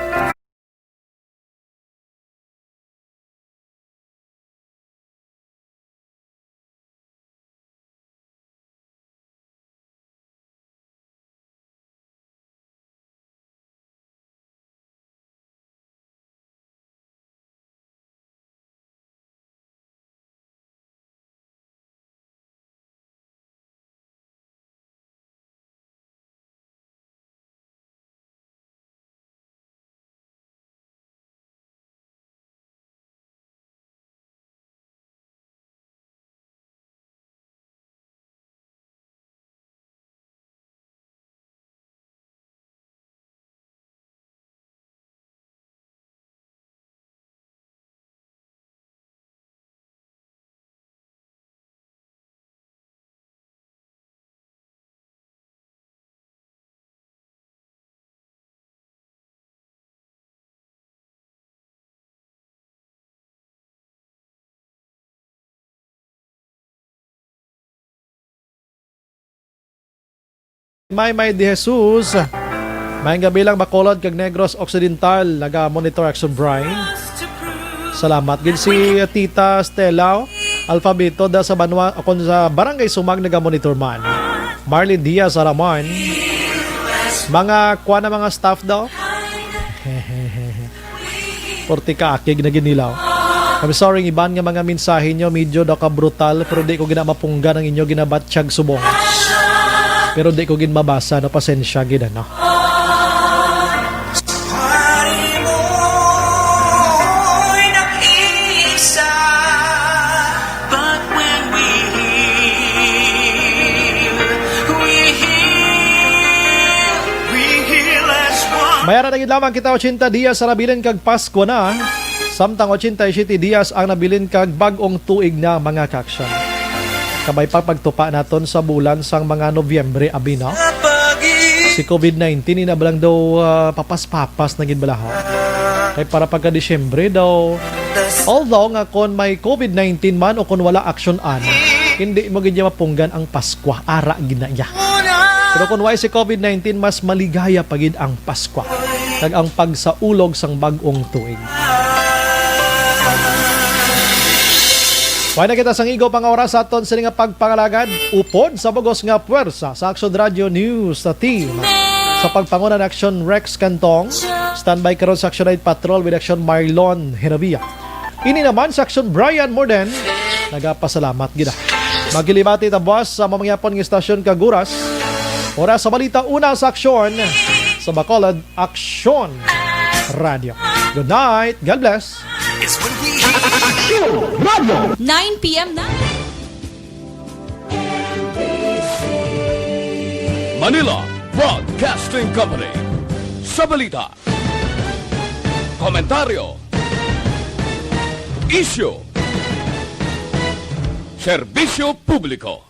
May de Jesus. May gabi lang Bacolod kag Negros Occidental naga-monitor Action Brian. Salamat gid si Tita Stella Alfabeto da sa Banwa akon sa Barangay Sumag naga-monitor man. Marlene Diaz Araman. Mga kuha na mga staff daw. Porti ka akig na ginilaw. I'm sorry iban nga mga mensahe nyo medyo daw ka brutal pero di ko ginamapunggan ang inyo ginabatsyag subong. Pero di ko gin mabasa no pasensya gid ano. Mayara na gid lamang kita 80 dias sa nabilin kag Pasko na. Samtang 87 dias ang nabilin kag bag-ong tuig na mga kaksyon. Kabay pa pagtupa naton sa bulan sang mga Nobyembre abi no. Si COVID-19 inabalang daw papas-papas na gid balaha. Kay para pagka Disyembre daw although nga kon may COVID-19 man o kon wala action an, hindi mo gid mapunggan ang Pasko ara ginaya. Pero kung why si COVID-19 mas maligaya pagid ang Pasko kag ang pagsaulog sang bag-ong tuig. Why na kita sang igo pang oras sa aton sa nga pagpangalagad upod sa bugos nga puwersa sa Action Radio News sa team sa pagpanguna ng Action Rex Cantong standby karon sa Action Night Patrol with Action Marlon Herabia. Ini naman sa Action Brian Morden nagapasalamat gida. Magilibati ta boss sa mamangyapon nga istasyon Kaguras. Oras sa balita una sa Aksyon sa Bacolod Action Radio. Good night. God bless. It's when we 9 p.m. na. Manila Broadcasting Company. Sa balita, komentaryo, issue, serbisyo publiko.